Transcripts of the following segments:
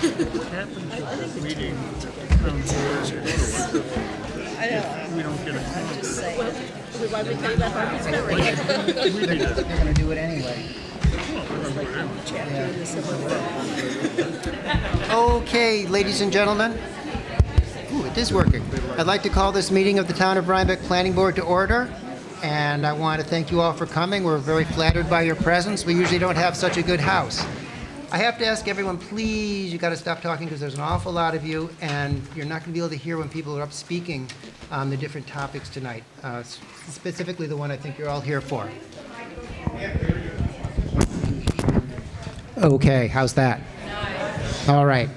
What happens at the meeting at the town board if we don't get a quorum? Just saying. Why we pay that hard? We need it. They're going to do it anyway. Chapter in the Civil War. Okay, ladies and gentlemen. Ooh, it is working. I'd like to call this meeting of the Town of Rhinebeck Planning Board to order. And I want to thank you all for coming. We're very flattered by your presence. We usually don't have such a good house. I have to ask everyone, please, you got to stop talking because there's an awful lot of you, and you're not going to be able to hear when people are up speaking on the different topics tonight, specifically the one I think you're all here for. Okay, how's that? All right.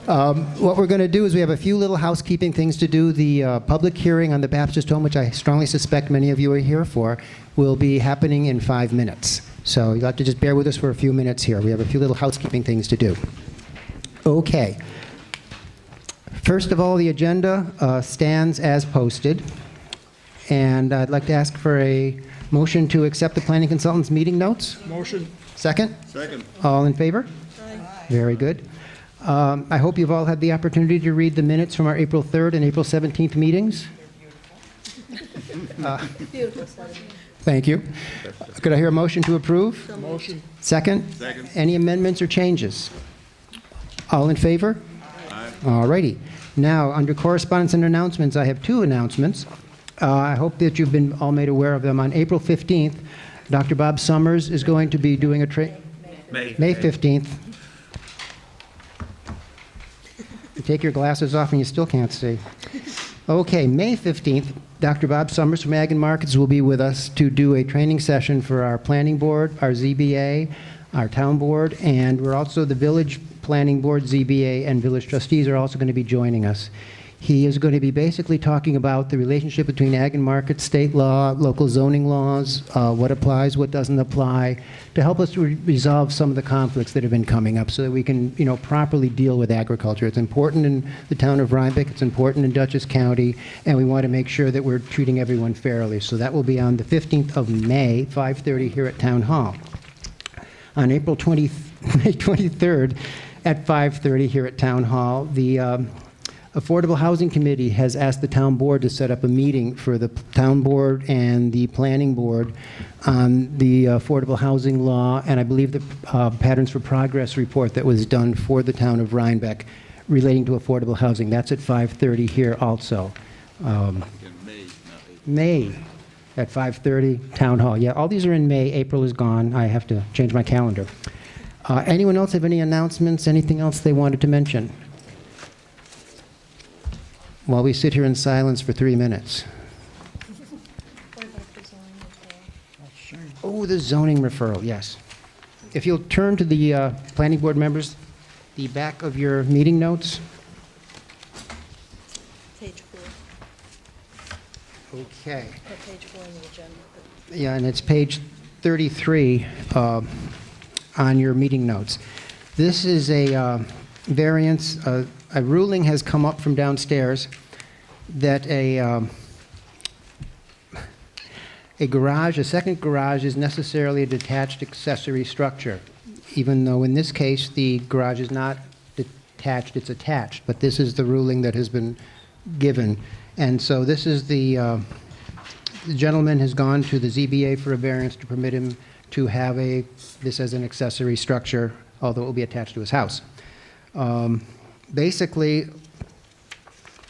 What we're going to do is we have a few little housekeeping things to do. The public hearing on the Baptist home, which I strongly suspect many of you are here for, will be happening in 5 minutes. So you'll have to just bear with us for a few minutes here. We have a few little housekeeping things to do. Okay. First of all, the agenda stands as posted. And I'd like to ask for a motion to accept the planning consultant's meeting notes. Motion. Second? Second. All in favor? Aye. Very good. I hope you've all had the opportunity to read the minutes from our April 3rd and April 17th meetings. Beautiful study. Thank you. Could I hear a motion to approve? Motion. Second? Second. Any amendments or changes? All in favor? Aye. All righty. Now, under correspondence and announcements, I have two announcements. I hope that you've been all made aware of them. On April 15th, Dr. Bob Summers is going to be doing a May 15th. You take your glasses off and you still can't see. Okay, May 15th, Dr. Bob Summers from Ag and Markets will be with us to do a training session for our planning board, our ZBA, our town board, and we're also the village planning board, ZBA, and village trustees are also going to be joining us. He is going to be basically talking about the relationship between ag and market, state law, local zoning laws, what applies, what doesn't apply, to help us to resolve some of the conflicts that have been coming up so that we can, properly deal with agriculture. It's important in the town of Rhinebeck, it's important in Dutchess County, and we want to make sure that we're treating everyone fairly. So that will be on the 15th of May, 5:30 here at Town Hall. On April 23rd at 5:30 here at Town Hall, the Affordable Housing Committee has asked the town board to set up a meeting for the town board and the planning board on the affordable housing law, and I believe the Patterns for Progress report that was done for the town of Rhinebeck relating to affordable housing. That's at 5:30 here also. May at 5:30, Town Hall. Yeah, all these are in May. April is gone. I have to change my calendar. Anyone else have any announcements, anything else they wanted to mention? While we sit here in silence for 3 minutes. Oh, the zoning referral, yes. If you'll turn to the planning board members, the back of your meeting notes. Page 4. Okay. Or page 4 in the agenda. Yeah, and it's page 33 on your meeting notes. This is a variance. A ruling has come up from downstairs that a second garage is necessarily a detached accessory structure, even though in this case the garage is not detached, it's attached. But this is the ruling that has been given. And so this is the gentleman has gone to the ZBA for a variance to permit him to have this as an accessory structure, although it will be attached to his house. Basically,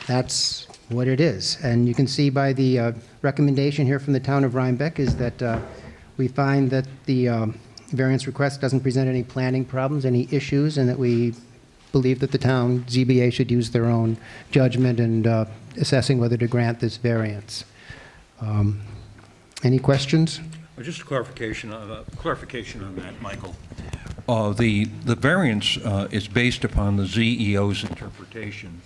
that's what it is. And you can see by the recommendation here from the town of Rhinebeck is that we find that the variance request doesn't present any planning problems, any issues, and that we believe that the town ZBA should use their own judgment in assessing whether to grant this variance. Any questions? Just a clarification on that, Michael. The variance is based upon the ZEO's interpretation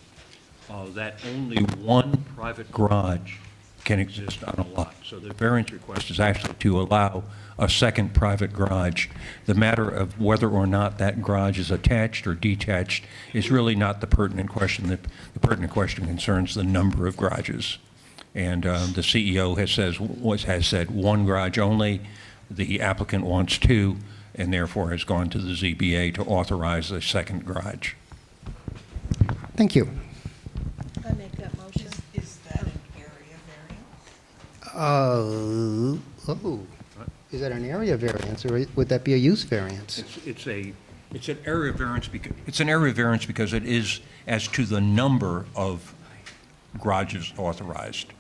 that only one private garage can exist on a lot. So the variance request is actually to allow a second private garage. The matter of whether or not that garage is attached or detached is really not the pertinent question. The pertinent question concerns the number of garages. And the CEO has said one garage only. The applicant wants two, and therefore has gone to the ZBA to authorize a second garage. Thank you. I make that motion. Is that an area variance? Is that an area variance, or would that be a use variance? It's an area variance because it is as to the number of garages authorized.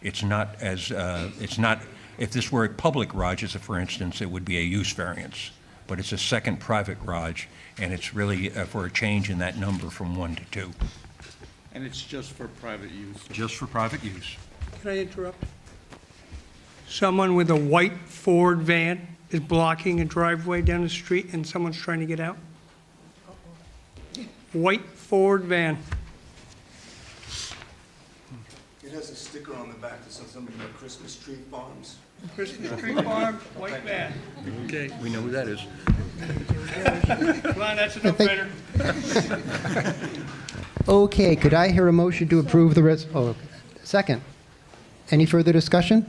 It's not, if this were a public garage, as a for instance, it would be a use variance. But it's a second private garage, and it's really for a change in that number from 1 to 2. And it's just for private use? Just for private use. Can I interrupt? Someone with a white Ford van is blocking a driveway down the street and someone's trying to get out? White Ford van. It has a sticker on the back that says something about Christmas Tree Farms. Christmas tree farm, white van. Okay, we know who that is. Come on, that's a no-brainer. Okay, could I hear a motion to approve the second? Any further discussion?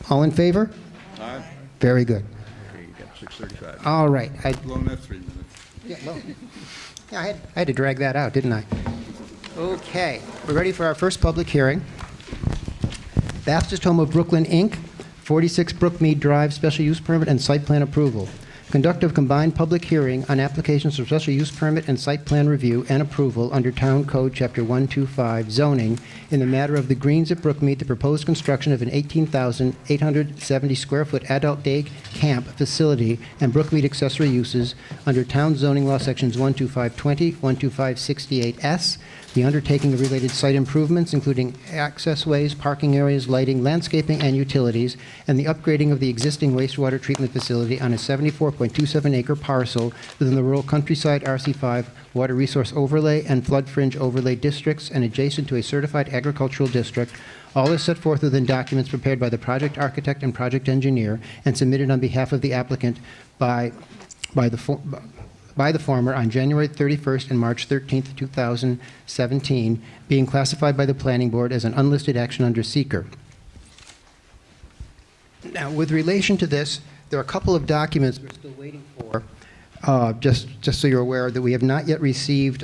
All in favor? Aye. Very good. Okay, you got 6:35. All right. Blown that 3 minutes. I had to drag that out, didn't I? Okay, we're ready for our first public hearing. Baptist Home of Brooklyn, Inc., 46 Brookmead Drive, special use permit and site plan approval. Conduct of combined public hearing on applications for special use permit and site plan review and approval under Town Code Chapter 125 zoning in the matter of the Greens at Brookmead, the proposed construction of an 18,870 square foot adult day camp facility and Brookmead accessory uses under Town Zoning Law Sections 12520, 12568S, the undertaking of related site improvements, including access ways, parking areas, lighting, landscaping, and utilities, and the upgrading of the existing wastewater treatment facility on a 74.27-acre parcel within the rural countryside RC5 water resource overlay and flood fringe overlay districts and adjacent to a certified agricultural district. All is set forth within documents prepared by the project architect and project engineer and submitted on behalf of the applicant by the former on January 31st and March 13th, 2017, being classified by the Planning Board as an unlisted action under seeker. Now, with relation to this, there are a couple of documents we're still waiting for, just so you're aware that we have not yet received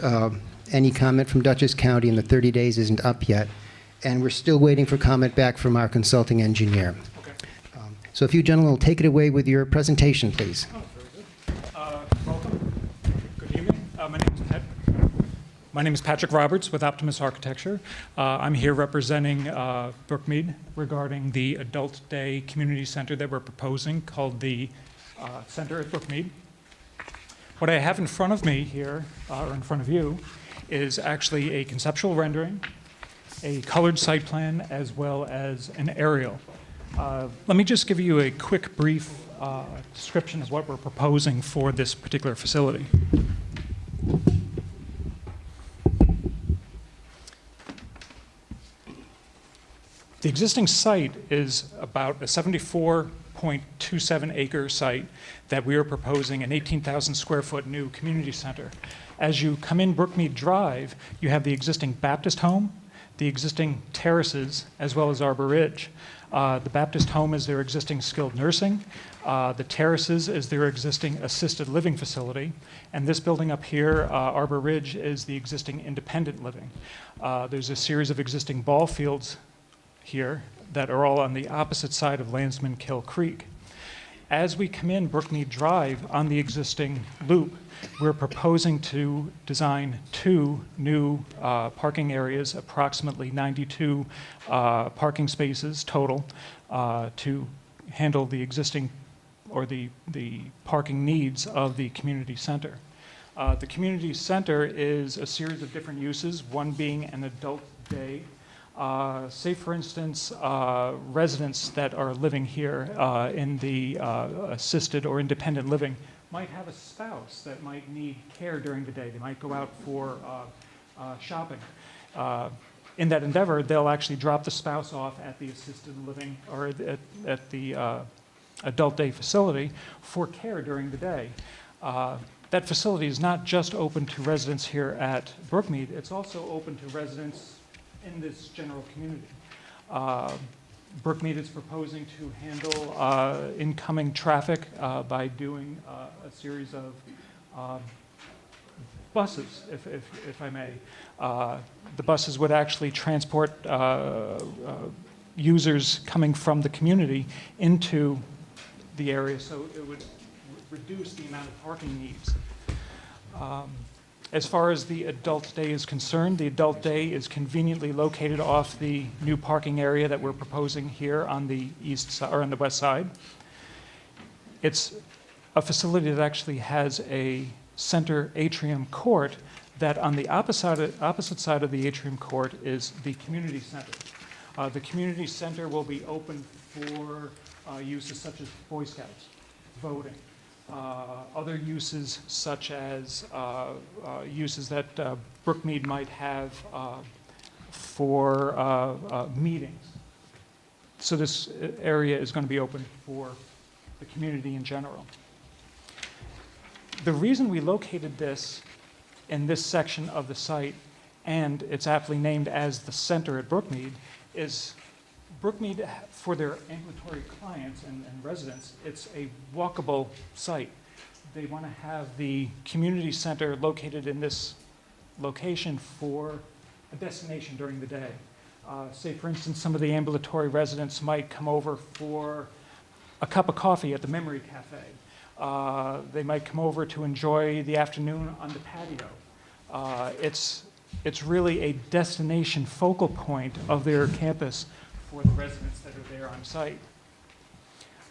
any comment from Dutchess County, and the 30 days isn't up yet, and we're still waiting for comment back from our consulting engineer. Okay. So if you gentlemen will take it away with your presentation, please. Oh, very good. Welcome. Good evening. My name is Patrick Roberts with Optimus Architecture. I'm here representing Brookmead regarding the Adult Day Community Center that we're proposing called the Center at Brookmead. What I have in front of me here, or in front of you, is actually a conceptual rendering, a colored site plan, as well as an aerial. Let me just give you a quick, brief description of what we're proposing for this particular facility. The existing site is about a 74.27 acre site that we are proposing an 18,000 square foot new community center. As you come in Brookmead Drive, you have the existing Baptist home, the existing terraces, as well as Arbor Ridge. The Baptist home is their existing skilled nursing. The terraces is their existing assisted living facility. And this building up here, Arbor Ridge, is the existing independent living. There's a series of existing ball fields here that are all on the opposite side of Landsman Kill Creek. As we come in Brookmead Drive on the existing loop, we're proposing to design 2 new parking areas, approximately 92 parking spaces total, to handle the existing or the parking needs of the community center. The community center is a series of different uses, one being an adult day. Say, for instance, residents that are living here in the assisted or independent living might have a spouse that might need care during the day. They might go out for shopping. In that endeavor, they'll actually drop the spouse off at the assisted living or at the adult day facility for care during the day. That facility is not just open to residents here at Brookmead, it's also open to residents in this general community. Brookmead is proposing to handle incoming traffic by doing a series of buses, if I may. The buses would actually transport users coming from the community into the area, so it would reduce the amount of parking needs. As far as the adult day is concerned, the adult day is conveniently located off the new parking area that we're proposing here on the east side, or on the west side. It's a facility that actually has a center atrium court that on the opposite side of the atrium court is the community center. The community center will be open for uses such as Boy Scouts, voting, other uses such as uses that Brookmead might have for meetings. So this area is going to be open for the community in general. The reason we located this in this section of the site, and it's aptly named as the center at Brookmead, is Brookmead, for their ambulatory clients and residents, it's a walkable site. They want to have the community center located in this location for a destination during the day. Say, for instance, some of the ambulatory residents might come over for a cup of coffee at the Memory Cafe. They might come over to enjoy the afternoon on the patio. It's really a destination focal point of their campus for the residents that are there on site.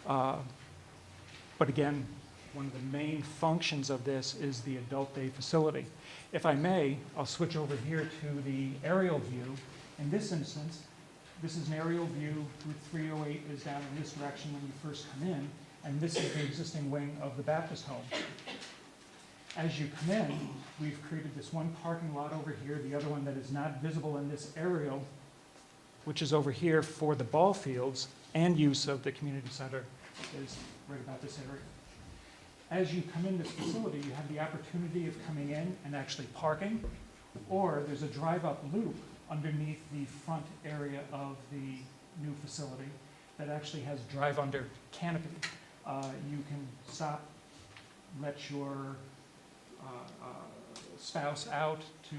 But again, one of the main functions of this is the adult day facility. If I may, I'll switch over here to the aerial view. In this instance, this is an aerial view. Route 308 is down in this direction when you first come in, and this is the existing wing of the Baptist home. As you come in, we've created this one parking lot over here, the other one that is not visible in this aerial, which is over here for the ball fields and use of the community center, is right about this area. As you come in this facility, you have the opportunity of coming in and actually parking, or there's a drive-up loop underneath the front area of the new facility that actually has drive-under canopy. You can stop, let your spouse out to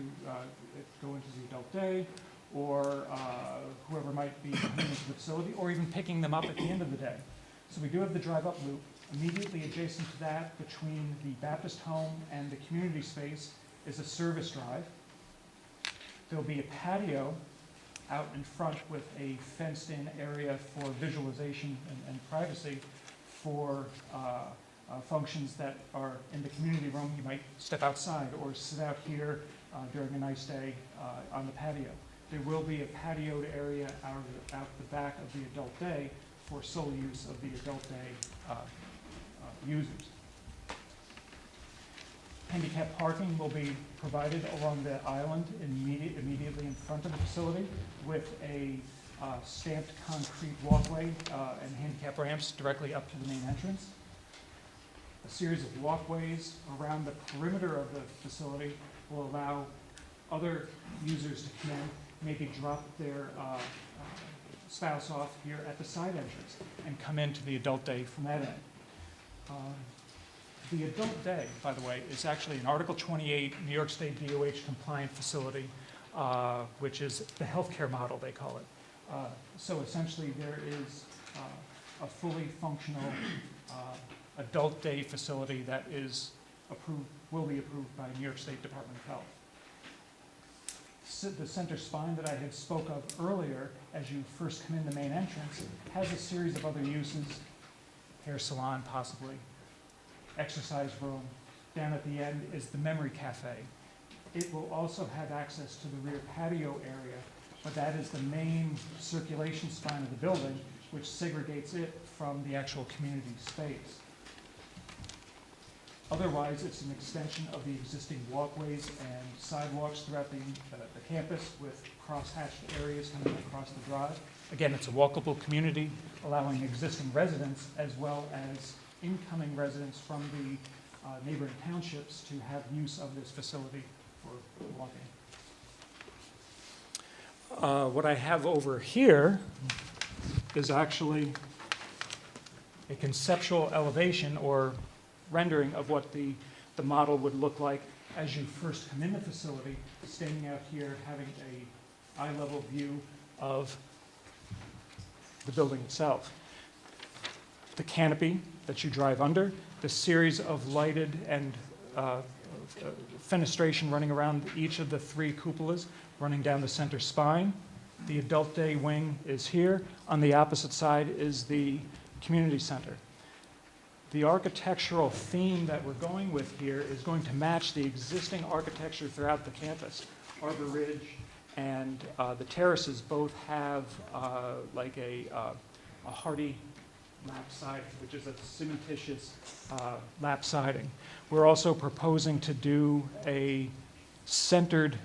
go into the adult day, or whoever might be coming into the facility, or even picking them up at the end of the day. So we do have the drive-up loop. Immediately adjacent to that, between the Baptist home and the community space, is a service drive. There'll be a patio out in front with a fenced-in area for visualization and privacy for functions that are in the community room. You might step outside or sit out here during a nice day on the patio. There will be a patioed area out the back of the adult day for sole use of the adult day users. Handicap parking will be provided along the island immediately in front of the facility with a stamped concrete walkway and handicap ramps directly up to the main entrance. A series of walkways around the perimeter of the facility will allow other users to come in, maybe drop their spouse off here at the side entrance and come into the adult day from that end. The adult day, by the way, is actually an Article 28 New York State DOH compliant facility, which is the healthcare model, they call it. So essentially there is a fully functional adult day facility that is approved, will be approved by New York State Department of Health. The center spine that I had spoke of earlier, as you first come in the main entrance, has a series of other uses, hair salon possibly, exercise room. Down at the end is the Memory Cafe. It will also have access to the rear patio area, but that is the main circulation spine of the building, which segregates it from the actual community space. Otherwise, it's an extension of the existing walkways and sidewalks throughout the campus with cross-hatched areas coming across the drive. Again, it's a walkable community, allowing existing residents as well as incoming residents from the neighboring townships to have use of this facility for walking. What I have over here is actually a conceptual elevation or rendering of what the model would look like as you first come in the facility, standing out here, having a eye-level view of the building itself. The canopy that you drive under, the series of lighted and fenestration running around each of the 3 cupolas, running down the center spine. The adult day wing is here. On the opposite side is the community center. The architectural theme that we're going with here is going to match the existing architecture throughout the campus. Arbor Ridge and the terraces both have like a hardy lap siding, which is a cementitious lap siding. We're also proposing to do a centered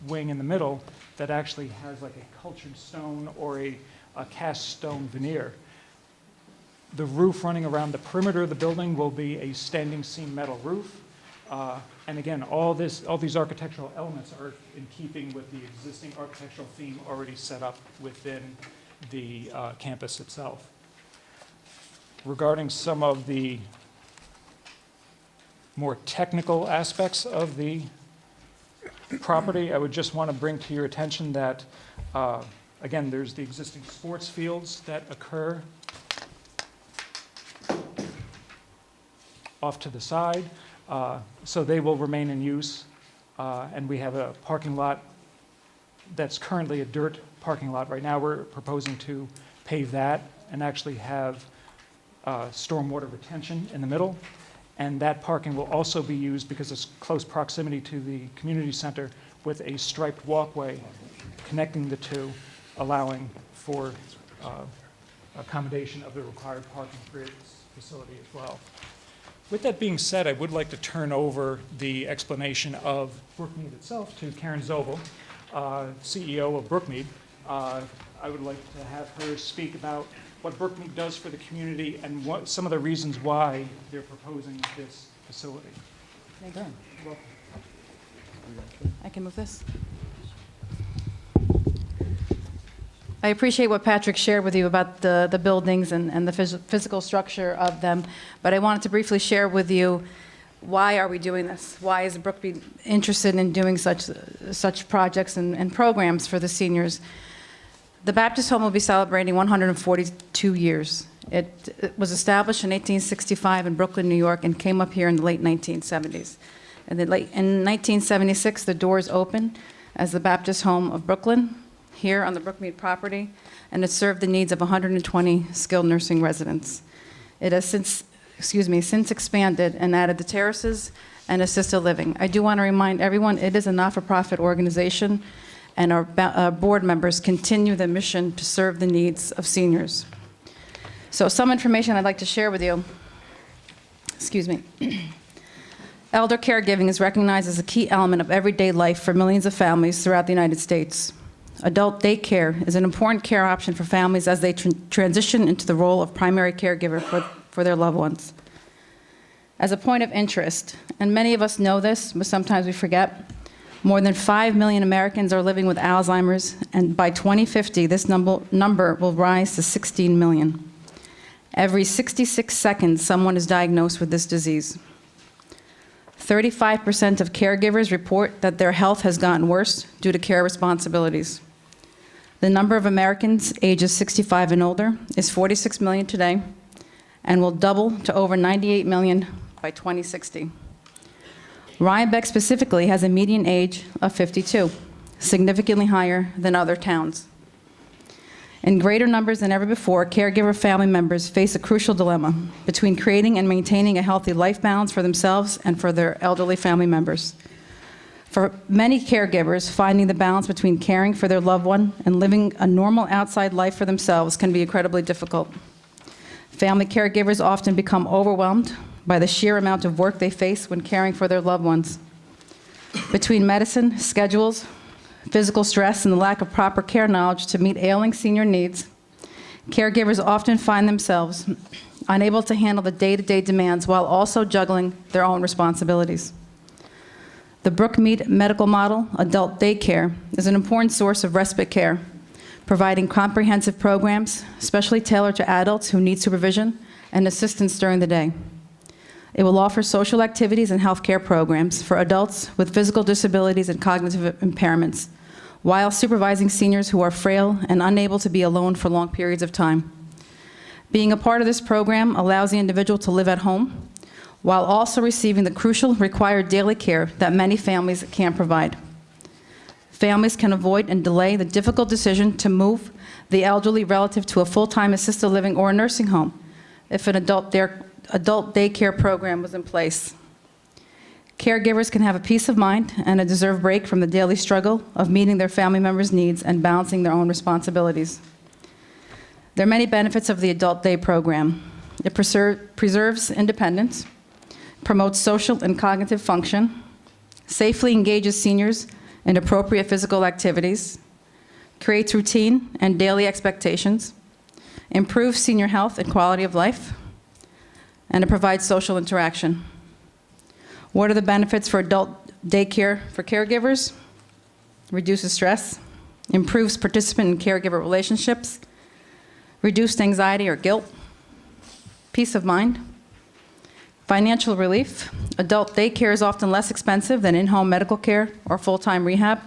wing in the middle that actually has like a cultured stone or a cast stone veneer. The roof running around the perimeter of the building will be a standing seam metal roof. And again, all these architectural elements are in keeping with the existing architectural theme already set up within the campus itself. Regarding some of the more technical aspects of the property, I would just want to bring to your attention that, again, there's the existing sports fields that occur off to the side, so they will remain in use. And we have a parking lot that's currently a dirt parking lot. Right now, we're proposing to pave that and actually have stormwater retention in the middle. And that parking will also be used, because it's close proximity to the community center, with a striped walkway connecting the two, allowing for accommodation of the required parking for its facility as well. With that being said, I would like to turn over the explanation of Brookmead itself to Karen Zobel, CEO of Brookmead. I would like to have her speak about what Brookmead does for the community and what some of the reasons why they're proposing this facility. Thank you. Karen, welcome. I can move this. I appreciate what Patrick shared with you about the buildings and the physical structure of them, but I wanted to briefly share with you, why are we doing this? Why is Brookmead interested in doing such projects and programs for the seniors? The Baptist Home will be celebrating 142 years. It was established in 1865 in Brooklyn, New York, and came up here in the late 1970s. In 1976, the doors opened as the Baptist Home of Brooklyn, here on the Brookmead property, and it served the needs of 120 skilled nursing residents. It has since expanded and added the terraces and assisted living. I do want to remind everyone, it is a not-for-profit organization, and our board members continue the mission to serve the needs of seniors. So some information I'd like to share with you. Elder caregiving is recognized as a key element of everyday life for millions of families throughout the United States. Adult daycare is an important care option for families as they transition into the role of primary caregiver for their loved ones. As a point of interest, and many of us know this, but sometimes we forget, more than 5 million Americans are living with Alzheimer's, and by 2050, this number will rise to 16 million. Every 66 seconds, someone is diagnosed with this disease. 35% of caregivers report that their health has gotten worse due to care responsibilities. The number of Americans ages 65 and older is 46 million today and will double to over 98 million by 2060. Rhinebeck specifically has a median age of 52, significantly higher than other towns. In greater numbers than ever before, caregiver family members face a crucial dilemma between creating and maintaining a healthy life balance for themselves and for their elderly family members. For many caregivers, finding the balance between caring for their loved one and living a normal outside life for themselves can be incredibly difficult. Family caregivers often become overwhelmed by the sheer amount of work they face when caring for their loved ones. Between medicine, schedules, physical stress, and the lack of proper care knowledge to meet ailing senior needs, caregivers often find themselves unable to handle the day-to-day demands while also juggling their own responsibilities. The Brookmead medical model, adult daycare, is an important source of respite care, providing comprehensive programs, specially tailored to adults who need supervision and assistance during the day. It will offer social activities and healthcare programs for adults with physical disabilities and cognitive impairments, while supervising seniors who are frail and unable to be alone for long periods of time. Being a part of this program allows the individual to live at home, while also receiving the crucial required daily care that many families can't provide. Families can avoid and delay the difficult decision to move the elderly relative to a full-time assisted living or a nursing home if an adult daycare program was in place. Caregivers can have a peace of mind and a deserved break from the daily struggle of meeting their family members' needs and balancing their own responsibilities. There are many benefits of the adult day program. It preserves independence, promotes social and cognitive function, safely engages seniors in appropriate physical activities, creates routine and daily expectations, improves senior health and quality of life, and it provides social interaction. What are the benefits for adult daycare for caregivers? Reduces stress, improves participant and caregiver relationships, reduced anxiety or guilt, peace of mind, financial relief. Adult daycare is often less expensive than in-home medical care or full-time rehab,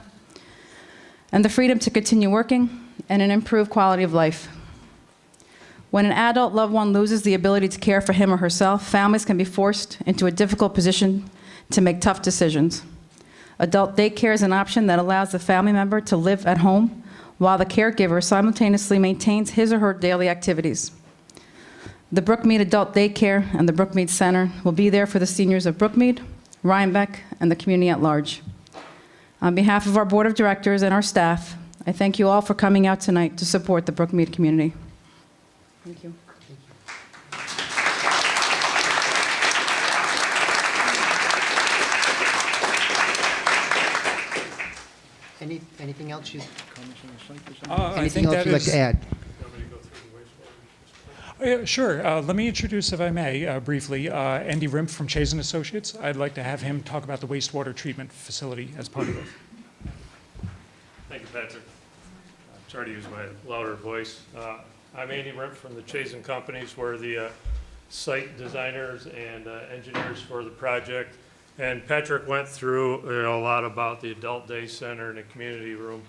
and the freedom to continue working and an improved quality of life. When an adult loved one loses the ability to care for him or herself, families can be forced into a difficult position to make tough decisions. Adult daycare is an option that allows the family member to live at home while the caregiver simultaneously maintains his or her daily activities. The Brookmead Adult Daycare and the Brookmead Center will be there for the seniors of Brookmead, Rhinebeck, and the community at large. On behalf of our board of directors and our staff, I thank you all for coming out tonight to support the Brookmead community. Thank you. Anything else you'd I anything think else that you'd like is. to add? Oh, yeah, sure. Let me introduce, if I may, briefly, Andy Rimp from Chase & Associates. I'd like to have him talk about the wastewater treatment facility as part of it. Thank you, Patrick. I'm sorry to use my louder voice. I'm Andy Rimp from the Chase & Companies. We're the site designers and engineers for the project. And Patrick went through a lot about the Adult Day Center and the community room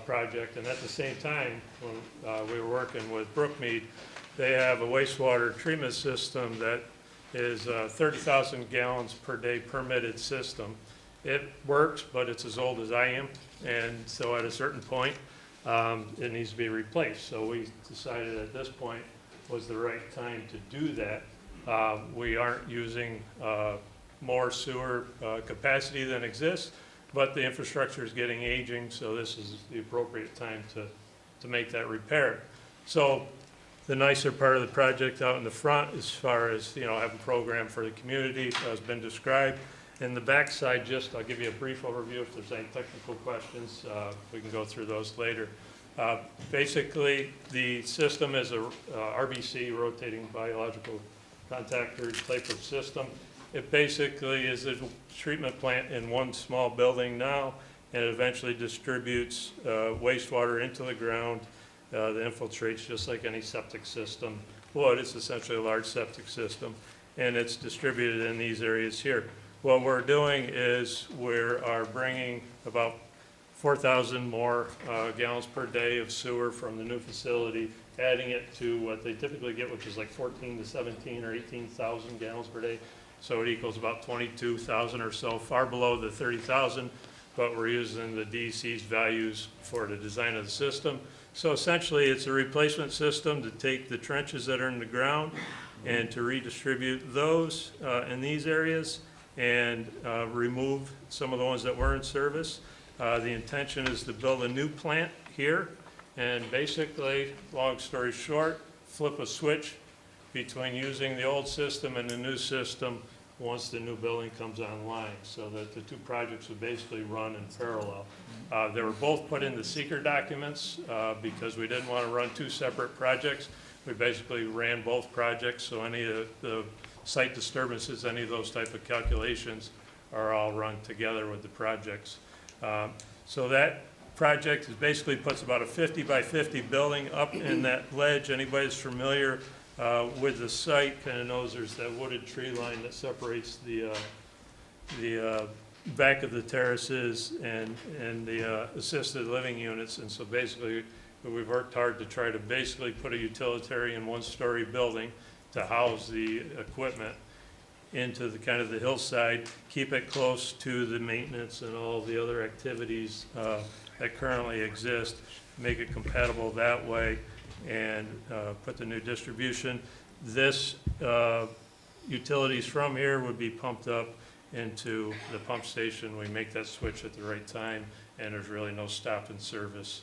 project. And at the same time, when we were working with Brookmead, they have a wastewater treatment system that is 30,000 gallons per day permitted system. It works, but it's as old as I am. And so at a certain point, it needs to be replaced. So we decided at this point was the right time to do that. We aren't using more sewer capacity than exists, but the infrastructure is getting aging, so this is the appropriate time to make that repair. So the nicer part of the project out in the front, as far as, you know, having a program for the community, has been described. In the backside, just, I'll give you a brief overview. If there's any technical questions, we can go through those later. Basically, the system is a RBC, rotating biological contactor type of system. It basically is a treatment plant in one small building now, and it eventually distributes wastewater into the ground that infiltrates just like any septic system would. It's essentially a large septic system, and it's distributed in these areas here. What we're doing is we are bringing about 4,000 more gallons per day of sewer from the new facility, adding it to what they typically get, which is like 14 to 17 or 18,000 gallons per day. So it equals about 22,000 or so, far below the 30,000, but we're using the DEC's values for the design of the system. So essentially, it's a replacement system to take the trenches that are in the ground and to redistribute those in these areas and remove some of the ones that were in service. The intention is to build a new plant here, and basically, long story short, flip a switch between using the old system and the new system once the new building comes online, so that the two projects would basically run in parallel. They were both put in the seeker documents because we didn't want to run two separate projects. We basically ran both projects, so any of the site disturbances, any of those type of calculations are all run together with the projects. So that project is basically puts about a 50 by 50 building up in that ledge. Anybody that's familiar With the site, kind of knows there's that wooded tree line that separates the back of the terraces and the assisted living units. And so basically, we've worked hard to try to basically put a utilitarian one-story building to house the equipment into the kind of the hillside, keep it close to the maintenance and all the other activities that currently exist, make it compatible that way, and put the new distribution. This utilities from here would be pumped up into the pump station. We make that switch at the right time, and there's really no stop in service.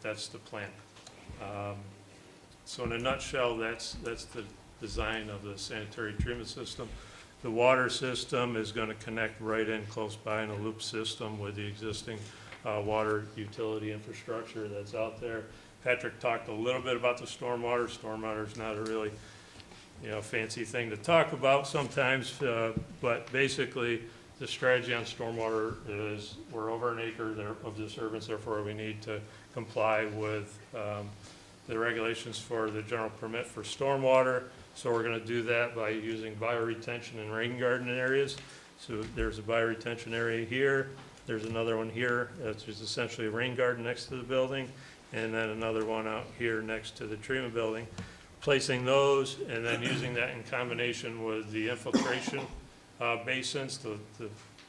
That's the plan. So in a nutshell, that's the design of the sanitary treatment system. The water system is going to connect right in close by in a loop system with the existing water utility infrastructure that's out there. Patrick talked a little bit about the stormwater. Stormwater is not a really, fancy thing to talk about sometimes, but basically the strategy on stormwater is we're over an acre of disturbance, therefore we need to comply with the regulations for the general permit for stormwater. So we're going to do that by using bioretention and rain garden areas. So there's a bioretention area here. There's another one here. That's just essentially a rain garden next to the building, and then another one out here next to the treatment building. Placing those and then using that in combination with the infiltration basins, the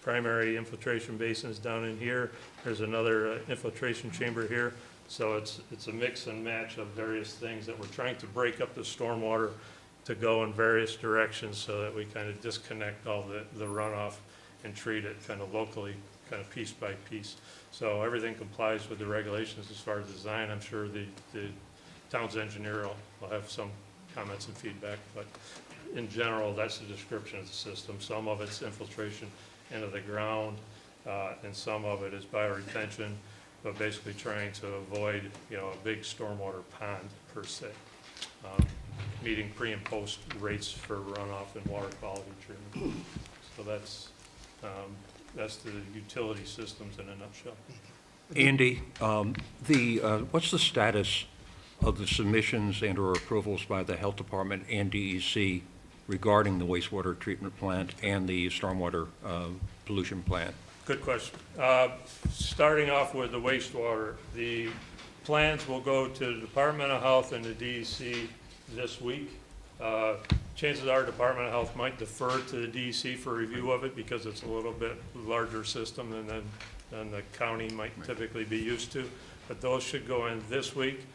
primary infiltration basins down in here. There's another infiltration chamber here. So it's a mix and match of various things that we're trying to break up the stormwater to go in various directions so that we kind of disconnect all the runoff and treat it kind of locally, kind of piece by piece. So everything complies with the regulations as far as design. I'm sure the town's engineer will have some comments and feedback, but in general, that's the description of the system. Some of it's infiltration into the ground, and some of it is bioretention, but basically trying to avoid, a big stormwater pond per se, meeting pre and post rates for runoff and water quality treatment. So that's the utility systems in a nutshell. Andy, what's the status of the submissions and/or approvals by the Health Department and DEC regarding the wastewater treatment plant and the stormwater pollution plant? Good question. Starting off with the wastewater, the plans will go to the Department of Health and the DEC this week. Chances are Department of Health might defer to the DEC for review of it because it's a little bit larger system than the county might typically be used to, but those should go in this week.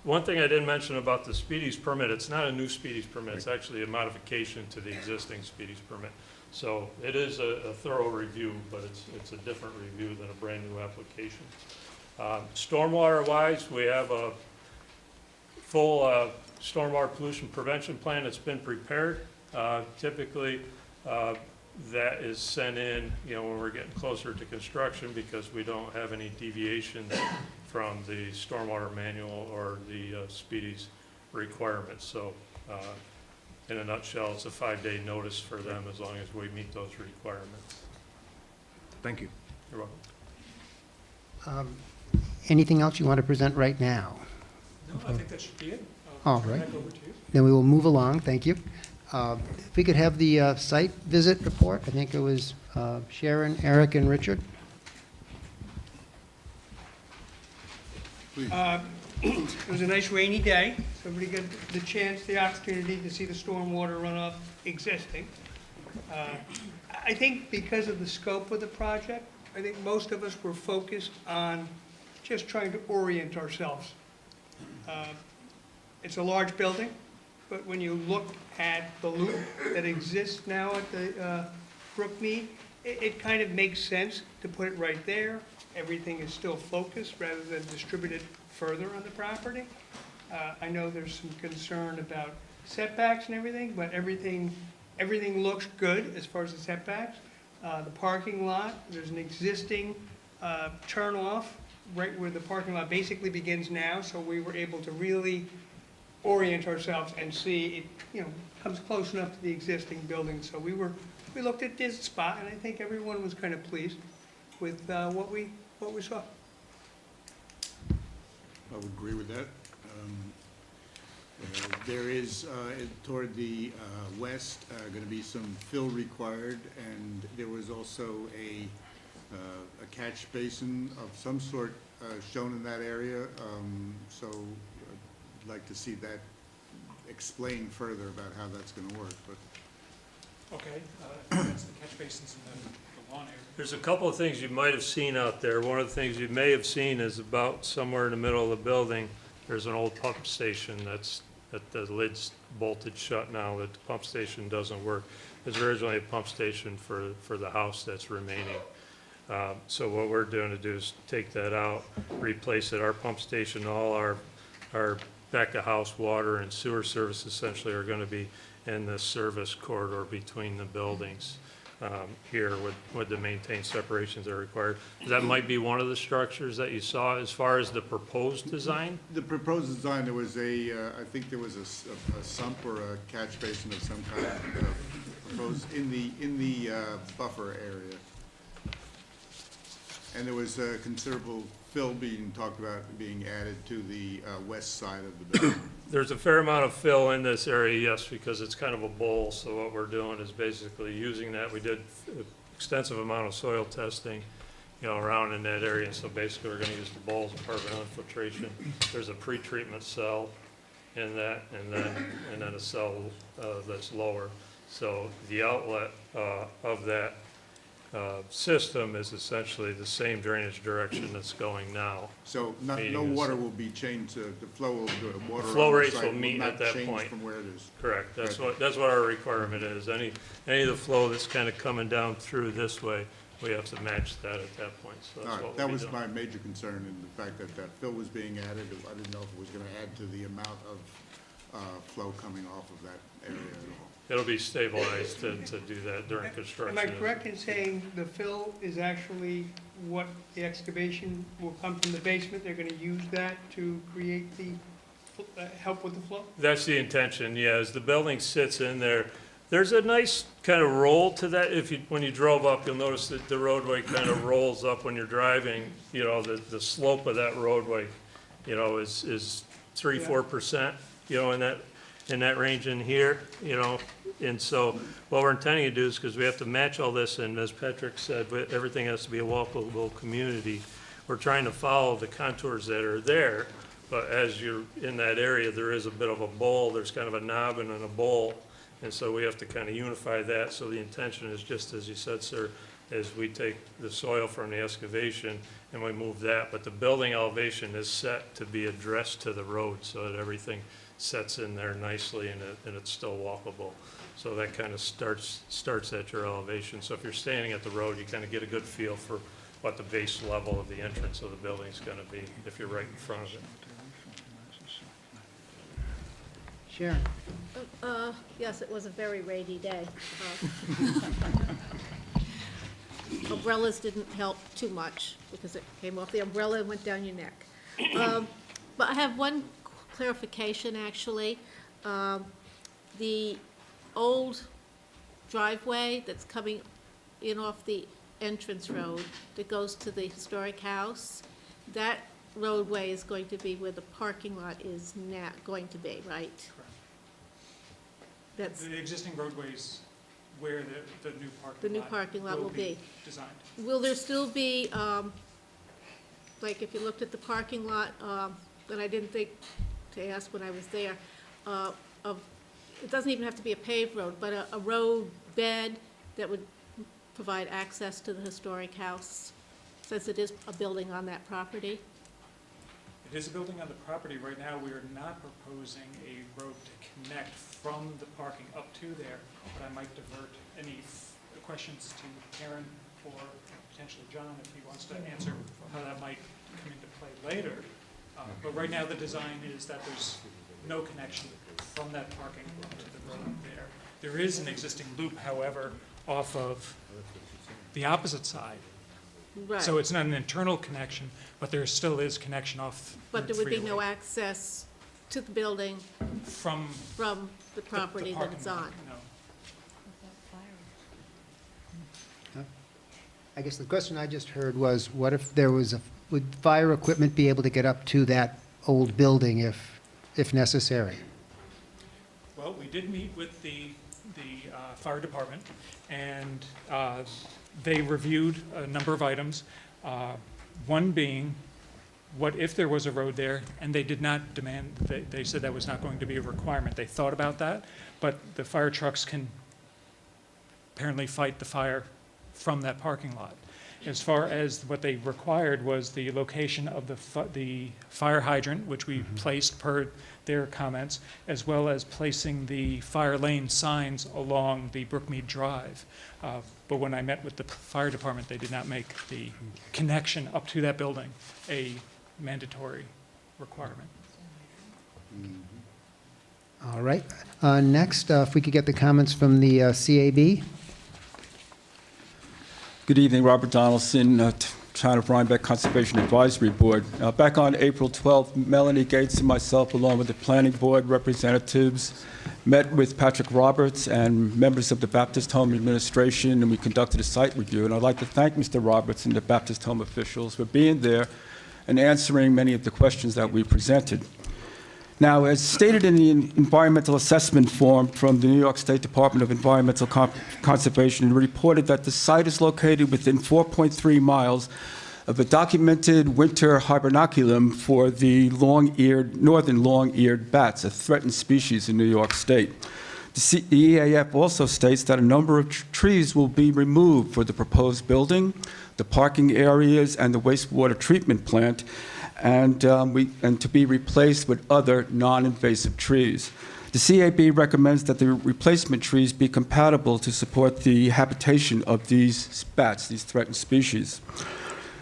One thing I didn't mention about the Speedies permit, it's not a new Speedies permit, it's actually a modification to the existing Speedies permit. So it is a thorough review, but it's a different review than a brand new application. Stormwater wise, we have a full stormwater pollution prevention plan that's been prepared. Typically, that is sent in, when we're getting closer to construction because we don't have any deviations from the stormwater manual or the Speedies requirements. So in a nutshell, it's a 5-day notice for them as long as we meet those requirements. Thank you. You're welcome. Anything else you want to present right now? No, I think that should be it. All right. Back over to you. Then we will move along. Thank you. If we could have the site visit report. I think it was Sharon, Eric, and Richard. It was a nice rainy day, so everybody got the opportunity to see the stormwater runoff existing. I think because of the scope of the project, I think most of us were focused on just trying to orient ourselves. It's a large building, but when you look at the loop that exists now at the Brookmead, it kind of makes sense to put it right there. Everything is still focused rather than distributed further on the property. I know there's some concern about setbacks and everything, but everything looks good as far as the setbacks. The parking lot, there's an existing turnoff right where the parking lot basically begins now, so we were able to really orient ourselves and see it, comes close enough to the existing building. So we looked at this spot, and I think everyone was kind of pleased with what we saw. I would agree with that. There is, toward the west, going to be some fill required, and there was also a catch basin of some sort shown in that area. So I'd like to see that explained further about how that's going to work, but. Okay, that's the catch basins and the lawn area. There's a couple of things you might have seen out there. One of the things you may have seen is about somewhere in the middle of the building, there's an old pump station that the lid's bolted shut now, that the pump station doesn't work. There's originally a pump station for the house that's remaining. So what we're doing to do is take that out, replace it. Our pump station, all our back-of-house water and sewer service essentially are going to be in the service corridor between the buildings here with the maintained separations that are required. That might be one of the structures that you saw as far as the proposed design? The proposed design, there was I think there was a sump or a catch basin of some kind proposed in the buffer area. And there was considerable fill being talked about being added to the west side of the building. There's a fair amount of fill in this area, yes, because it's kind of a bowl, so what we're doing is basically using that. We did extensive amount of soil testing, around in that area, and so basically we're gonna use the bowls of carbon infiltration. There's a pre-treatment cell in that, and then a cell that's lower. So the outlet of that system is essentially the same drainage direction that's going now. So no Meaning water will be changed to, the flow will, the water on Flow the rates site will meet not at that change point. from where it is. Correct, that's Right. what our requirement is. Any of the flow that's kind of coming down through this way, we have to match that at that point, so All that's right, what that we'll be was doing. my major concern, in the fact that that fill was being added. I didn't know if it was gonna add to the amount of flow coming off of that area at all. It'll be stabilized to do that during construction. Am I correct in saying the fill is actually what the excavation will come from the basement? They're gonna use that to create the, help with the flow? That's the intention, yeah, as the building sits in there, there's a nice kind of roll to that. When you drove up, you'll notice that the roadway kind of rolls up when you're driving, the slope of that roadway, is 3-4%, in that range in here, and so what we're intending to do is, because we have to match all this, and as Patrick said, everything has to be a walkable community. We're trying to follow the contours that are there, but as you're in that area, there is a bit of a bowl, there's kind of a knob and then a bowl, and so we have to kind of unify that. So the intention is, just as you said, sir, is we take the soil from the excavation and we move that, but the building elevation is set to be addressed to the road so that everything sets in there nicely and it's still walkable. So that kind of starts at your elevation. So if you're standing at the road, you kind of get a good feel for what the base level of the entrance of the building is going to be if you're right in front of it. Sharon? Yes, it was a very rainy day. Umbrellas didn't help too much because it came off the umbrella and went down your neck. But I have one clarification, actually. The old driveway that's coming in off the entrance road that goes to the historic house, that roadway is going to be where the parking lot is now going to be, right? Correct. That's, The existing roadways where the new parking lot. The new parking lot will be. Designed. will there still be, like if you looked at the parking lot, that I didn't think to ask when I was there, it doesn't even have to be a paved road, but a road bed that would provide access to the historic house, since it is a building on that property? It is a building on the property. Right now, we are not proposing a road to connect from the parking up to there, but I might divert any questions to Karen or potentially John if he wants to answer how that might come into play later. But right now, the design is that there's no connection from that parking lot to the road there. There is an existing loop, however, off of the opposite side. Right. So it's not an internal connection, but there still is connection off But there Route would be no 308 access to the building from from the the property that parking it's lot, on? no. I guess the question I just heard was, what if there was would fire equipment be able to get up to that old building if necessary? Well, we did meet with the fire department, and they reviewed a number of items, one being, what if there was a road there, and they did not demand, they said that was not going to be a requirement. They thought about that, but the fire trucks can apparently fight the fire from that parking lot. As far as what they required was the location of the fire hydrant, which we placed per their comments, as well as placing the fire lane signs along the Brookmead Drive. But when I met with the fire department, they did not make the connection up to that building a mandatory requirement. All right. Next, if we could get the comments from the CAB. Good evening, Robert Donaldson, Town of Rhinebeck Conservation Advisory Board. Back on April 12th, Melanie Gates and myself, along with the Planning Board representatives, met with Patrick Roberts and members of the Baptist Home Administration, and we conducted a site review. And I'd like to thank Mr. Roberts and the Baptist Home officials for being there and answering many of the questions that we presented. Now, as stated in the environmental assessment form from the New York State Department of Environmental Conservation, it reported that the site is located within 4.3 miles of a documented winter hibernaculum for the northern long-eared bats, a threatened species in New York State. The EAF also states that a number of trees will be removed for the proposed building, the parking areas, and the wastewater treatment plant, and to be replaced with other non-invasive trees. The CAB recommends that the replacement trees be compatible to support the habitation of these bats, these threatened species.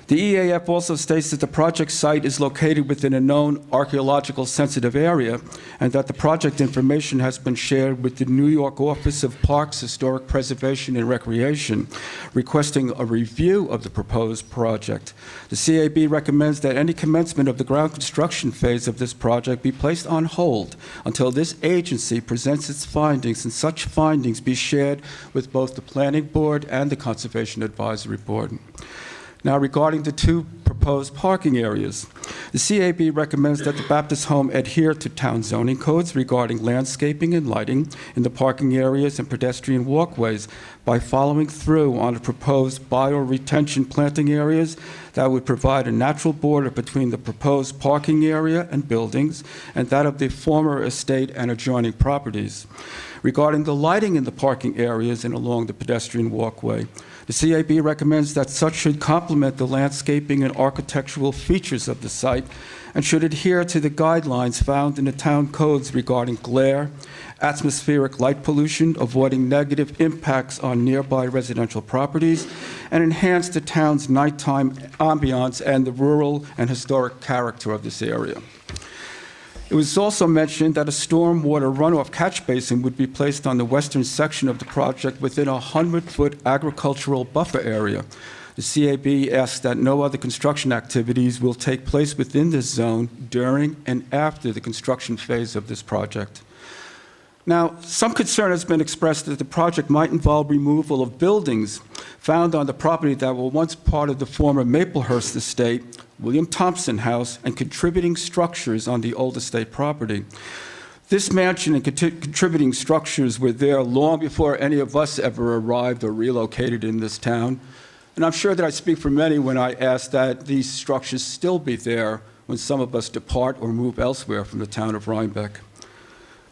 The EAF also states that the project site is located within a known archaeological sensitive area, and that the project information has been shared with the New York Office of Parks, Historic Preservation, and Recreation, requesting a review of the proposed project. The CAB recommends that any commencement of the ground construction phase of this project be placed on hold until this agency presents its findings, and such findings be shared with both the Planning Board and the Conservation Advisory Board. Now, regarding the two proposed parking areas, the CAB recommends that the Baptist Home adhere to town zoning codes regarding landscaping and lighting in the parking areas and pedestrian walkways by following through on the proposed bioretention planting areas that would provide a natural border between the proposed parking area and buildings and that of the former estate and adjoining properties. Regarding the lighting in the parking areas and along the pedestrian walkway, the CAB recommends that such should complement the landscaping and architectural features of the site and should adhere to the guidelines found in the town codes regarding glare, atmospheric light pollution, avoiding negative impacts on nearby residential properties, and enhance the town's nighttime ambiance and the rural and historic character of this area. It was also mentioned that a stormwater runoff catch basin would be placed on the western section of the project within a 100-foot agricultural buffer area. The CAB asks that no other construction activities will take place within this zone during and after the construction phase of this project. Now, some concern has been expressed that the project might involve removal of buildings found on the property that were once part of the former Maplehurst estate, William Thompson House, and contributing structures on the old estate property. This mansion and contributing structures were there long before any of us ever arrived or relocated in this town. And I'm sure that I speak for many when I ask that these structures still be there when some of us depart or move elsewhere from the town of Rhinebeck.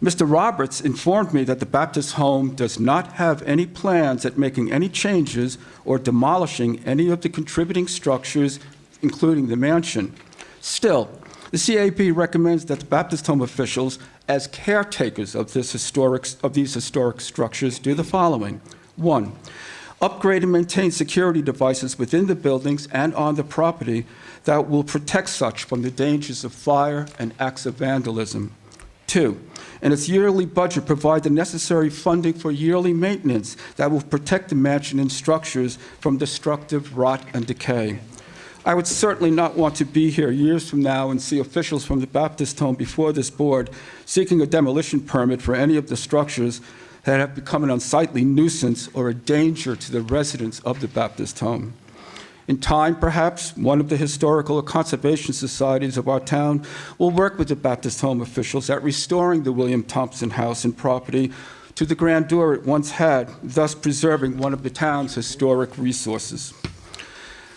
Mr. Roberts informed me that the Baptist Home does not have any plans at making any changes or demolishing any of the contributing structures, including the mansion. Still, the CAB recommends that the Baptist Home officials, as caretakers of these historic structures, do the following. 1, upgrade and maintain security devices within the buildings and on the property that will protect such from the dangers of fire and acts of vandalism. 2, in its yearly budget, provide the necessary funding for yearly maintenance that will protect the mansion and structures from destructive rot and decay. I would certainly not want to be here years from now and see officials from the Baptist Home before this board seeking a demolition permit for any of the structures that have become an unsightly nuisance or a danger to the residents of the Baptist Home. In time, perhaps, one of the historical or conservation societies of our town will work with the Baptist Home officials at restoring the William Thompson house and property to the grandeur it once had, thus preserving one of the town's historic resources.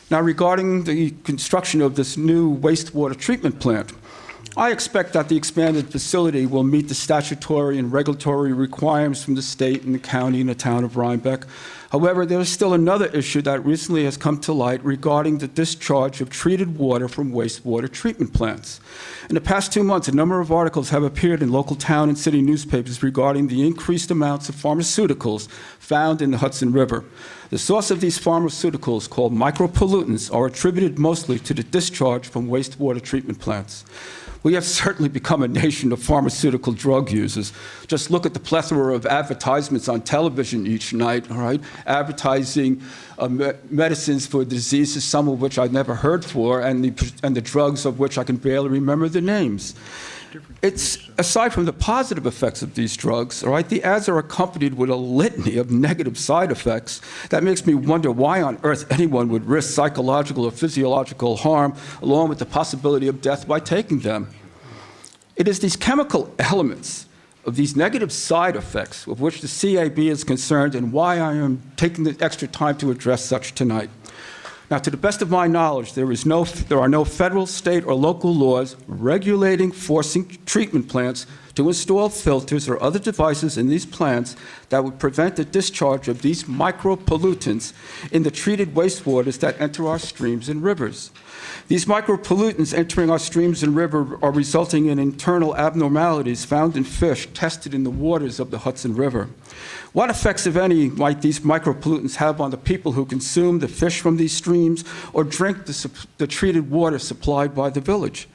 Now, regarding the construction of this new wastewater treatment plant, I expect that the expanded facility will meet the statutory and regulatory requirements from the state and the county and the town of Rhinebeck. However, there is still another issue that recently has come to light regarding the discharge of treated water from wastewater treatment plants. In the past 2 months, a number of articles have appeared in local town and city newspapers regarding the increased amounts of pharmaceuticals found in the Hudson River. The source of these pharmaceuticals, called micropollutants, are attributed mostly to the discharge from wastewater treatment plants. We have certainly become a nation of pharmaceutical drug users. Just look at the plethora of advertisements on television each night, all right? Advertising medicines for diseases, some of which I've never heard for, and the drugs of which I can barely remember the names. It's, aside from the positive effects of these drugs, all right, the ads are accompanied with a litany of negative side effects that makes me wonder why on earth anyone would risk psychological or physiological harm along with the possibility of death by taking them. It is these chemical elements of these negative side effects of which the CAB is concerned and why I am taking the extra time to address such tonight. Now, to the best of my knowledge, there are no federal, state, or local laws regulating forcing treatment plants to install filters or other devices in these plants that would prevent the discharge of these micropollutants in the treated wastewaters that enter our streams and rivers. These micropollutants entering our streams and rivers are resulting in internal abnormalities found in fish tested in the waters of the Hudson River. What effects, if any, might these micropollutants have on the people who consume the fish from these streams or drink the treated water supplied by the village?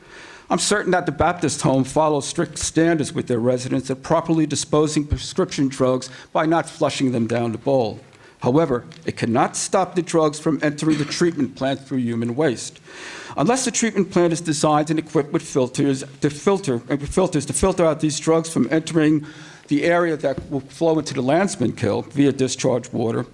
I'm certain that the Baptist Home follows strict standards with their residents at properly disposing prescription drugs by not flushing them down the bowl. However, it cannot stop the drugs from entering the treatment plant through human waste. Unless the treatment plant is designed and equipped with filters to filter out these drugs from entering the area that will flow into the Landsman Kill via discharge water,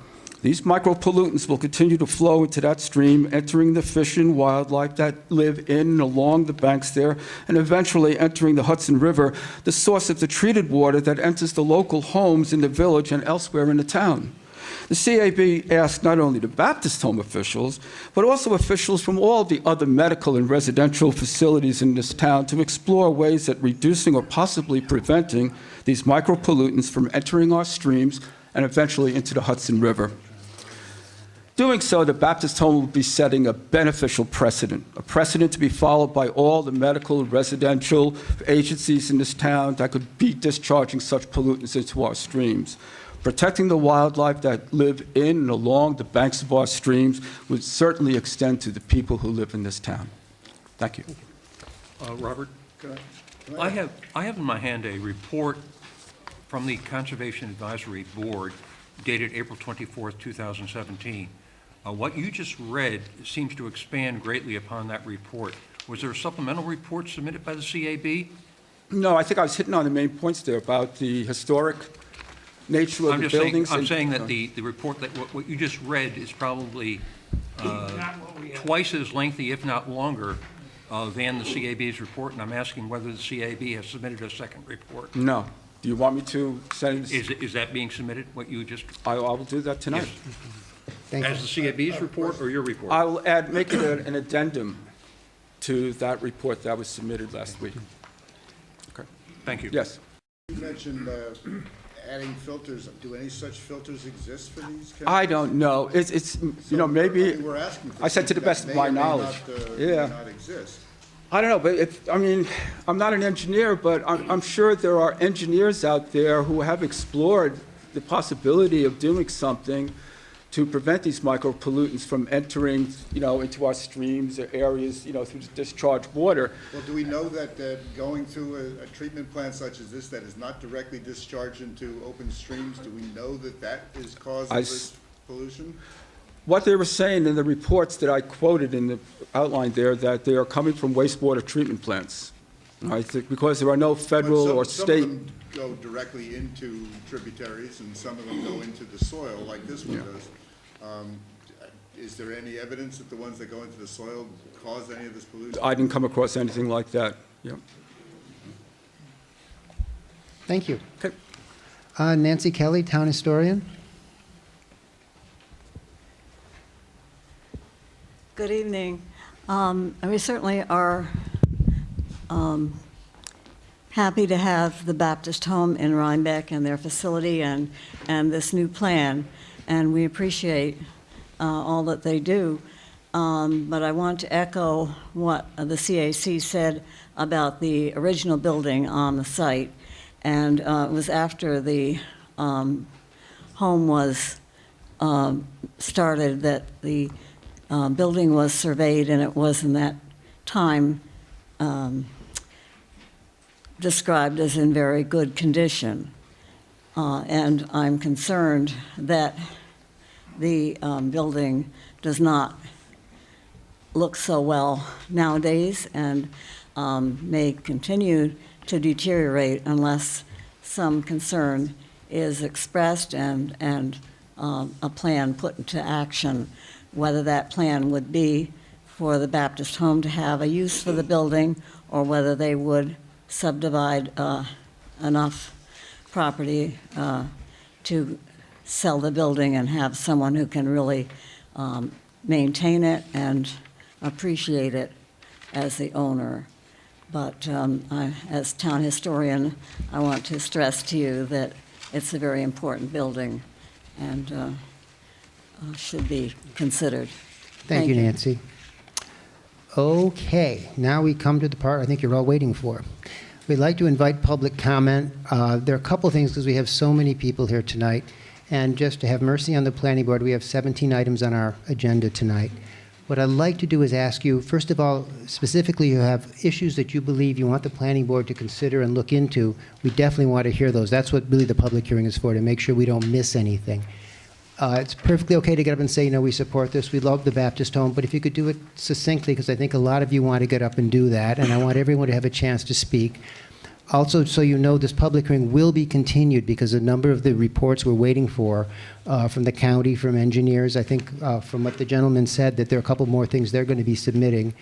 these micropollutants will continue to flow into that stream, entering the fish and wildlife that live in and along the banks there, and eventually entering the Hudson River, the source of the treated water that enters the local homes in the village and elsewhere in the town. The CAB asked not only the Baptist Home officials, but also officials from all the other medical and residential facilities in this town to explore ways at reducing or possibly preventing these micropollutants from entering our streams and eventually into the Hudson River. Doing so, the Baptist Home will be setting a beneficial precedent, a precedent to be followed by all the medical and residential agencies in this town that could be discharging such pollutants into our streams. Protecting the wildlife that live in and along the banks of our streams would certainly extend to the people who live in this town. Thank you. Robert, I have in my hand a report from the Conservation Advisory Board dated April 24th, 2017. What you just read seems to expand greatly upon that report. Was there a supplemental report submitted by the CAB? No, I think I was hitting on the main points there about the historic nature of the buildings. I'm saying that the report, that what you just read is probably twice as lengthy, if not longer, than the CAB's report, and I'm asking whether the CAB has submitted a second report. No. Do you want me to send it? Is that being submitted, what you just? I will do that tonight. Yes. Thank you. As the CAB's report or your report? I will make it an addendum to that report that was submitted last week. Okay. Thank you. Yes. You mentioned adding filters. Do any such filters exist for these chemicals? I don't know. It's you know, maybe. We're asking for I said to the best of my knowledge. Yeah. Not exist. I don't know, but I mean, I'm not an engineer, but I'm sure there are engineers out there who have explored the possibility of doing something to prevent these micropollutants from entering, you know, into our streams or areas, you know, through the discharged water. Well, do we know that going through a treatment plant such as this that is not directly discharged into open streams, do we know that that is causing this pollution? What they were saying in the reports that I quoted in the outline there, that they are coming from wastewater treatment plants, right? Because there are no federal or state. Some of them go directly into tributaries, and some of them go into the soil, like this one does. is there any evidence that the ones that go into the soil cause any of this pollution? I didn't come across anything like that. Yeah. Thank you. Okay. Nancy Kelly, Town Historian. Good evening. We certainly are happy to have the Baptist Home in Rhinebeck and their facility and this new plan, and we appreciate all that they do. But I want to echo what the CAC said about the original building on the site. And it was after the home was started that the building was surveyed, and it was in that time described as in very good condition. And I'm concerned that the building does not look so well nowadays and may continue to deteriorate unless some concern is expressed and a plan put into action, whether that plan would be for the Baptist Home to have a use for the building or whether they would subdivide enough property to sell the building and have someone who can really maintain it and appreciate it as the owner. But as town historian, I want to stress to you that it's a very important building and should be considered. Thank you, Nancy. Okay, now we come to the part I think you're all waiting for. We'd like to invite public comment. There are a couple things because we have so many people here tonight. And just to have mercy on the planning board, we have 17 items on our agenda tonight. What I'd like to do is ask you, first of all, specifically you have issues that you believe you want the planning board to consider and look into. We definitely want to hear those. That's what really the public hearing is for, to make sure we don't miss anything. It's perfectly okay to get up and say, we support this. We love the Baptist Home, but if you could do it succinctly, because I think a lot of you want to get up and do that, and I want everyone to have a chance to speak. Also, so you know, this public hearing will be continued because a number of the reports we're waiting for from the county, from engineers, I think from what the gentleman said, that there are a couple more things they're going to be submitting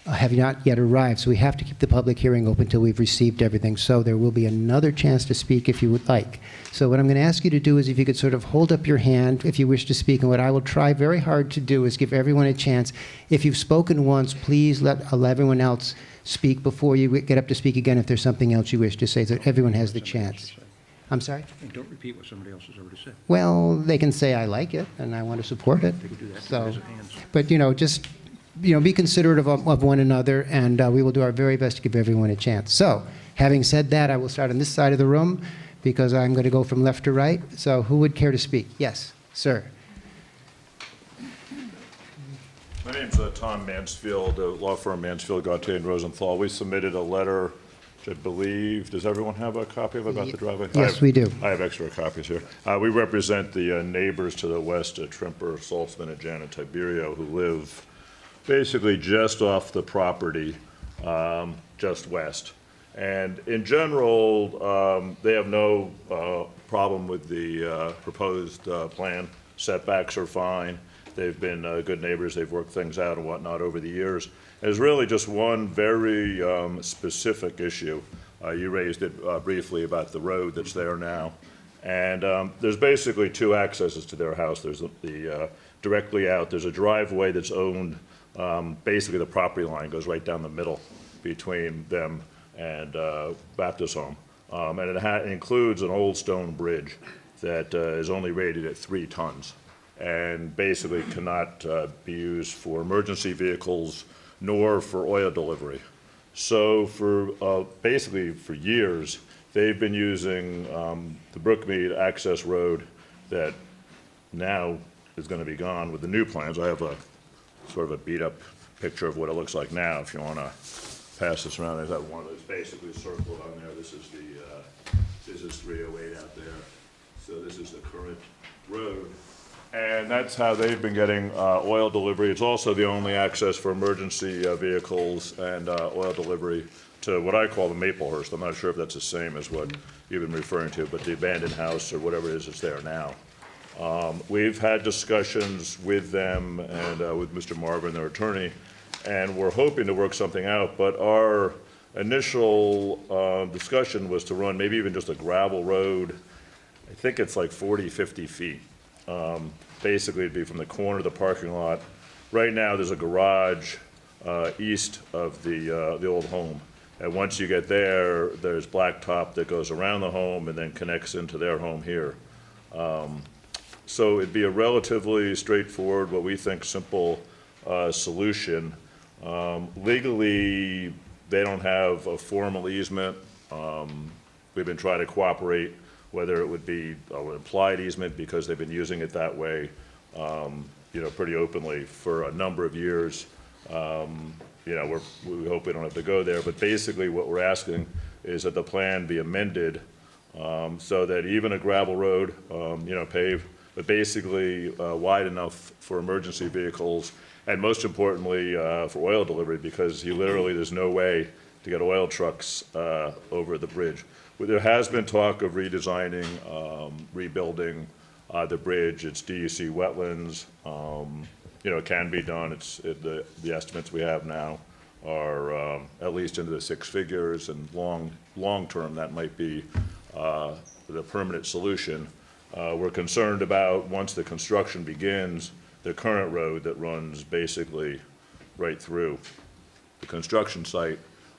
have not yet arrived. So we have to keep the public hearing open until we've received everything. So there will be another chance to speak if you would like. So what I'm going to ask you to do is if you could sort of hold up your hand if you wish to speak. And what I will try very hard to do is give everyone a chance. If you've spoken once, please let everyone else speak before you get up to speak again if there's something else you wish to say, so that everyone has the chance. I'm sorry? And don't repeat what somebody else has already said. Well, they can say, I like it, and I want to support it. They can do that. So, Raise their hands. but, just, be considerate of one another, and we will do our very best to give everyone a chance. So, having said that, I will start on this side of the room, because I'm going to go from left to right. So, who would care to speak? Yes, sir. My name's Tom Mansfield, law firm Mansfield, Gautier, and Rosenthal. We submitted a letter, which I believe, does everyone have a copy of about the driveway? Yes, we do. I have extra copies here. We represent the neighbors to the west, Trimper, Saltzman, and Janet Tiberio, who live basically just off the property, just west. And in general, they have no problem with the proposed plan. Setbacks are fine. They've been good neighbors. They've worked things out and whatnot over the years. There's really just one very specific issue. You raised it briefly about the road that's there now. And there's basically two accesses to their house. There's the directly out. There's a driveway that's owned, basically the property line goes right down the middle between them and Baptist Home. And it includes an old stone bridge that is only rated at 3 tons. And basically cannot be used for emergency vehicles nor for oil delivery. So for basically for years, they've been using the Brookmead access road that now is going to be gone with the new plans. I have a sort of a beat up picture of what it looks like now if you want to pass this around. There's that one that's basically circled on there. This is this is 308 out there. So this is the current road. And that's how they've been getting oil delivery. It's also the only access for emergency vehicles and oil delivery to what I call the Maplehurst. I'm not sure if that's the same as what you've been referring to, but the abandoned house or whatever it is that's there now. We've had discussions with them and with Mr. Marvin, their attorney, and we're hoping to work something out, but our initial discussion was to run maybe even just a gravel road. I think it's like 40, 50 feet. Basically, it'd be from the corner of the parking lot. Right now, there's a garage east of the old home. And once you get there, there's blacktop that goes around the home and then connects into their home here. So it'd be a relatively straightforward, what we think, simple solution. Legally, they don't have a formal easement. We've been trying to cooperate, whether it would be an implied easement because they've been using it that way, pretty openly for a number of years. We hope we don't have to go there, but basically what we're asking is that the plan be amended so that even a gravel road, paved, but basically wide enough for emergency vehicles, and most importantly, for oil delivery, because there's no way to get oil trucks over the bridge. Well, there has been talk of redesigning, rebuilding the bridge. It's DEC wetlands. It can be done. The estimates we have now are at least into the six figures, and long term, that might be the permanent solution. We're concerned about, once the construction begins, the current road that runs basically right through the construction site.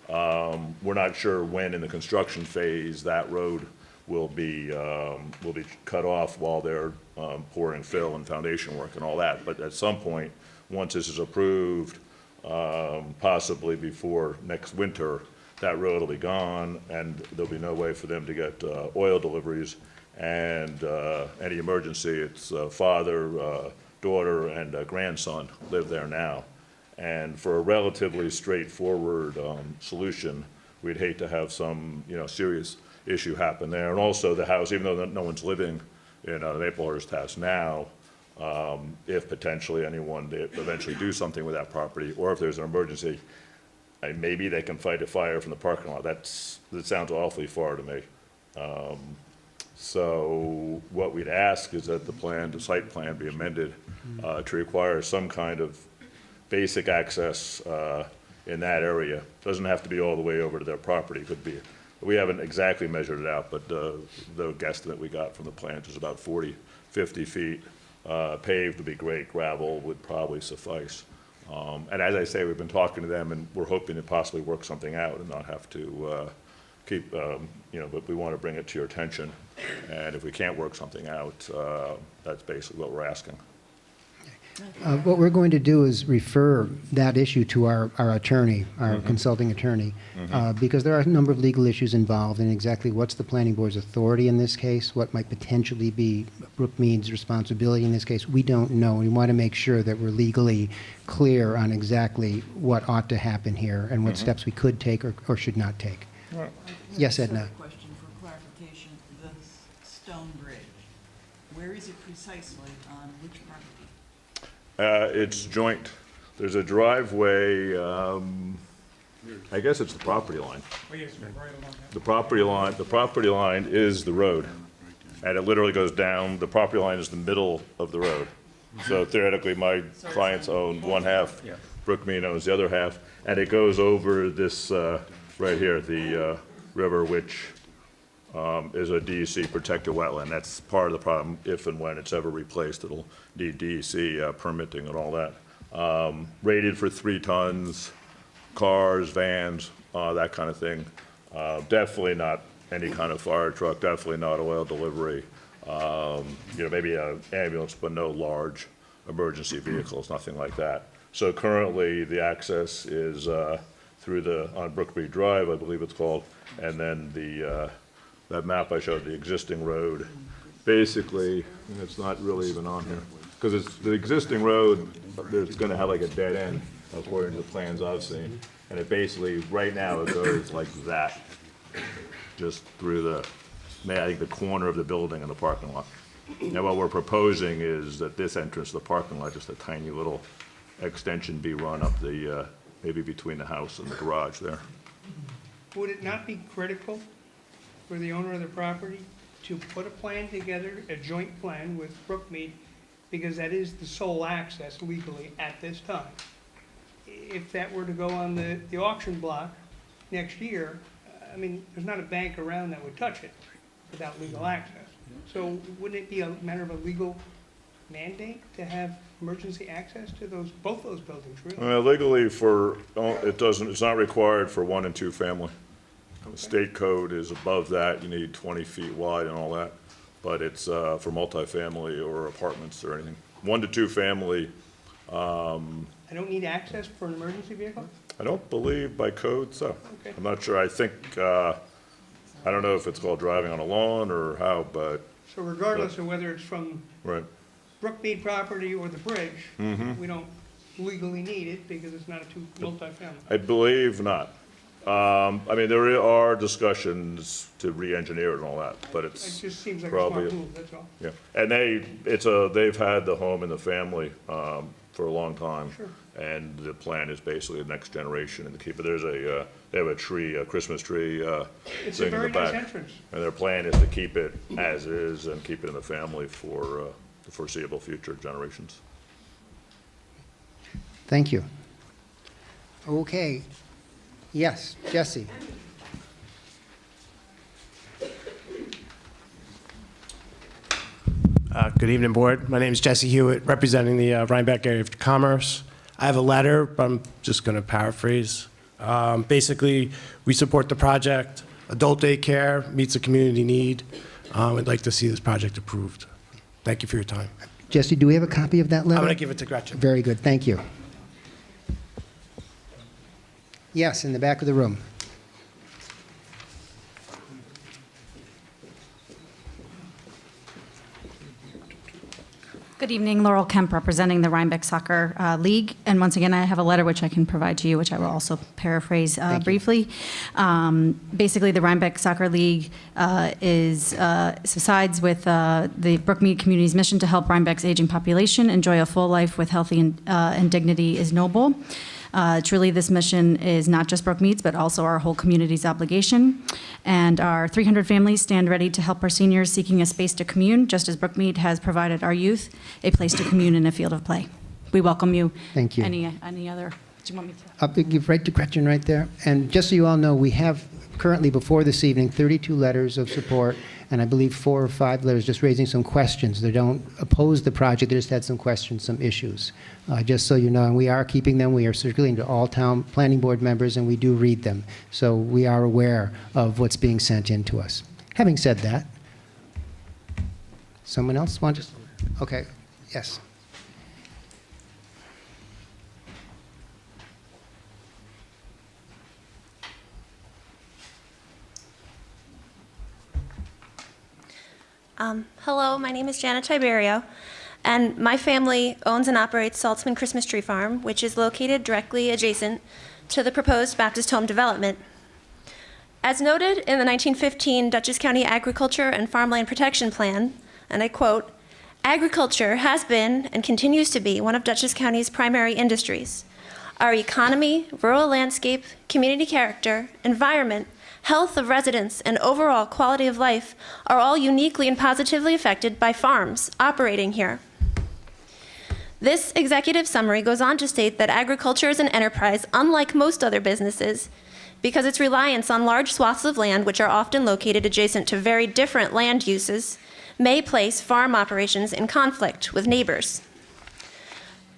We're not sure when in the construction phase that road will be cut off while they're pouring fill and foundation work and all that. But at some point, once this is approved, possibly before next winter, that road will be gone, and there'll be no way for them to get oil deliveries. And any emergency, it's father, daughter, and grandson live there now. And for a relatively straightforward solution, we'd hate to have some serious issue happen there. And also the house, even though no one's living in the Maplehurst house now, if potentially anyone, they eventually do something with that property, or if there's an emergency, maybe they can fight a fire from the parking lot. That sounds awfully far to me. So what we'd ask is that the site plan be amended to require some kind of basic access in that area. Doesn't have to be all the way over to their property. Could be. We haven't exactly measured it out, but the guesstimate we got from the plans is about 40, 50 feet. Paved would be great. Gravel would probably suffice. And as I say, we've been talking to them, and we're hoping to possibly work something out and not have to keep, but we want to bring it to your attention. And if we can't work something out, that's basically what we're asking. What we're going to do is refer that issue to our attorney, our consulting attorney, because there are a number of legal issues involved in exactly what's the planning board's authority in this case, what might potentially be Brookmead's responsibility in this case. We don't know. We want to make sure that we're legally clear on exactly what ought to happen here and what steps we could take or should not take. Right. Yes, Edna. Question for clarification. The stone bridge, where is it precisely on which property? It's joint. There's a driveway, I guess it's the property line. The property line is the road. And it literally goes down, the property line is the middle of the road. So theoretically, my clients own one half, Brookmead owns the other half, and it goes over this, right here, the river, which is a DEC protected wetland. That's part of the problem. If and when it's ever replaced, it'll need DEC permitting and all that. Rated for 3 tons, cars, vans, that kind of thing. Definitely not any kind of fire truck, definitely not oil delivery. Maybe an ambulance, but no large emergency vehicles, nothing like that. So currently, the access is through on Brookmead Drive, I believe it's called, and then that map I showed, the existing road, basically, and it's not really even on here, because it's the existing road, it's going to have like a dead end, according to the plans I've seen, and it basically, right now, it goes like that, just through I think the corner of the building and the parking lot. Now, what we're proposing is that this entrance to the parking lot, just a tiny little extension be run up maybe between the house and the garage there. Would it not be critical for the owner of the property to put a plan together, a joint plan with Brookmead, because that is the sole access legally at this time. If that were to go on the auction block next year, I mean, there's not a bank around that would touch it without legal access. So wouldn't it be a matter of a legal mandate to have emergency access to both those buildings, really? Legally it's not required for 1 and 2 family. The state code is above that, you need 20 feet wide and all that, but it's for multifamily or apartments or anything. 1 to 2 family, I don't need access for an emergency vehicle? I don't believe by code so. Okay. I'm not sure, I think, I don't know if it's called driving on a lawn or how, but, So regardless of whether it's from right. Brookmead property or the bridge, we don't legally need it because it's not a multifamily. I believe not. I mean, there are discussions to re-engineer it and all that, but It it's just seems like a probably, smart move, that's all. yeah. And they've had the home in the family for a long time. Sure. And the plan is basically the next generation and to keep it. There's they have a tree, a Christmas tree It's a thing in the very nice back. entrance. And their plan is to keep it as is and keep it in the family for the foreseeable future generations. Thank you. Okay. Yes, Jesse. Good evening, Board. My name is Jesse Hewitt, representing the Rhinebeck Area of Commerce. I have a letter, but I'm just going to paraphrase. Basically, we support the project. Adult daycare meets a community need. We'd like to see this project approved. Thank you for your time. Jesse, do we have a copy of that letter? I'm going to give it to Gretchen. Very good, thank you. Yes, in the back of the room. Good evening, Laurel Kemp, representing the Rhinebeck Soccer League. And once again, I have a letter which I can provide to you, which I will also paraphrase briefly. Basically, the Rhinebeck Soccer League subsides with the Brookmead community's mission to help Rhinebeck's aging population enjoy a full life with healthy and dignity is noble. Truly, this mission is not just Brookmead's, but also our whole community's obligation. And our 300 families stand ready to help our seniors seeking a space to commune, just as Brookmead has provided our youth a place to commune in a field of play. We welcome you. Thank you. Any other, do you want me to? I'll give right to Gretchen right there. And just so you all know, we have currently before this evening 32 letters of support, and I believe 4 or 5 letters just raising some questions. They don't oppose the project, they just had some questions, some issues. Just so you know, and we are keeping them. We are circulating to all town planning board members, and we do read them. So we are aware of what's being sent in to us. Having said that, someone else want to? Okay, yes. Hello, my name is Janet Tiberio, and my family owns and operates Saltzman Christmas Tree Farm, which is located directly adjacent to the proposed Baptist home development. As noted in the 1915 Dutchess County Agriculture and Farmland Protection Plan, and I quote, "Agriculture has been and continues to be one of Dutchess County's primary industries. Our economy, rural landscape, community character, environment, health of residents, and overall quality of life are all uniquely and positively affected by farms operating here." This executive summary goes on to state that agriculture is an enterprise unlike most other businesses because its reliance on large swaths of land, which are often located adjacent to very different land uses, may place farm operations in conflict with neighbors.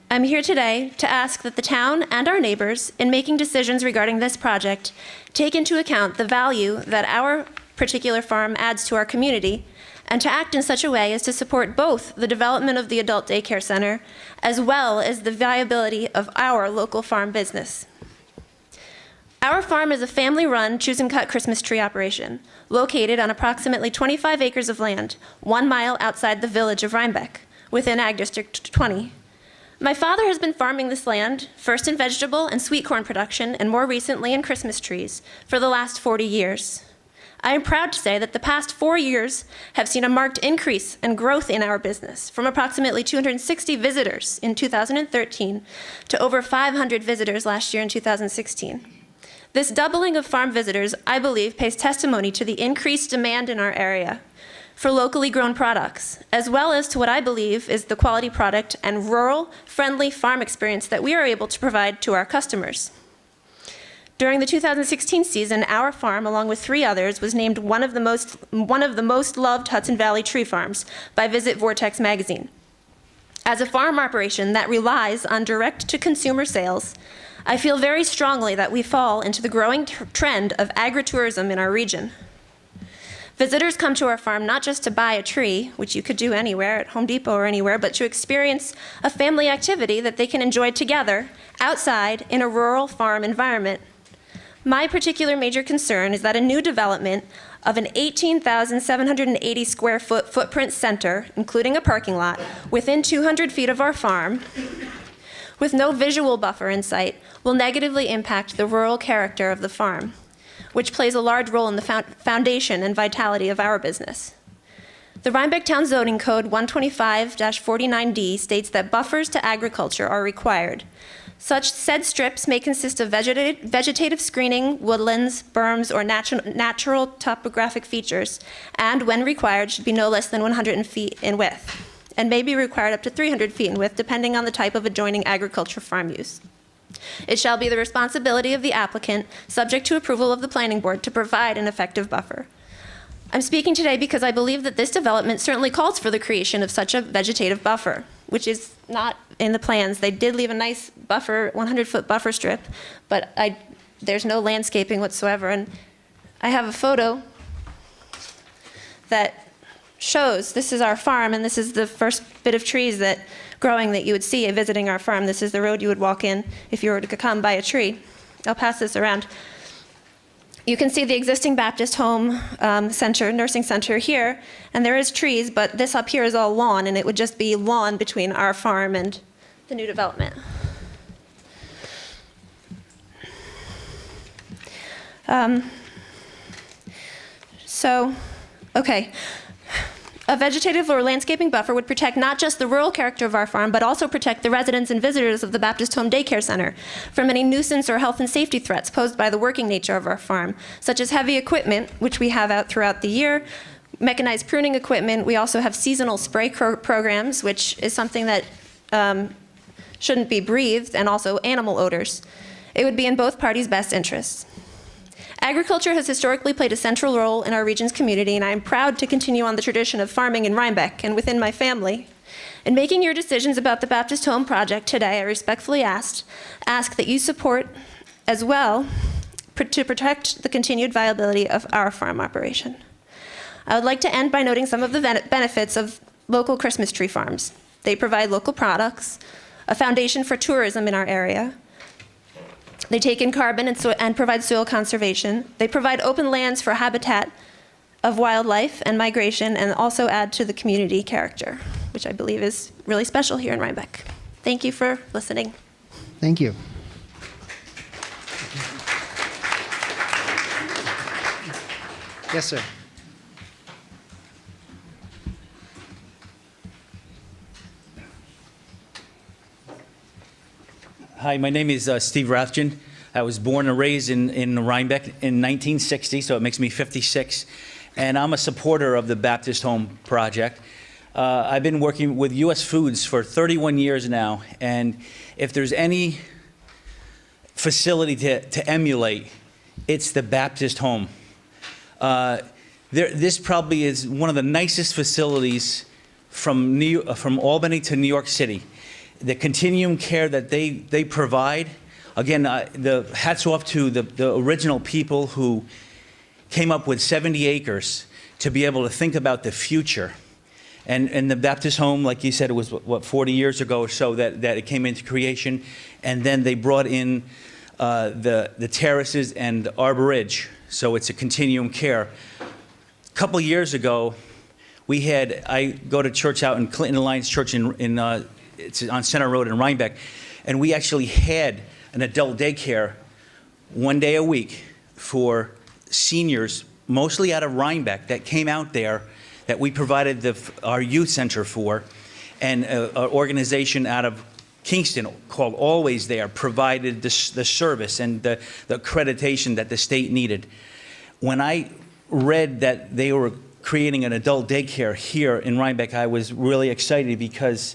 I'm here today to ask that the town and our neighbors, in making decisions regarding this project, take into account the value that our particular farm adds to our community, and to act in such a way as to support both the development of the adult daycare center as well as the viability of our local farm business. Our farm is a family-run choose-and-cut Christmas tree operation located on approximately 25 acres of land, 1 mile outside the village of Rhinebeck, within Ag District 20. My father has been farming this land, first in vegetable and sweet corn production, and more recently in Christmas trees, for the last 40 years. I am proud to say that the past 4 years have seen a marked increase and growth in our business, from approximately 260 visitors in 2013 to over 500 visitors last year in 2016. This doubling of farm visitors, I believe, pays testimony to the increased demand in our area for locally grown products, as well as to what I believe is the quality product and rural-friendly farm experience that we are able to provide to our customers. During the 2016 season, our farm, along with 3 others, was named one of the most loved Hudson Valley tree farms by Visit Vortex magazine. As a farm operation that relies on direct-to-consumer sales, I feel very strongly that we fall into the growing trend of agritourism in our region. Visitors come to our farm not just to buy a tree, which you could do anywhere, at Home Depot or anywhere, but to experience a family activity that they can enjoy together outside in a rural farm environment. My particular major concern is that a new development of an 18,780 square foot footprint center, including a parking lot, within 200 feet of our farm, with no visual buffer in sight, will negatively impact the rural character of the farm, which plays a large role in the foundation and vitality of our business. The Rhinebeck Town Zoning Code 125-49D states that buffers to agriculture are required. Such said strips may consist of vegetative screening, woodlands, berms, or natural topographic features, and when required should be no less than 100 feet in width, and may be required up to 300 feet in width depending on the type of adjoining agriculture farm use. It shall be the responsibility of the applicant, subject to approval of the planning board, to provide an effective buffer. I'm speaking today because I believe that this development certainly calls for the creation of such a vegetative buffer, which is not in the plans. They did leave a nice buffer, 100-foot buffer strip, but there's no landscaping whatsoever. And I have a photo that shows this is our farm, and this is the first bit of trees growing that you would see visiting our farm. This is the road you would walk in if you were to come by a tree. I'll pass this around. You can see the existing Baptist home nursing center here, and there is trees, but this up here is all lawn, and it would just be lawn between our farm and the new development. Okay. A vegetative or landscaping buffer would protect not just the rural character of our farm, but also protect the residents and visitors of the Baptist Home Daycare Center from any nuisance or health and safety threats posed by the working nature of our farm, such as heavy equipment, which we have out throughout the year, mechanized pruning equipment. We also have seasonal spray programs, which is something that shouldn't be breathed, and also animal odors. It would be in both parties' best interests. Agriculture has historically played a central role in our region's community, and I am proud to continue on the tradition of farming in Rhinebeck and within my family. In making your decisions about the Baptist Home project today, I respectfully ask that you support as well to protect the continued viability of our farm operation. I would like to end by noting some of the benefits of local Christmas tree farms. They provide local products, a foundation for tourism in our area. They take in carbon and provide soil conservation. They provide open lands for habitat of wildlife and migration, and also add to the community character, which I believe is really special here in Rhinebeck. Thank you for listening. Thank you. Yes, sir. Hi, my name is Steve Rathjen. I was born and raised in Rhinebeck in 1960, so it makes me 56. And I'm a supporter of the Baptist Home Project. I've been working with U.S. Foods for 31 years now, and if there's any facility to emulate, it's the Baptist Home. This probably is one of the nicest facilities from Albany to New York City. The continuum care that they provide, again, the hats off to the original people who came up with 70 acres to be able to think about the future. And the Baptist Home, like you said, it was, 40 years ago or so that it came into creation. And then they brought in the terraces and the arborage. So it's a continuum care. A couple years ago, I go to church out in Clinton Alliance Church it's on Center Road in Rhinebeck, and we actually had an adult daycare one day a week for seniors, mostly out of Rhinebeck, that came out there that we provided our youth center for, and an organization out of Kingston called Always There provided the service and the accreditation that the state needed. When I read that they were creating an adult daycare here in Rhinebeck, I was really excited because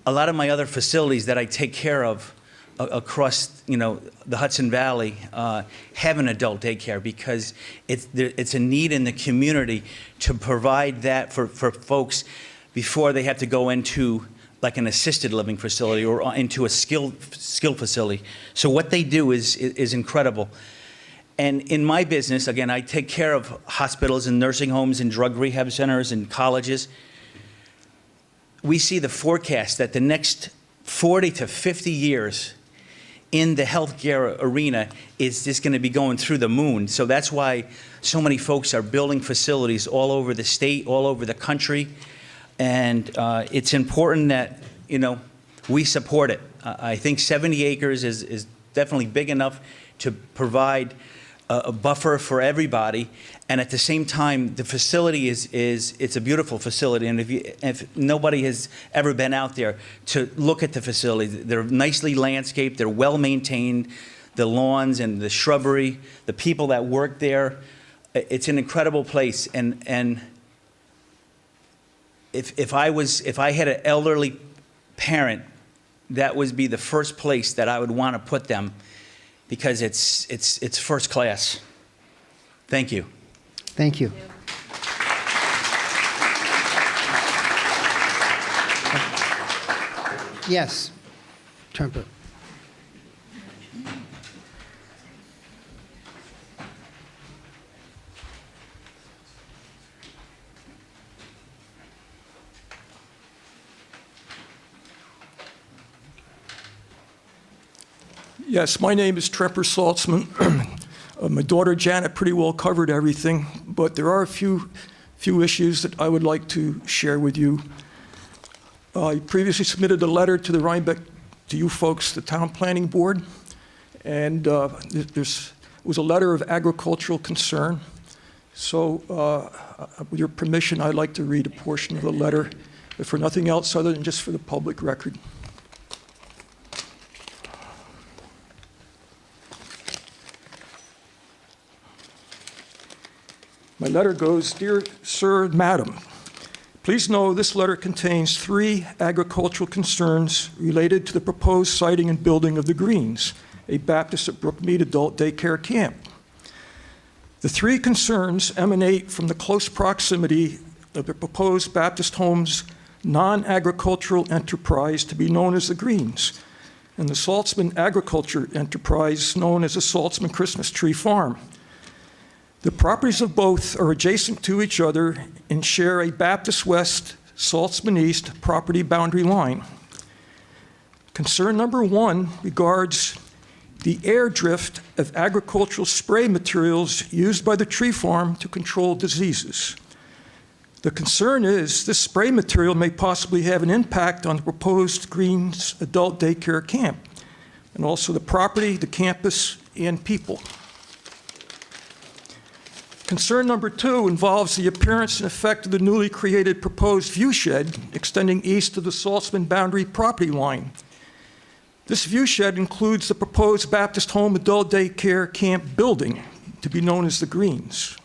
a lot of my other facilities that I take care of across, the Hudson Valley have an adult daycare because it's a need in the community to provide that for folks before they have to go into like an assisted living facility or into a skilled facility. So what they do is incredible. And in my business, again, I take care of hospitals and nursing homes and drug rehab centers and colleges. We see the forecast that the next 40 to 50 years in the healthcare arena is just going to be going through the moon. So that's why so many folks are building facilities all over the state, all over the country. And it's important that, we support it. I think 70 acres is definitely big enough to provide a buffer for everybody, and at the same time, the facility it's a beautiful facility. And if nobody has ever been out there to look at the facility, they're nicely landscaped, they're well maintained, the lawns and the shrubbery, the people that work there, it's an incredible place. And if I had an elderly parent, that would be the first place that I would want to put them, because it's first class. Thank you. Thank you. Yes, Trumper. Yes, my name is Tremper Saltzman. My daughter Janet pretty well covered everything, but there are a few issues that I would like to share with you. I previously submitted a letter to the Rhinebeck, to you folks, the Town Planning Board, and there was a letter of agricultural concern. So with your permission, I'd like to read a portion of the letter, if for nothing else other than just for the public record. My letter goes, Dear Sir and Madam, please know this letter contains 3 agricultural concerns related to the proposed siting and building of the Greens, a Baptist at Brookmead adult daycare camp. The 3 concerns emanate from the close proximity of the proposed Baptist home's non-agricultural enterprise to be known as the Greens, and the Saltzman agriculture enterprise known as the Saltzman Christmas Tree Farm. The properties of both are adjacent to each other and share a Baptist West, Saltzman East property boundary line. Concern number 1 regards the air drift of agricultural spray materials used by the tree farm to control diseases. The concern is this spray material may possibly have an impact on the proposed Greens adult daycare camp, and also the property, the campus, and people. Concern number 2 involves the appearance and effect of the newly created proposed view shed extending east of the Saltzman boundary property line. This view shed includes the proposed Baptist Home Adult Daycare Camp building, to be known as the Greens.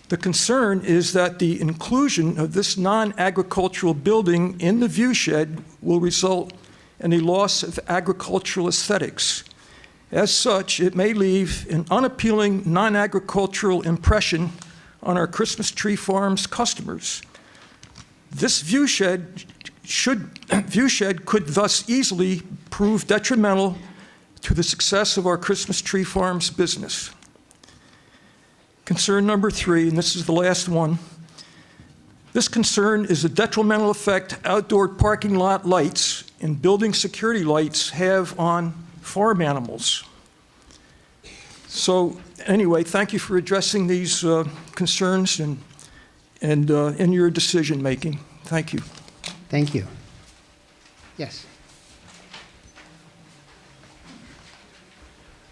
The concern is that the inclusion of this non-agricultural building in the view shed will result in a loss of agricultural aesthetics. As such, it may leave an unappealing non-agricultural impression on our Christmas Tree Farm's customers. This view shed could thus easily prove detrimental to the success of our Christmas Tree Farm's business. Concern number 3, and this is the last one. This concern is the detrimental effect outdoor parking lot lights and building security lights have on farm animals. So anyway, thank you for addressing these concerns and in your decision making. Thank you. Thank you. Yes.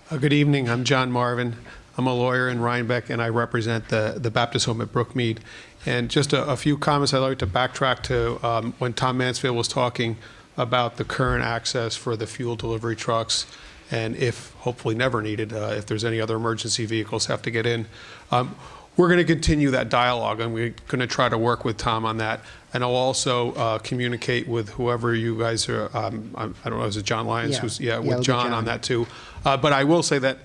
Good evening. I'm John Marvin. I'm a lawyer in Rhinebeck, and I represent the Baptist Home at Brookmead. And just a few comments I'd like to backtrack to when Tom Mansfield was talking about the current access for the fuel delivery trucks, and if hopefully never needed, if there's any other emergency vehicles have to get in. We're we're going to continue that dialogue, and we're going to try to work with Tom on that. And I'll also communicate with whoever you guys are, I don't know, is it John Lyons? With John on that too. But I will say that,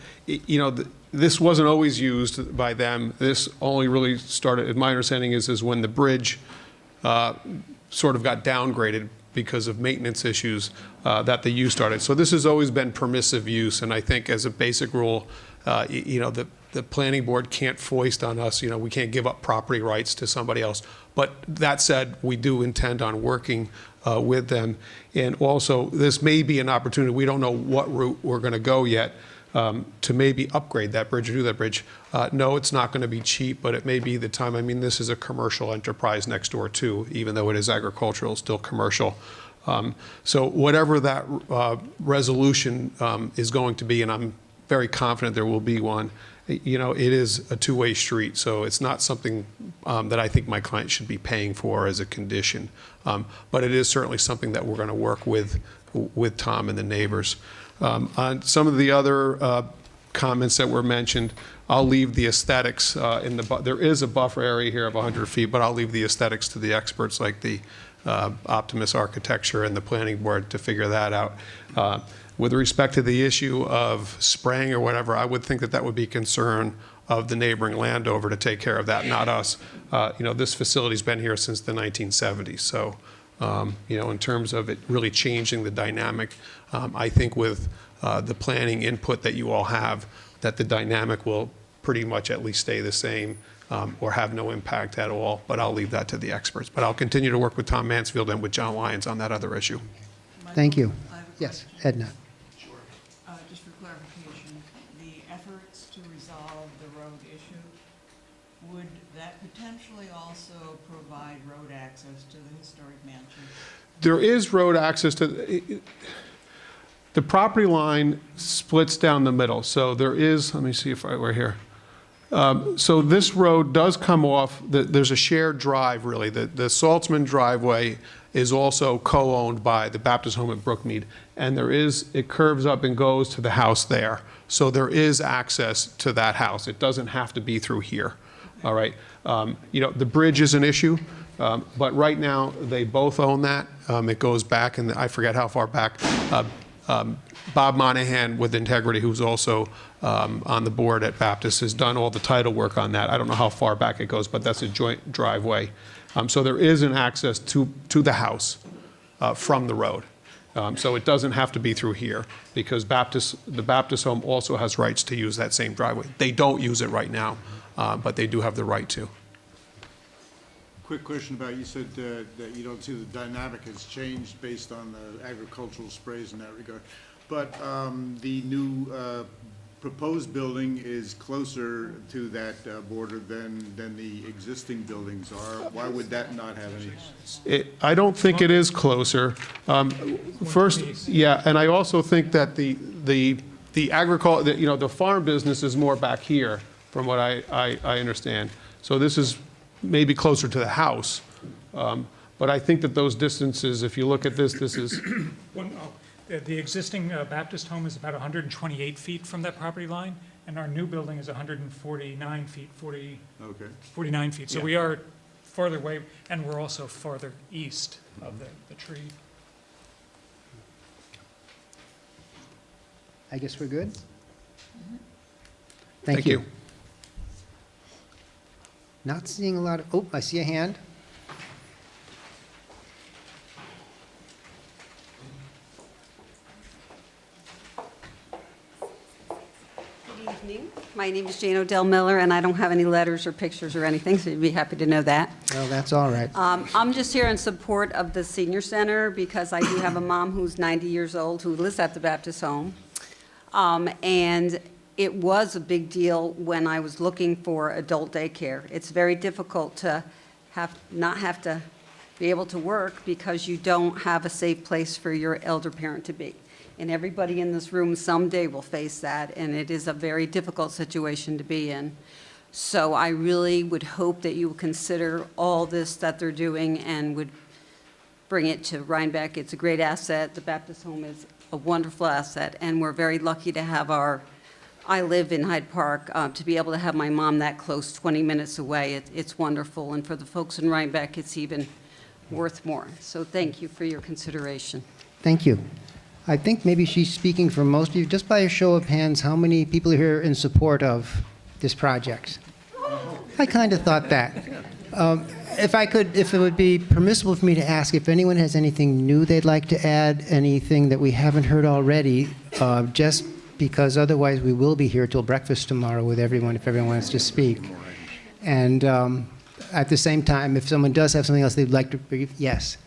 this wasn't always used by them. This only really started, my understanding is when the bridge sort of got downgraded because of maintenance issues, that the use started. So this has always been permissive use, and I think as a basic rule, the planning board can't foist on us, we can't give up property rights to somebody else. But that said, we do intend on working with them. And also, this may be an opportunity, we don't know what route we're going to go yet, to maybe upgrade that bridge or do that bridge. No, it's not going to be cheap, but it may be the time. I mean, this is a commercial enterprise next door too, even though it is agricultural, still commercial. So whatever that resolution is going to be, and I'm very confident there will be one, it is a two-way street, so it's not something that I think my client should be paying for as a condition. But it is certainly something that we're going to work with Tom and the neighbors. On some of the other comments that were mentioned, I'll leave the aesthetics there is a buffer area here of 100 feet, but I'll leave the aesthetics to the experts like the Optimus Architecture and the planning board to figure that out. With respect to the issue of spraying or whatever, I would think that would be a concern of the neighboring landowner to take care of that, not us. This facility's been here since the 1970s, so in terms of it really changing the dynamic, I think with the planning input that you all have, that the dynamic will pretty much at least stay the same or have no impact at all, but I'll leave that to the experts. But I'll continue to work with Tom Mansfield and with John Lyons on that other issue. Thank you. Yes, Edna. Just for clarification, the efforts to resolve the road issue, would that potentially also provide road access to the historic mansion? There is road access to, the property line splits down the middle. So there is, let me see if we're here. So this road does come off, there's a shared drive really. The Saltzman driveway is also co-owned by the Baptist Home at Brookmead. And it curves up and goes to the house there. So there is access to that house. It doesn't have to be through here, all right? The bridge is an issue, but right now they both own that. It goes back, and I forget how far back. Bob Monahan with Integrity, who's also on the board at Baptist, has done all the title work on that. I don't know how far back it goes, but that's a joint driveway. So there is an access to the house from the road. So it doesn't have to be through here, because the Baptist Home also has rights to use that same driveway. They don't use it right now, but they do have the right to. Quick question about, you said that you don't see the dynamic has changed based on the agricultural sprays in that regard. But the new proposed building is closer to that border than the existing buildings are. Why would that not have any? I don't think it is closer. First, yeah, and I also think that the agriculture, the farm business is more back here, from what I understand. So this is maybe closer to the house. But I think that those distances, if you look at this is... The existing Baptist home is about 128 feet from that property line, and our new building is 149 feet, 49 feet. So we are farther away, and we're also farther east of the tree. I guess we're good? Mm-hmm. Thank you. Not seeing a lot of, I see a hand. Good evening. My name is Jane Odell Miller, and I don't have any letters or pictures or anything, so you'd be happy to know that. Well, that's all right. I'm just here in support of the senior center because I do have a mom who's 90 years old who lives at the Baptist home. And it was a big deal when I was looking for adult daycare. It's very difficult to not have to be able to work because you don't have a safe place for your elder parent to be. And everybody in this room someday will face that, and it is a very difficult situation to be in. So I really would hope that you will consider all this that they're doing and would bring it to Rhinebeck. It's a great asset. The Baptist home is a wonderful asset, and we're very lucky to have our I live in Hyde Park, to be able to have my mom that close, 20 minutes away, it's wonderful. And for the folks in Rhinebeck, it's even worth more. So thank you for your consideration. Thank you. I think maybe she's speaking for most of you. Just by a show of hands, how many people are here in support of this project? I kind of thought that. If it would be permissible for me to ask if anyone has anything new they'd like to add, anything that we haven't heard already, just because otherwise we will be here till breakfast tomorrow with everyone if everyone wants to speak. And at the same time, if someone does have something else they'd like to brief, yes.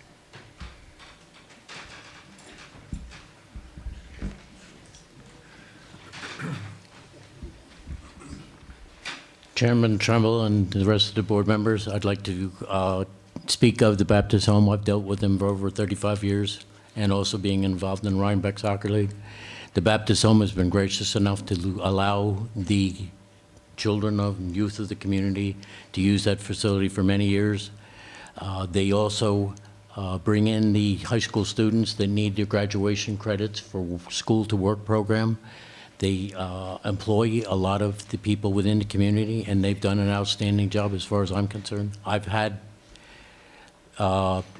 Chairman Trumbull and the rest of the board members, I'd like to speak of the Baptist Home. I've dealt with them for over 35 years and also being involved in Rhinebeck Soccer League. The Baptist Home has been gracious enough to allow the children and youth of the community to use that facility for many years. They also bring in the high school students that need their graduation credits for school to work program. They employ a lot of the people within the community, and they've done an outstanding job as far as I'm concerned. I've had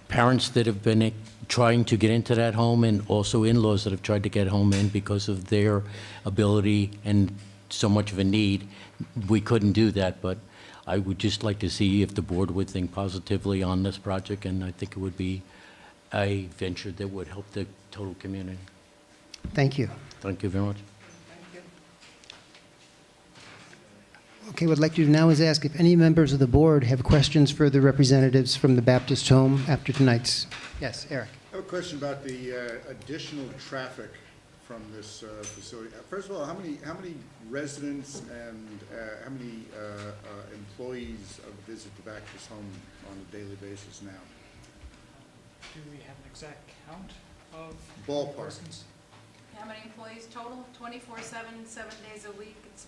parents that have been trying to get into that home, and also in-laws that have tried to get home in because of their ability and so much of a need. We couldn't do that, but I would just like to see if the board would think positively on this project, and I think it would be a venture that would help the total community. Thank you. Thank you very much. Okay, what I'd like to do now is ask if any members of the board have questions for the representatives from the Baptist Home after tonight's. Yes, Eric. I have a question about the additional traffic from this facility. First of all, how many residents and how many employees visit the Baptist Home on a daily basis now? Do we have an exact count of Ballpark. persons? How many employees total? 24/7, 7 days a week. It's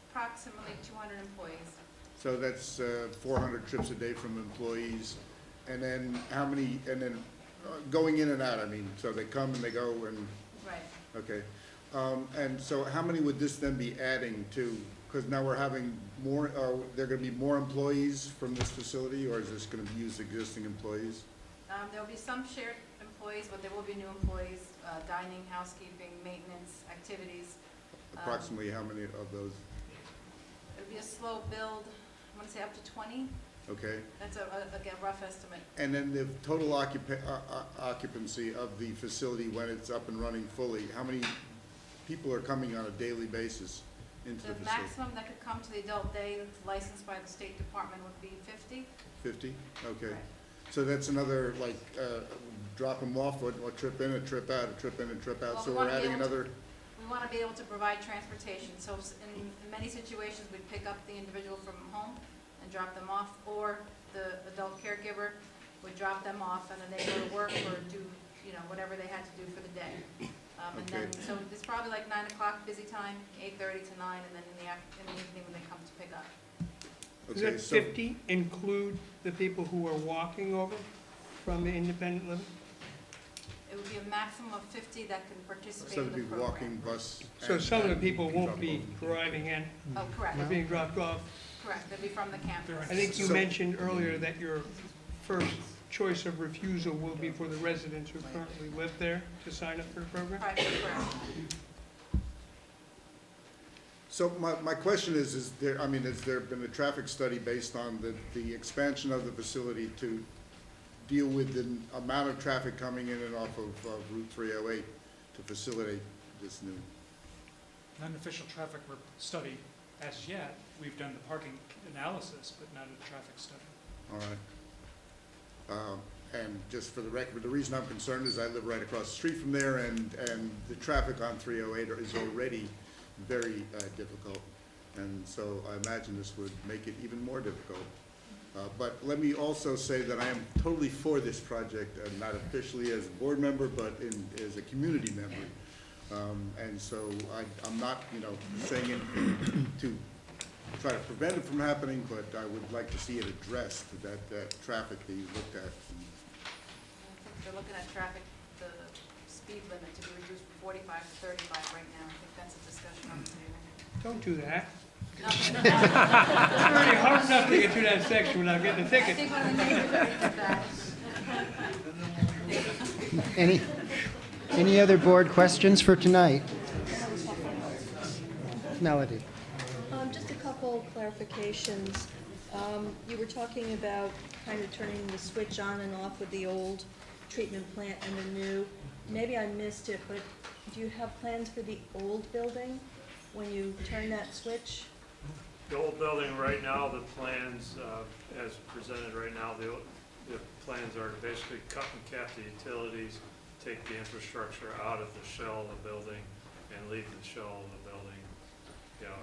approximately 200 employees. So that's 400 trips a day from employees. And then how many, and then going in and out, I mean, so they come and they go and, Right. okay. And so how many would this then be adding to? Because now we're having more, there going to be more employees from this facility, or is this going to use existing employees? There will be some shared employees, but there will be new employees, dining, housekeeping, maintenance, activities. Approximately how many of those? It'll be a slow build, I want to say up to 20. Okay. That's again, rough estimate. And then the total occupancy of the facility when it's up and running fully, how many people are coming on a daily basis into the The facility? maximum that could come to the adult day licensed by the State Department would be 50. 50? Okay. Right. So that's another, like, drop them off, or trip in, a trip out, a trip in and trip out, Well, so we we're wanna be adding able to- another, We want to be able to provide transportation, so in many situations, we pick up the individual from home and drop them off, or the adult caregiver would drop them off, and then they go to work or do, whatever they had to do for the day. And then, Okay. so it's probably like 9 o'clock busy time, 8:30 to 9, and then in the evening when they come to pick up. Does okay, that so, 50 include the people who are walking over from the independent living? It would be a maximum of 50 that can participate so in it'd the be program. walking, bus. So and- some of the and people won't drop be off. driving in, Oh, correct, or being dropped off. correct, they'll be from the campus. I think you So- mentioned earlier that your first choice of refusal will be for the residents who currently live there to sign up for the program? Right, correct. So my question is has there been a traffic study based on the expansion of the facility to deal with the amount of traffic coming in and off of Route 308 to facilitate this new? Not an official traffic study as yet. We've done the parking analysis, but not a traffic study. All right. And just for the record, the reason I'm concerned is I live right across the street from there, and the traffic on 308 is already very difficult. And so I imagine this would make it even more difficult. But let me also say that I am totally for this project, not officially as a board member, but as a community member. And so I'm not, saying anything to try to prevent it from happening, but I would like to see it addressed, that traffic that you looked at. I think they're looking at traffic, the speed limit to be reduced from 45 to 35 right now. I think that's a discussion on the table. Don't do that. It's already hard enough to get through that section without getting a ticket. Any other board questions for tonight? Melody? Just a couple clarifications. You were talking about kind of turning the switch on and off with the old treatment plant and the new. Maybe I missed it, but do you have plans for the old building when you turn that switch? The old building right now, the plans, as presented right now, the plans are to basically cut and cap the utilities, take the infrastructure out of the shell of the building, and leave the shell of the building, you know,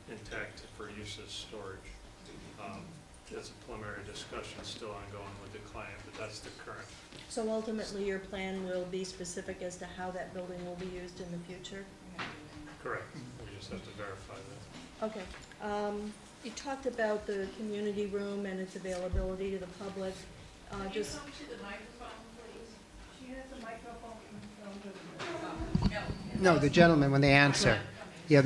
intact for use as storage. It's a preliminary discussion still ongoing with the client, but that's the current. So ultimately, your plan will be specific as to how that building will be used in the future? Correct. We just have to verify that. Okay. You talked about the community room and its availability to the public. Just Come to the microphone, please. She has the microphone. No, the gentleman, when they answer. Yeah,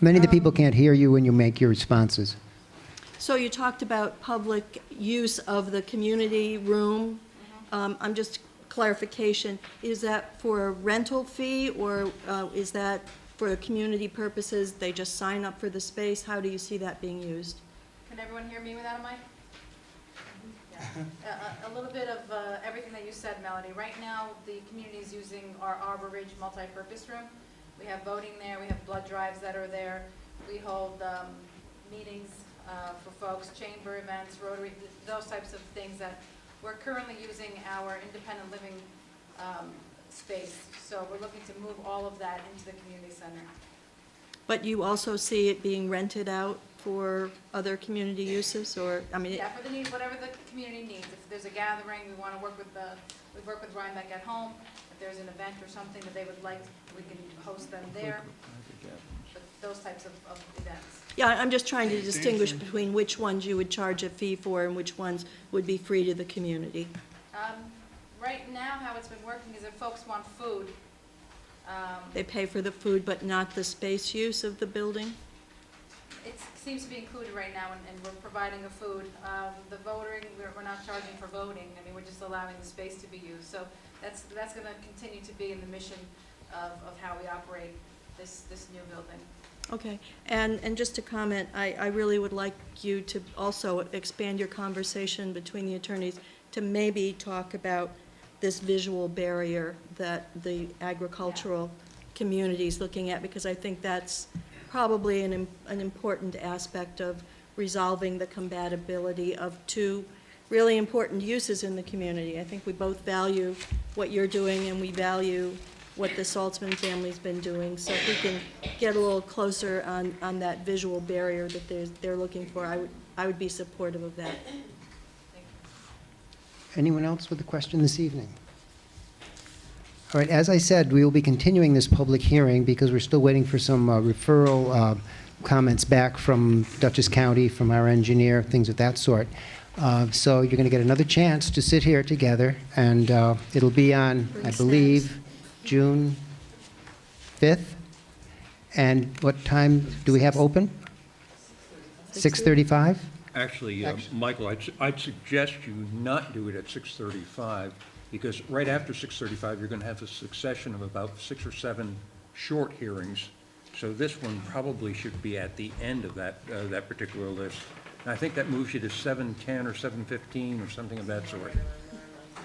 many of the people can't hear you when you make your responses. So you talked about public use of the community room. I'm just clarification, is that for a rental fee or is that for community purposes? They just sign up for the space? How do you see that being used? Can everyone hear me without a mic? Yeah. A little bit of everything that you said, Melody. Right now, the community is using our Arbor Ridge multi-purpose room. We have voting there, we have blood drives that are there. We hold meetings for folks, chamber events, Rotary, those types of things that we're currently using our independent living space. So we're looking to move all of that into the community center. But you also see it being rented out for other community uses, or, I mean? Yeah, for the need, whatever the community needs. If there's a gathering, we want to work with we work with Rhinebeck at Home. If there's an event or something that they would like, we can host them there. But those types of events. Yeah, I'm just trying to distinguish between which ones you would charge a fee for and which ones would be free to the community. Right now, how it's been working is if folks want food, They pay for the food, but not the space use of the building? it seems to be included right now, and we're providing the food. The voting, we're not charging for voting. I mean, we're just allowing the space to be used. So that's going to continue to be in the mission of how we operate this new building. Okay, and just to comment, I really would like you to also expand your conversation between the attorneys to maybe talk about this visual barrier that the agricultural community is looking at, because I think that's probably an important aspect of resolving the compatibility of two really important uses in the community. I think we both value what you're doing and we value what the Saltzman family's been doing. So if we can get a little closer on that visual barrier that they're looking for, I would be supportive of that. Anyone else with a question this evening? All right, as I said, we will be continuing this public hearing because we're still waiting for some referral comments back from Dutchess County, from our engineer, things of that sort. So you're going to get another chance to sit here together, and it'll be on, I believe, June 5th. And what time do we have open? 6:35? Actually, Michael, I'd suggest you not do it at 6:35, because right after 6:35, you're going to have a succession of about 6 or 7 short hearings. So this one probably should be at the end of that particular list. And I think that moves you to 7:10 or 7:15 or something of that sort.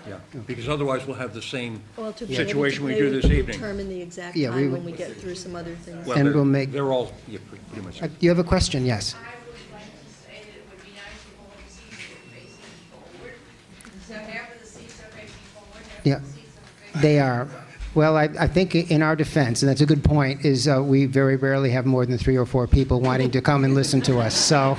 Yeah, because otherwise we'll have the same Well, to be situation we able do to this evening. determine the exact Yeah, time when we get through some other things. Well, And they're- we'll make- They're all, yeah, pretty much. You have a question? Yes. I would like to say that it would be nice if all the seats were facing forward. So half of the seats are facing forward, half Yeah, of the seats are facing. they are. Well, I think in our defense, and that's a good point, is we very rarely have more than 3 or 4 people wanting to come and listen to us. So,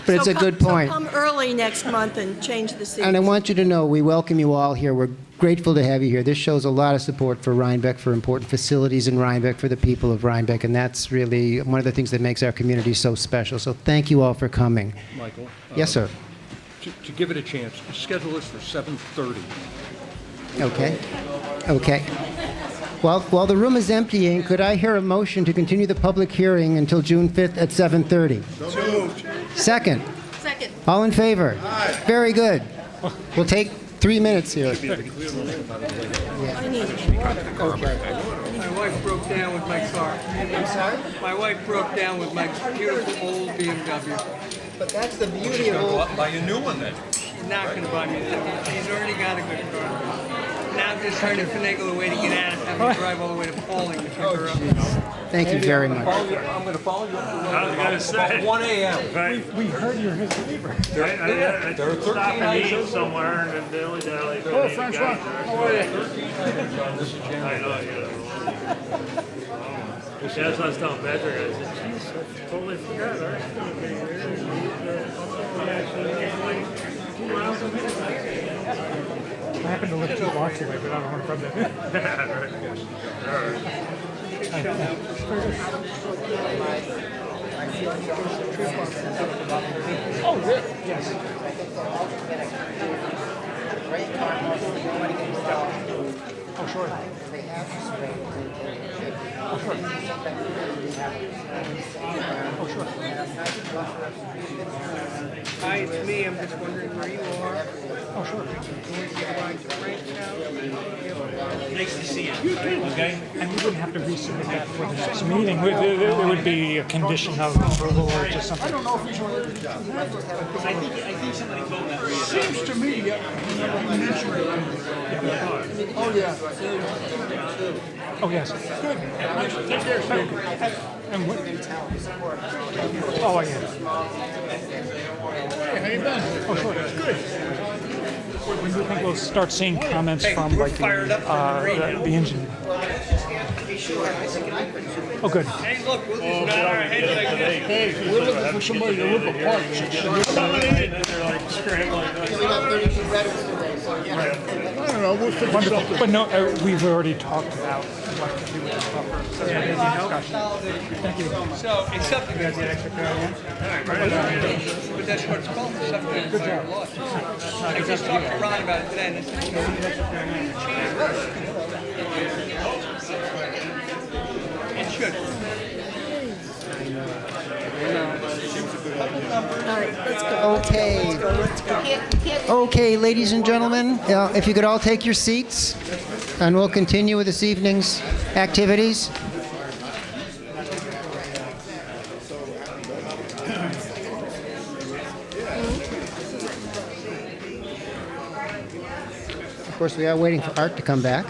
but it's a good point. So come early next month and change the seats. And I want you to know, we welcome you all here. We're grateful to have you here. This shows a lot of support for Rhinebeck, for important facilities in Rhinebeck, for the people of Rhinebeck, and that's really one of the things that makes our community so special. So thank you all for coming. Michael? Yes, sir. To give it a chance, schedule this for 7:30. Okay. Okay. While the room is emptying, could I hear a motion to continue the public hearing until June 5th at 7:30? So moved. Second? Second. All in favor? Aye. Very good. We'll take 3 minutes here. My wife broke down with my car. I'm sorry? My wife broke down with my beautiful old BMW. But that's the beauty of Buy a new one then. She's not gonna buy me that. She's already got a good car. Now I'm just trying to finagle a way to get out of having to drive all the way to Pauling to pick her up. Thank you very much. I'm going to follow you. I was gonna say. 1 a.m. Right. We heard you're his neighbor. I There are 13 stopped and eat items. somewhere and then dilly-dally. Oh, Francois, how are you? I know, yeah. Yeah, that's what I was telling Patrick. I said, geez, I totally forgot. Ours is gonna be I happen to live 2 blocks away, but I don't want to rub that in. Oh, really? Yes. Oh, sure. Oh, sure. Oh, sure. Hi, it's me. I'm just wondering where you are. Oh, sure. Going to get a ride to Frank's house. Nice to see you. Okay. And we wouldn't have to resubmit that for the next meeting. There would be a condition of approval or just something. I don't know if he's one of the I think somebody told me that. Seems to me, you mentioned it. Oh, yeah. Oh, yes. Good. Take care, Steve. And what? Oh, yeah. Hey, how you been? Oh, sure. Good. When do you think we'll start seeing comments from like the engine? Oh, good. Hey, look, we'll just nod our heads like this. Hey, we're looking for somebody to rip apart. They're like scrambling. I don't know, we'll figure Wonderful. something. But no, we've already talked about what to do with the buffer. So there's a discussion. Thank you. So, it's something that's an extra but that's what it's called, subdivision Good fire job. law. I just talked to Ron about it today, and it's it should. Okay. Okay, ladies and gentlemen, if you could all take your seats, and we'll continue with this evening's activities. Of course, we are waiting for Art to come back.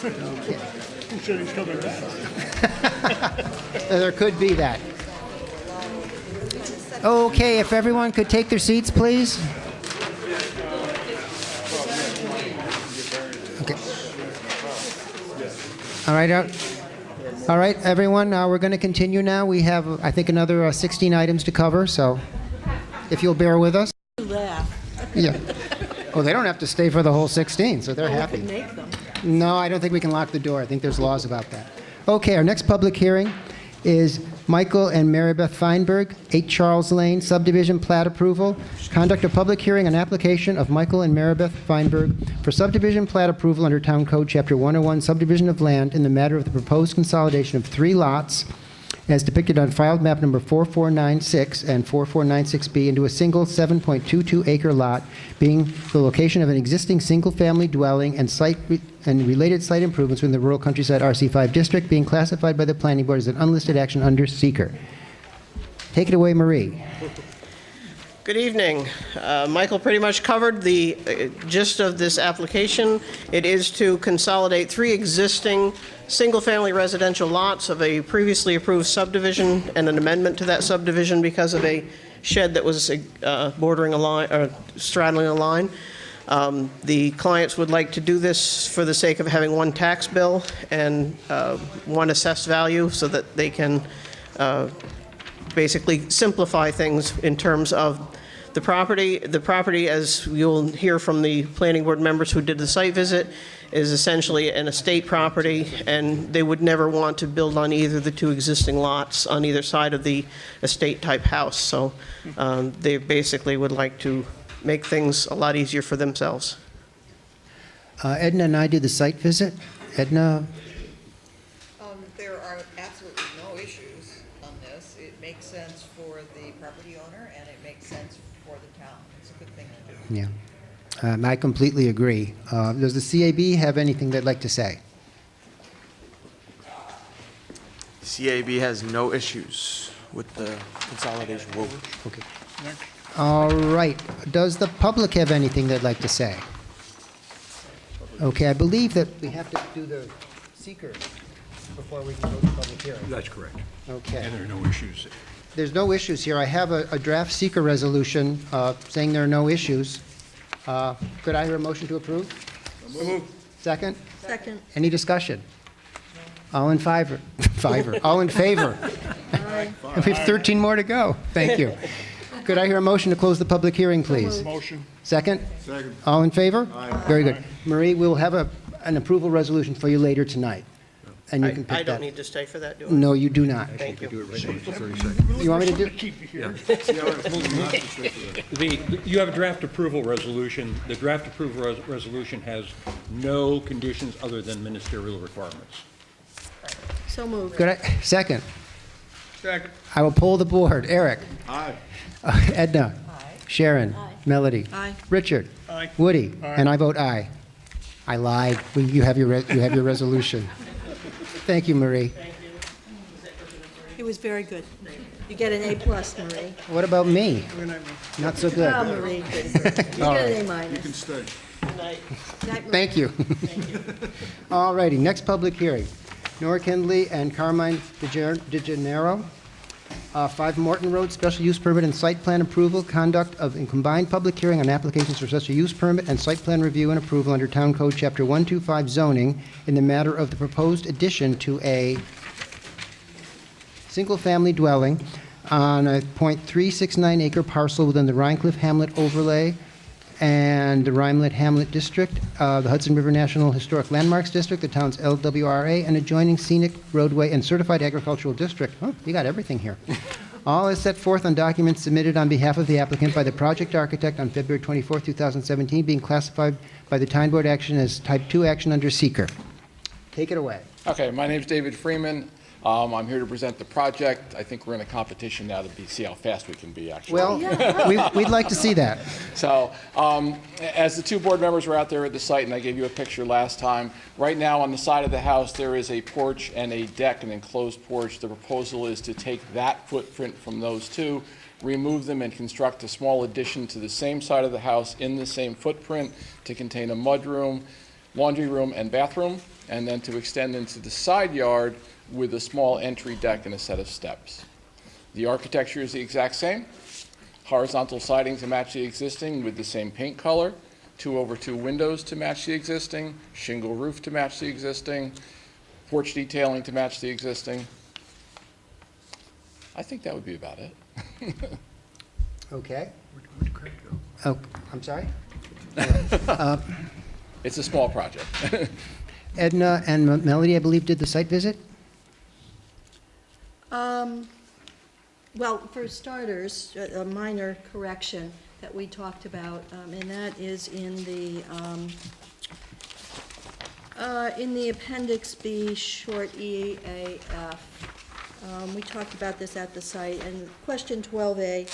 Who said he's coming back? There could be that. Okay, if everyone could take their seats, please. Okay. All right, everyone, we're going to continue now. We have, I think, another 16 items to cover, so if you'll bear with us. Yeah. Oh, they don't have to stay for the whole 16, so they're happy. We could make them. No, I don't think we can lock the door. I think there's laws about that. Okay, our next public hearing is Michael and Marybeth Feinberg, 8 Charles Lane, subdivision plat approval. Conduct a public hearing on application of Michael and Marybeth Feinberg for subdivision plat approval under Town Code Chapter 101, subdivision of land in the matter of the proposed consolidation of 3 lots as depicted on filed map number 4496 and 4496B into a single 7.22 acre lot, being the location of an existing single-family dwelling and related site improvements within the rural countryside RC5 district, being classified by the planning board as an unlisted action under seeker. Take it away, Marie. Good evening. Michael pretty much covered the gist of this application. It is to consolidate 3 existing single-family residential lots of a previously approved subdivision and an amendment to that subdivision because of a shed that was bordering a line, or straddling a line. The clients would like to do this for the sake of having one tax bill and one assessed value so that they can basically simplify things in terms of the property. The property, as you'll hear from the planning board members who did the site visit, is essentially an estate property, and they would never want to build on either the 2 existing lots on either side of the estate-type house. So they basically would like to make things a lot easier for themselves. Edna and I did the site visit. Edna, There are absolutely no issues on this. It makes sense for the property owner, and it makes sense for the town. It's a good thing to do. yeah. I completely agree. Does the CAB have anything they'd like to say? CAB has no issues with the consolidation. Whoa. Okay. All right. Does the public have anything they'd like to say? Okay, I believe that we have to do the seeker before we can go to public hearing. That's correct. Okay. And there are no issues. There's no issues here. I have a draft seeker resolution saying there are no issues. Could I hear a motion to approve? Second? Second. Any discussion? All in favor? All in favor? We have 13 more to go. Thank you. Could I hear a motion to close the public hearing, please? Motion. Second? Second. All in favor? Aye. Very good. Marie, we'll have an approval resolution for you later tonight, and you can pick I don't that. need to stay for that, do I? No, you do not. Thank you. You want me to do? Yeah. You have a draft approval resolution. The draft approval resolution has no conditions other than ministerial requirements. So moved. Could I, second? Second. I will poll the board. Eric? Aye. Edna? Sharon? Melody? Aye. Richard? Aye. Woody? Aye. And I vote aye. I lied. You have your resolution. Thank you, Marie. It was very good. You get an A+, Marie. What about me? Not so good. Oh, Marie, you get All an right. A minus. You can stay. Night, Marie. Thank you. All righty, next public hearing. Nora Kindley and Carmine DeGennaro, 5 Morton Road, special use permit and site plan approval, conduct of a combined public hearing on applications for special use permit and site plan review and approval under Town Code Chapter 125 zoning in the matter of the proposed addition to a single-family dwelling on a .369 acre parcel within the Rhinecliff Hamlet overlay and the Rhinebeck Hamlet District, the Hudson River National Historic Landmarks District, the town's LWRA, and adjoining scenic roadway and certified agricultural district. Oh, you got everything here. All is set forth on documents submitted on behalf of the applicant by the project architect on February 24, 2017, being classified by the Town Board action as Type 2 action under seeker. Take it away. Okay, my name's David Freeman. I'm here to present the project. I think we're in a competition now to see how fast we can be, actually. Well, we'd like to see that. So, as the 2 board members were out there at the site, and I gave you a picture last time, right now on the side of the house, there is a porch and a deck, an enclosed porch. The proposal is to take that footprint from those 2, remove them, and construct a small addition to the same side of the house in the same footprint to contain a mudroom, laundry room, and bathroom, and then to extend into the side yard with a small entry deck and a set of steps. The architecture is the exact same. Horizontal siding to match the existing with the same paint color, 2/2 windows to match the existing, shingle roof to match the existing, porch detailing to match the existing. I think that would be about it. Okay. Where'd Craig go? Oh, I'm sorry? It's a small project. Edna and Melody, I believe, did the site visit? Well, for starters, a minor correction that we talked about, and that is in the Appendix B, short EAF. We talked about this at the site, and question 12A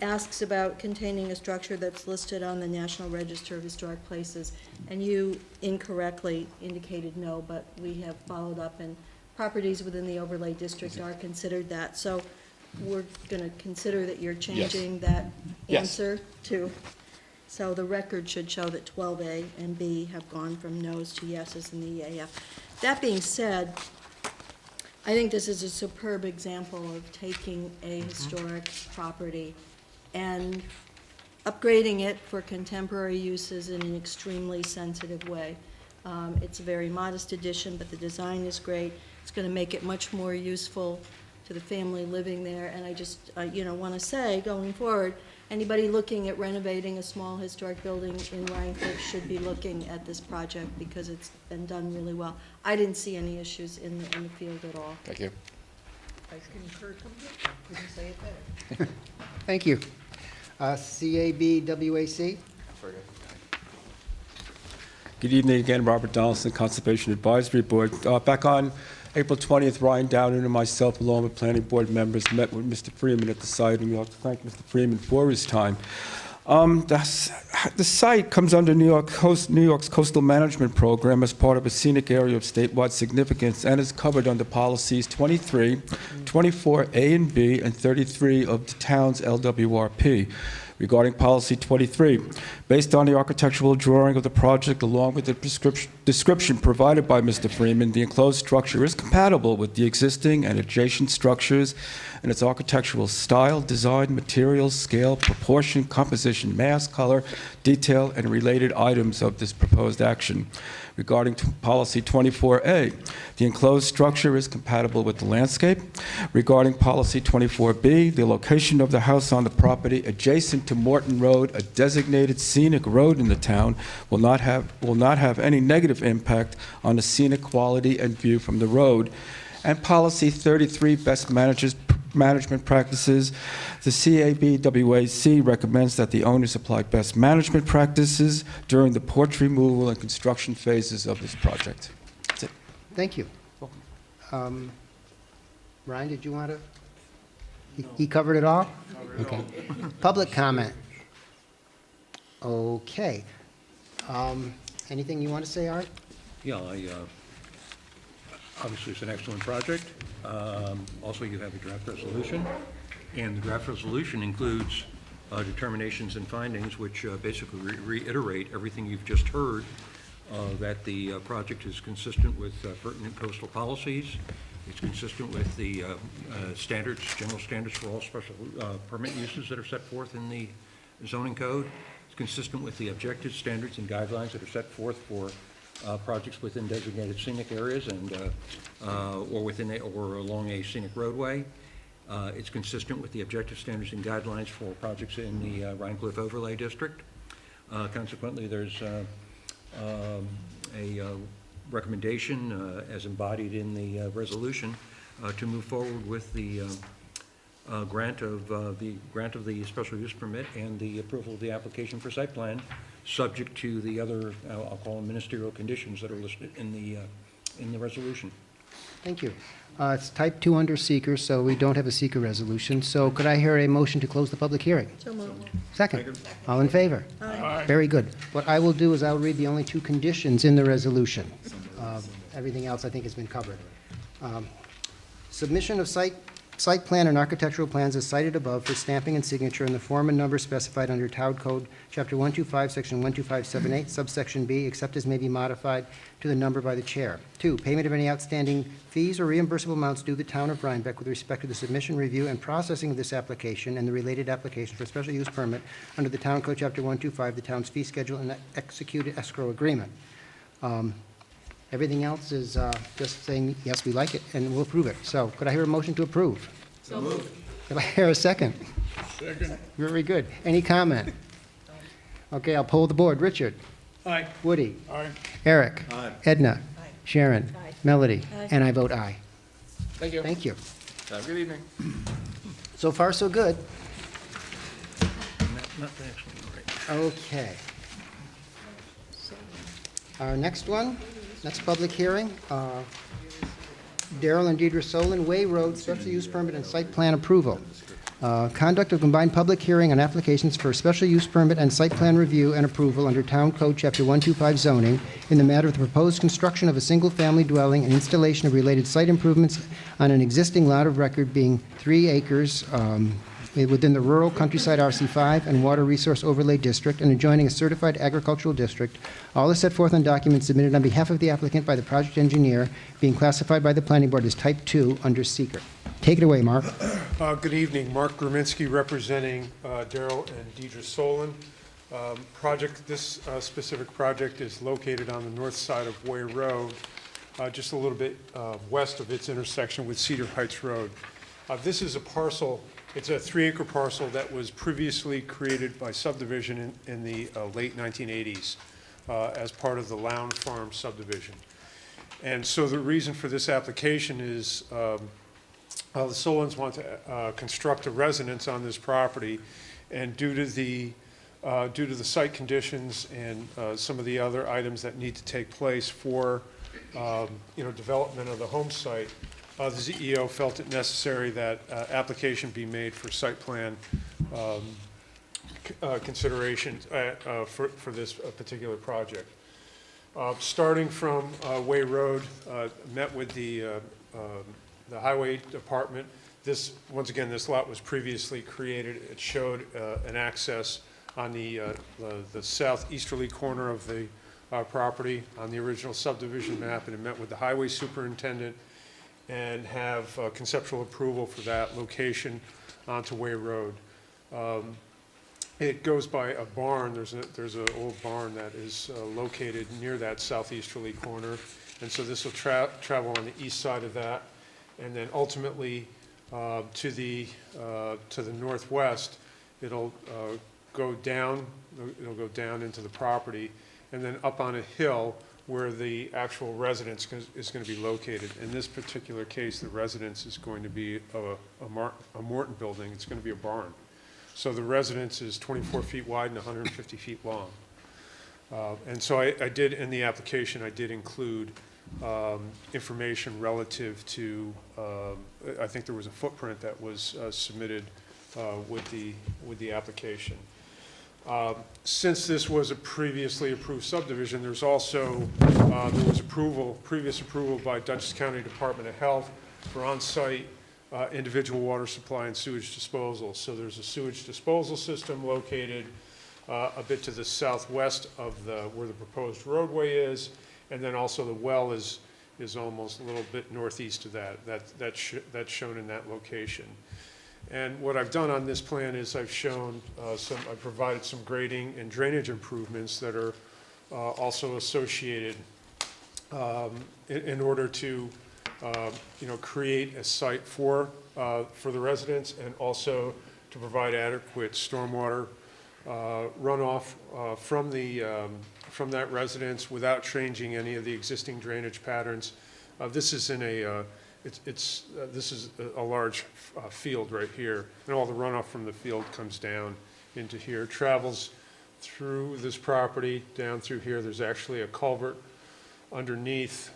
asks about containing a structure that's listed on the National Register of Historic Places, and you incorrectly indicated no, but we have followed up, and properties within the overlay district are considered that. So we're going to consider that you're changing that Yes. answer to, so the record should show that 12A and B have gone from no's to yeses in the EAF. That being said, I think this is a superb example of taking a historic property and upgrading it for contemporary uses in an extremely sensitive way. It's a very modest addition, but the design is great. It's going to make it much more useful to the family living there, and I just, want to say, going forward, anybody looking at renovating a small historic building in Rhinecliff should be looking at this project because it's been done really well. I didn't see any issues in the field at all. Thank you. I concur completely. Couldn't say it better. Thank you. CABWAC? Good evening again, Robert Donaldson, Conservation Advisory Board. Back on April 20th, Ryan Downing and myself, along with planning board members, met with Mr. Freeman at the site, and we like to thank Mr. Freeman for his time. The site comes under New York's Coastal Management Program as part of a scenic area of statewide significance and is covered under policies 23, 24A and B, and 33 of the town's LWRP. Regarding policy 23, based on the architectural drawing of the project along with the description provided by Mr. Freeman, the enclosed structure is compatible with the existing and adjacent structures in its architectural style, design, materials, scale, proportion, composition, mass, color, detail, and related items of this proposed action. Regarding policy 24A, the enclosed structure is compatible with the landscape. Regarding policy 24B, the location of the house on the property adjacent to Morton Road, a designated scenic road in the town, will not have any negative impact on the scenic quality and view from the road. And policy 33, best management practices, the CABWAC recommends that the owners apply best management practices during the porch removal and construction phases of this project. That's it. Thank you. Ryan, did you want to? He covered it all? Okay. Public comment. Okay. Anything you want to say, Art? Yeah, obviously it's an excellent project. Also, you have a draft resolution, and the draft resolution includes determinations and findings which basically reiterate everything you've just heard, that the project is consistent with pertinent coastal policies. It's consistent with the standards, general standards for all special permit uses that are set forth in the zoning code. It's consistent with the objective standards and guidelines that are set forth for projects within designated scenic areas and or along a scenic roadway. It's consistent with the objective standards and guidelines for projects in the Rhine Cliff Overlay District. Consequently, there's a recommendation as embodied in the resolution to move forward with the grant of the special use permit and the approval of the application for site plan, subject to the other, I'll call them ministerial conditions that are listed in the resolution. Thank you. It's type 2 under seeker, so we don't have a seeker resolution. So could I hear a motion to close the public hearing? So moved. Second. All in favor? Aye. Very good. What I will do is I'll read the only two conditions in the resolution. Everything else I think has been covered. Submission of site plan and architectural plans as cited above for stamping and signature in the form and number specified under Town Code, Chapter 125, Section 12578, subsection B, except as may be modified to the number by the chair. 2, payment of any outstanding fees or reimbursable amounts due the town of Rhinebeck with respect to the submission, review, and processing of this application and the related application for special use permit under the Town Code, Chapter 125, the town's fee schedule, and executed escrow agreement. Everything else is just saying, yes, we like it, and we'll approve it. So could I hear a motion to approve? So moved. Could I hear a second? Second. Very good. Any comment? Okay, I'll poll the board. Richard? Aye. Woody? Aye. Eric? Aye. Edna? Sharon? Aye. Melody? Aye. And I vote aye. Thank you. Thank you. Have a good evening. So far, so good. Not actually, right. Okay. Our next public hearing, Daryl and Deidre Solon, Way Road, special use permit and site plan approval. Conduct of combined public hearing on applications for special use permit and site plan review and approval under Town Code Chapter 125 zoning in the matter of the proposed construction of a single-family dwelling and installation of related site improvements on an existing lot of record being 3 acres within the rural countryside RC5 and water resource overlay district and adjoining a certified agricultural district. All is set forth on documents submitted on behalf of the applicant by the project engineer, being classified by the planning board as type 2 under seeker. Take it away, Mark. Good evening. Mark Gruminski representing Daryl and Deidre Solon. This specific project is located on the north side of Way Road, just a little bit west of its intersection with Cedar Heights Road. This is a parcel. It's a 3-acre parcel that was previously created by subdivision in the late 1980s as part of the Lown Farm subdivision. And so the reason for this application is the Solons want to construct a residence on this property, and due to the due to the site conditions and some of the other items that need to take place for development of the home site, the ZEO felt it necessary that application be made for site plan consideration for this particular project. Starting from Way Road, met with the Highway Department. Once again, this lot was previously created. It showed an access on the southeasterly corner of the property on the original subdivision map, and it met with the highway superintendent and have conceptual approval for that location onto Way Road. It goes by a barn. There's an old barn that is located near that southeasterly corner, and so this will travel on the east side of that, and then ultimately to the northwest, it'll go down. It'll go down into the property, and then up on a hill where the actual residence is going to be located. In this particular case, the residence is going to be a Morton building. It's going to be a barn. So the residence is 24 feet wide and 150 feet long. And so I did, in the application, I did include information relative to, I think there was a footprint that was submitted with the application. Since this was a previously approved subdivision, there's also, there was previous approval by Dutchess County Department of Health for on-site individual water supply and sewage disposal. So there's a sewage disposal system located a bit to the southwest of where the proposed roadway is, and then also the well is almost a little bit northeast of that. That's shown in that location. And what I've done on this plan is I've shown I've provided some grading and drainage improvements that are also associated in order to create a site for the residents, and also to provide adequate stormwater runoff from that residence without changing any of the existing drainage patterns. This is in a this is a large field right here, and all the runoff from the field comes down into here, travels through this property, down through here. There's actually a culvert underneath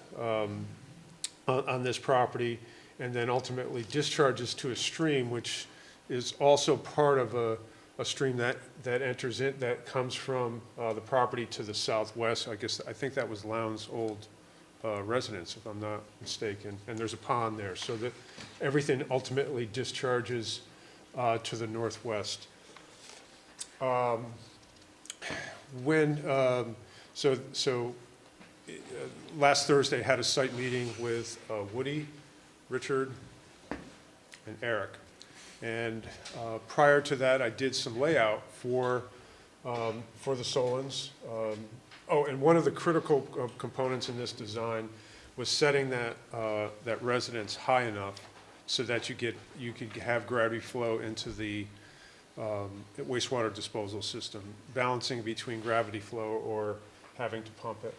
on this property, and then ultimately discharges to a stream, which is also part of a stream that enters in, that comes from the property to the southwest. I think that was Lowndes' old residence, if I'm not mistaken, and there's a pond there, so that everything ultimately discharges to the northwest. Last Thursday, I had a site meeting with Woody, Richard, and Eric, and prior to that, I did some layout for the Solons. And one of the critical components in this design was setting that residence high enough so that you could have gravity flow into the wastewater disposal system, balancing between gravity flow or having to pump it.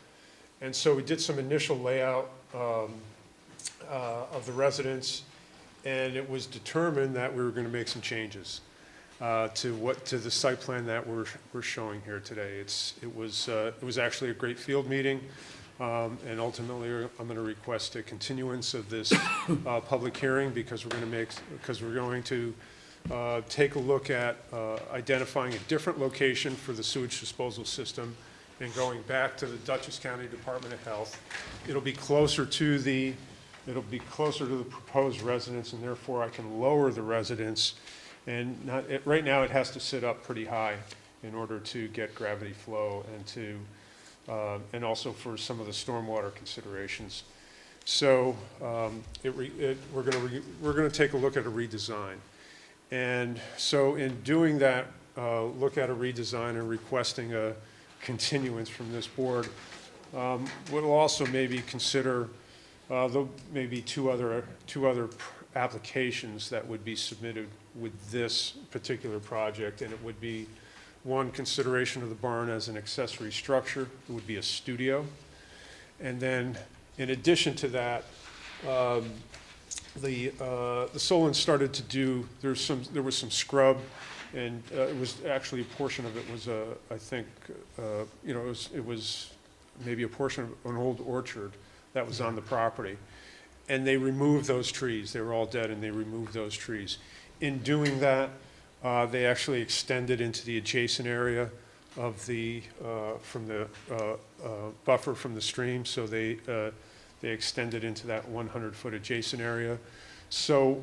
And so we did some initial layout of the residence, and it was determined that we were going to make some changes to the site plan that we're showing here today. It was actually a great field meeting, and ultimately I'm going to request a continuance of this public hearing because we're going to take a look at identifying a different location for the sewage disposal system and going back to the Dutchess County Department of Health. It'll be closer to the proposed residence, and therefore I can lower the residence. And right now it has to sit up pretty high in order to get gravity flow and also for some of the stormwater considerations. So we're going to take a look at a redesign. And so in doing that, look at a redesign and requesting a continuance from this board, we'll also maybe consider maybe two other applications that would be submitted with this particular project, and it would be one, consideration of the barn as an accessory structure. It would be a studio, and then in addition to that, the Solon started to do. There was some scrub And it was actually, a portion of it was, I think, you know, it was maybe a portion of an old orchard that was on the property. And they removed those trees. They were all dead, and they removed those trees. In doing that, they actually extended into the adjacent area of the, from the buffer from the stream. So they extended into that 100-foot adjacent area. So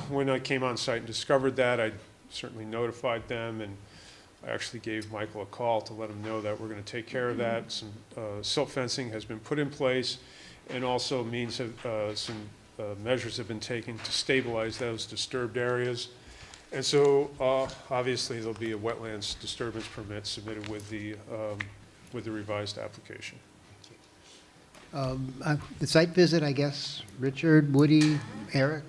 when I came on site and discovered that, I certainly notified them, and I actually gave Michael a call to let him know that we're going to take care of that. Some silt fencing has been put in place, and also means that some measures have been taken to stabilize those disturbed areas. And so obviously there'll be a wetlands disturbance permit submitted with the revised application. The site visit, I guess, Richard, Woody, Eric?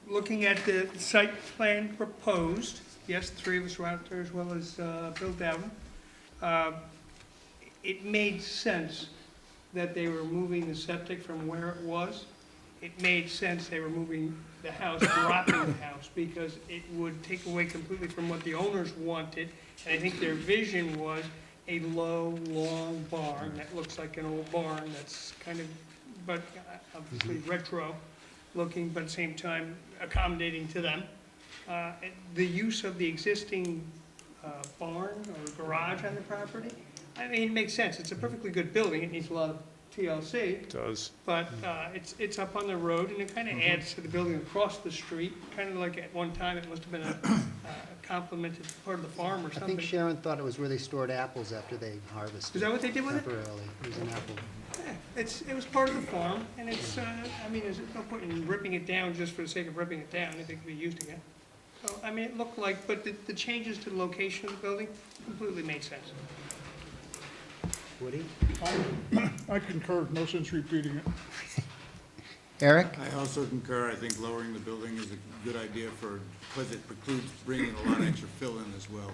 Looking at the site plan proposed, yes, the three of us were out there as well as Bill Dowden. It made sense that they were moving the septic from where it was. It made sense they were moving the house, dropping the house, because it would take away completely from what the owners wanted. And I think their vision was a low, long barn that looks like an old barn that's kind of, but obviously retro looking, but at the same time accommodating to them. The use of the existing barn or garage on the property, I mean, it makes sense. It's a perfectly good building. It needs a lot of TLC. It does. But it's up on the road, and it kind of adds to the building across the street, kind of like at one time it must have been a complemented part of the farm or I something. think Sharon thought it was where they stored apples after they harvested. Is that what they did with it? Temporarily. It was an apple. Yeah, it was part of the farm, and it's, I mean, there's no point in ripping it down just for the sake of ripping it down. It could be used again. So, I mean, it looked like, but the changes to the location of the building completely made sense. Woody? I concur, no sense repeating it. Eric? I also concur. I think lowering the building is a good idea because it precludes bringing a lot of extra fill in as well.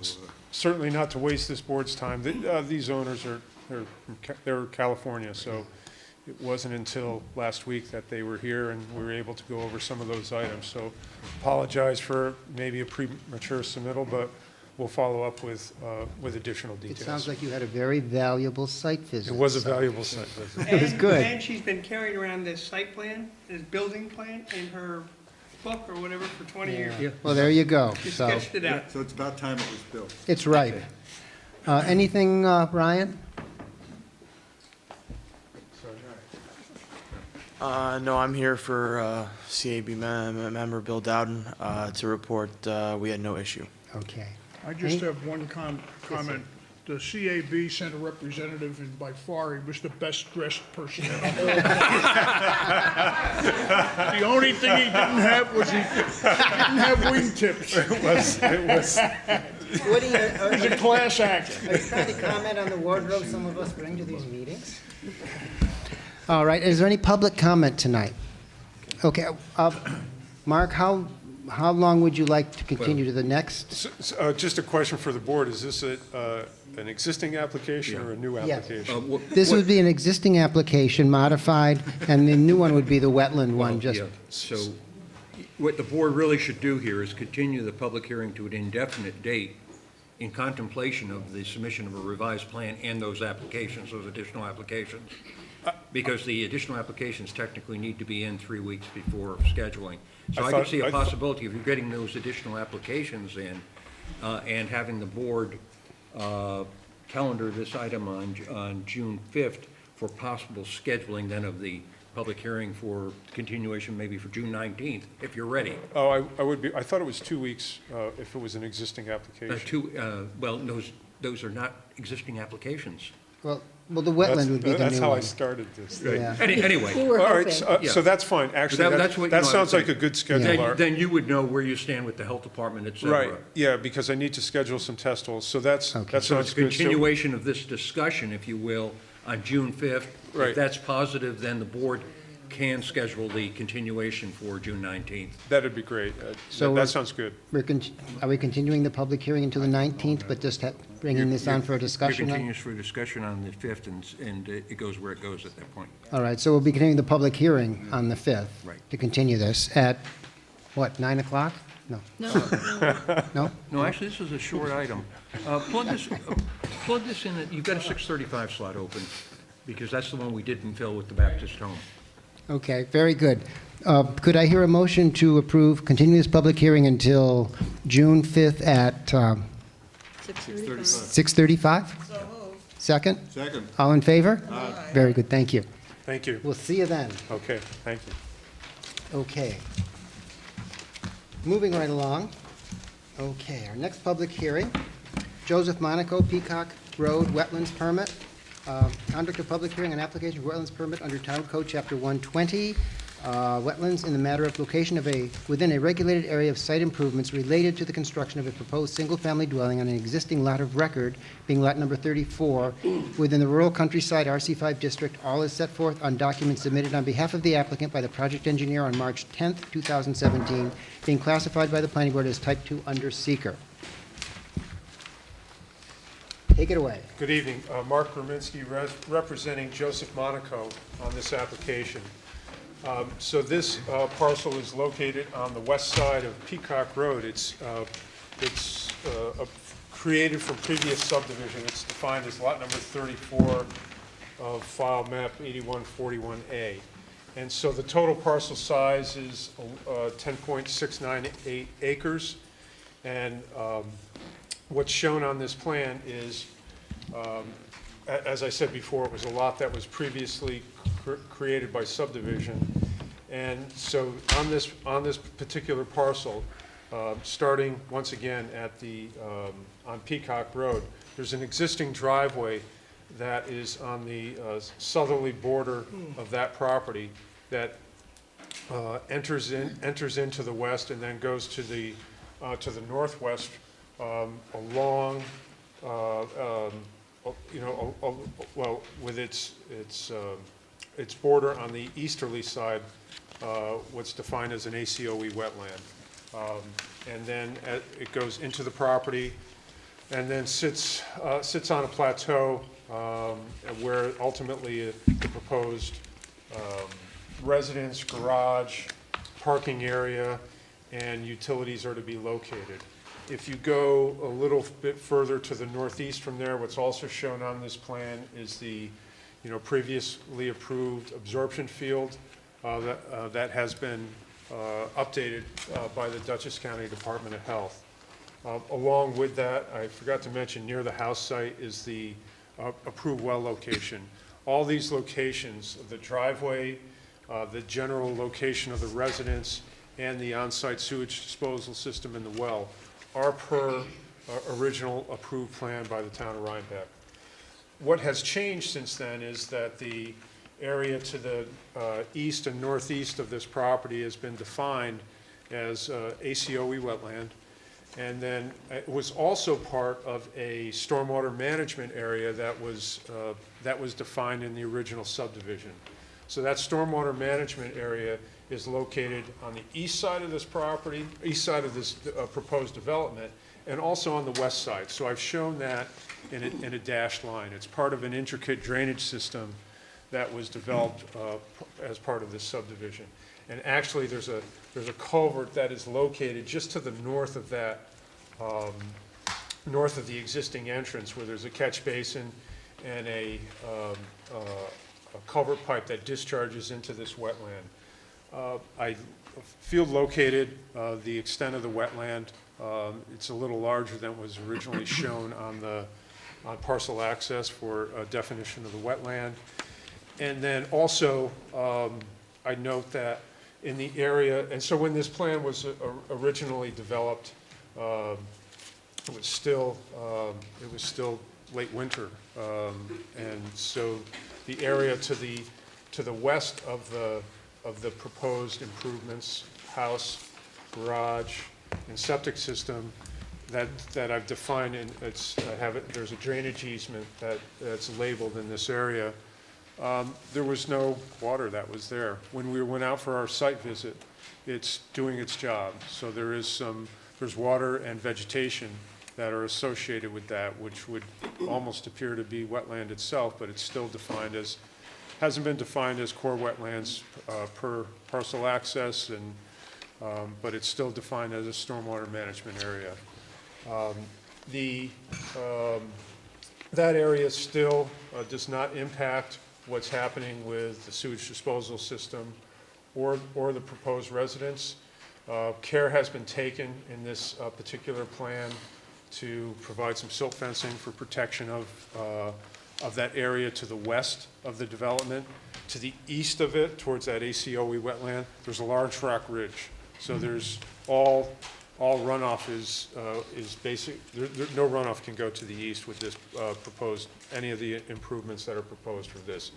So, Certainly not to waste this board's time. These owners they're California, so it wasn't until last week that they were here and we were able to go over some of those items. So apologize for maybe a premature submittal, but we'll follow up with additional details. It sounds like you had a very valuable site visit. It was a valuable site visit. It was good. And she's been carrying around this site plan, this building plan, in her book or whatever for 20 years. Well, there you go. She So sketched it out. so it's about time it was built. it's right. Anything, Brian? No, I'm here for CAB member Bill Dowden to report we had no issue. Okay. I just have one comment. The CAB sent a representative, and by far, he was the best-dressed person in the whole. The only thing he didn't have was he didn't have wingtips. It was. Woody, He's a class act. Are you trying to comment on the wardrobe some of us bring to these meetings? All right, is there any public comment tonight? Okay, Mark, how long would you like to continue to the next? Just a question for the board. Is this an existing application or a new Yes. application? This would be an existing application modified, and the new one would be the wetland one, just. Yeah. So what the board really should do here is continue the public hearing to an indefinite date in contemplation of the submission of a revised plan and those applications, those additional applications. Because the additional applications technically need to be in 3 weeks before scheduling. So I could see a possibility of you getting those additional applications in and having the board calendar this item on June 5th for possible scheduling then of the public hearing for continuation maybe for June 19th, if you're ready. Oh, I would be, I thought it was 2 weeks if it was an existing application. Well, those are not existing applications. Well, the wetland would be the new one. That's how I started this. Right. Yeah. Anyway. All right, so that's fine. Actually, that sounds like a good schedule, Art. Then you would know where you stand with the health department, et cetera. Right, yeah, because I need to schedule some test holes, so that So sounds it's good. continuation of this discussion, if you will, on June 5th. Right. If that's positive, then the board can schedule the continuation for June 19th. That'd be great. So That sounds good. Are we continuing the public hearing until the 19th, but just bringing this on for a discussion? It continues for discussion on the 5th, and it goes where it goes at that point. All right, so we'll be continuing the public hearing on the 5th. Right. To continue this at What, 9 o'clock? No. No. No? No, actually, this is a short item. Plug this in, you've got a 6:35 slot open, because that's the one we didn't fill with the Baptist home. Okay, very good. Could I hear a motion to approve, continue this public hearing until June 5th at 6:35. 6:35? So moved. Second? Second. All in favor? Aye. Very good, thank you. Thank you. We'll see you then. Okay, thank you. Okay. Moving right along. Okay, our next public hearing, Joseph Monaco, Peacock Road Wetlands Permit. Conduct of public hearing on application for wetlands permit under Town Code Chapter 120. Wetlands in the matter of location of within a regulated area of site improvements related to the construction of a proposed single-family dwelling on an existing lot of record, being lot number 34, within the rural countryside RC5 district. All is set forth on documents submitted on behalf of the applicant by the project engineer on March 10th, 2017, being classified by the planning board as type 2 under seeker. Take it away. Good evening. Mark Rominski, representing Joseph Monaco on this application. So this parcel is located on the west side of Peacock Road. It's created from previous subdivision. It's defined as lot number 34 of file map 8141A. And so the total parcel size is 10.698 acres. And what's shown on this plan is, as I said before, it was a lot that was previously created by subdivision. And so on this particular parcel, starting once again at on Peacock Road, there's an existing driveway that is on the southerly border of that property that enters into the west and then goes to the northwest along, well, with its border on the easterly side, what's defined as an ACOE wetland. And then it goes into the property and then sits on a plateau where ultimately the proposed residence, garage, parking area, and utilities are to be located. If you go a little bit further to the northeast from there, what's also shown on this plan is the previously approved absorption field that has been updated by the Dutchess County Department of Health. Along with that, I forgot to mention, near the house site is the approved well location. All these locations, the driveway, the general location of the residence, and the on-site sewage disposal system and the well are per original approved plan by the town of Rhinebeck. What has changed since then is that the area to the east and northeast of this property has been defined as ACOE wetland, and then it was also part of a stormwater management area that was defined in the original subdivision. So that stormwater management area is located on the east side of this property, east side of this proposed development, and also on the west side. So I've shown that in a dashed line. It's part of an intricate drainage system that was developed as part of this subdivision. And actually, there's a culvert that is located just to the north of that, north of the existing entrance, where there's a catch basin and a culvert pipe that discharges into this wetland. I field located the extent of the wetland. It's a little larger than was originally shown on parcel access for a definition of the wetland. And then also, I note that in the area, and so when this plan was originally developed, it was still late winter, and so the area to the west of the proposed improvements, house, garage, and septic system that I've defined, and there's a drainage easement that's labeled in this area. There was no water that was there. When we went out for our site visit, it's doing its job. So there's water and vegetation that are associated with that, which would almost appear to be wetland itself, but it's still hasn't been defined as core wetlands per parcel access, and but it's still defined as a stormwater management area. That area still does not impact what's happening with the sewage disposal system or the proposed residence. Care has been taken in this particular plan to provide some silt fencing for protection of that area to the west of the development. To the east of it, towards that ACOE wetland, there's a large rock ridge. So there's all runoff is basic, no runoff can go to the east with this proposed, any of the improvements that are proposed for this.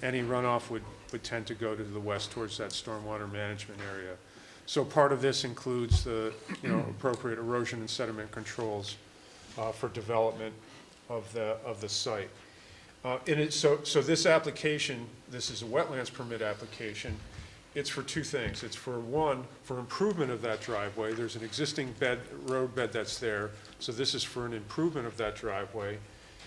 Any runoff would tend to go to the west towards that stormwater management area. So part of this includes the, appropriate erosion and sediment controls for development of the site. So this application, this is a wetlands permit application. It's for two things. It's for one, for improvement of that driveway. There's an existing road bed that's there, so this is for an improvement of that driveway.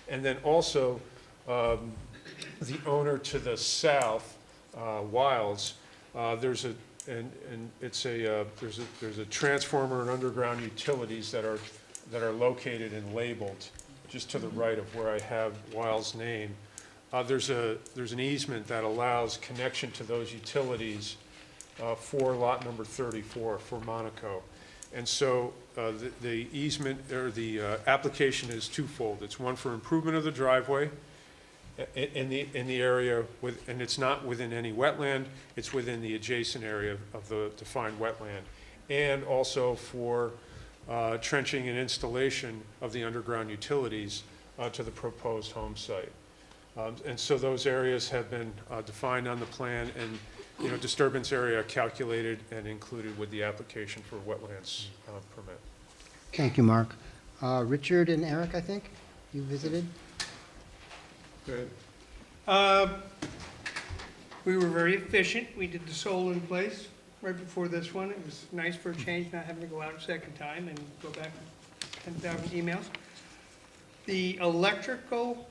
And then also, the owner to the south, Wiles, there's a transformer and underground utilities that are located and labeled just to the right of where I have Wiles' name. There's an easement that allows connection to those utilities for lot number 34 for Monaco. And so the easement or the application is twofold. It's one for improvement of the driveway in the area and it's not within any wetland, it's within the adjacent area of the defined wetland. And also for trenching and installation of the underground utilities to the proposed home site. And so those areas have been defined on the plan and, disturbance area calculated and included with the application for wetlands permit. Thank you, Mark. Richard and Eric, I think, you visited? Go ahead. We were very efficient. We did the solar in place right before this one. It was nice for a change, not having to go out a second time and go back to 10,000 emails. The electrical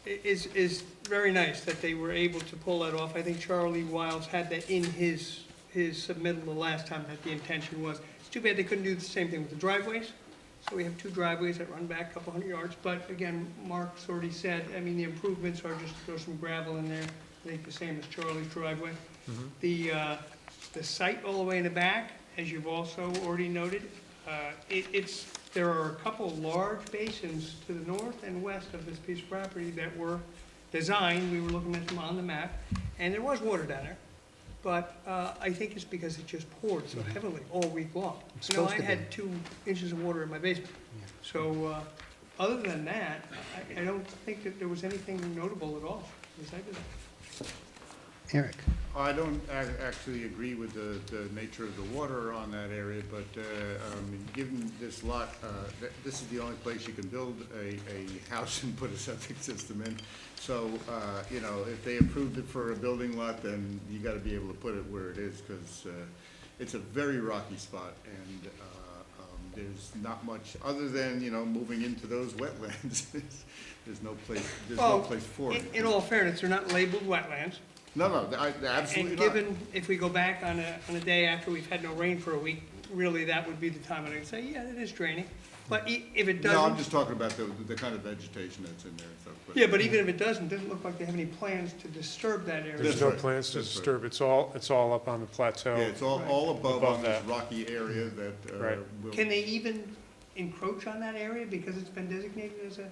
is very nice that they were able to pull that off. I think Charlie Wiles had that in his submittal the last time that the intention was. It's too bad they couldn't do the same thing with the driveways. So we have two driveways that run back a couple hundred yards. But again, Mark's already said, the improvements are just throw some gravel in there. I think the same as Charlie's driveway. The site all the way in the back, as you've also already noted, there are a couple large basins to the north and west of this piece of property that were designed. We were looking at them on the map, and there was water down there. But I think it's because it just poured so heavily all week long. I had 2 inches of water in my basement. So other than that, I don't think that there was anything notable at all. Eric? I don't actually agree with the nature of the water on that area, but given this lot, this is the only place you can build a house and put a septic system in. So, if they approved it for a building lot, then you got to be able to put it where it is, because it's a very rocky spot, and there's not much other than, moving into those wetlands. There's no place for it. In all fairness, they're not labeled wetlands. No, absolutely not. And given, if we go back on a day after we've had no rain for a week, really that would be the time when I'd say, yeah, it is draining. But if it doesn't. No, I'm just talking about the kind of vegetation that's in there and stuff. Yeah, but even if it doesn't look like they have any plans to disturb that area. There's no plans to disturb. It's all up on the plateau. Yeah, it's all above on this rocky area that will. Can they even encroach on that area because it's been designated as a?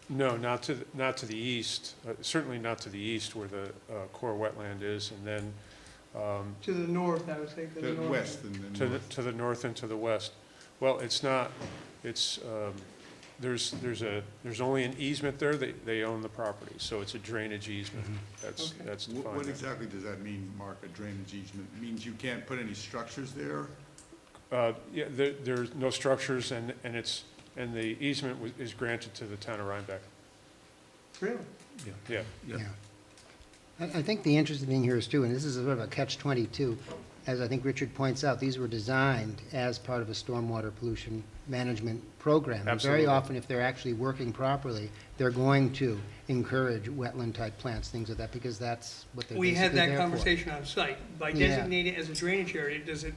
No, not to the east, certainly not to the east where the core wetland is, and then to the north, I would say. To the west and then north. To the north and to the west. Well, it's not. It's there's only an easement there. They own the property, so it's a drainage easement. That's defined. What exactly does that mean, Mark? A drainage easement means you can't put any structures there? Yeah, there's no structures, and the easement is granted to the town of Rhinebeck. Really? Yeah. I think the interesting thing here is too, and this is a bit of a catch-22, as I think Richard points out, these were designed as part of a stormwater pollution management program. And Absolutely. very often, if they're actually working properly, they're going to encourage wetland-type plants, things like that, because that's what they're We basically had there that for. conversation on site. By Yeah. designating it as a drainage area, does it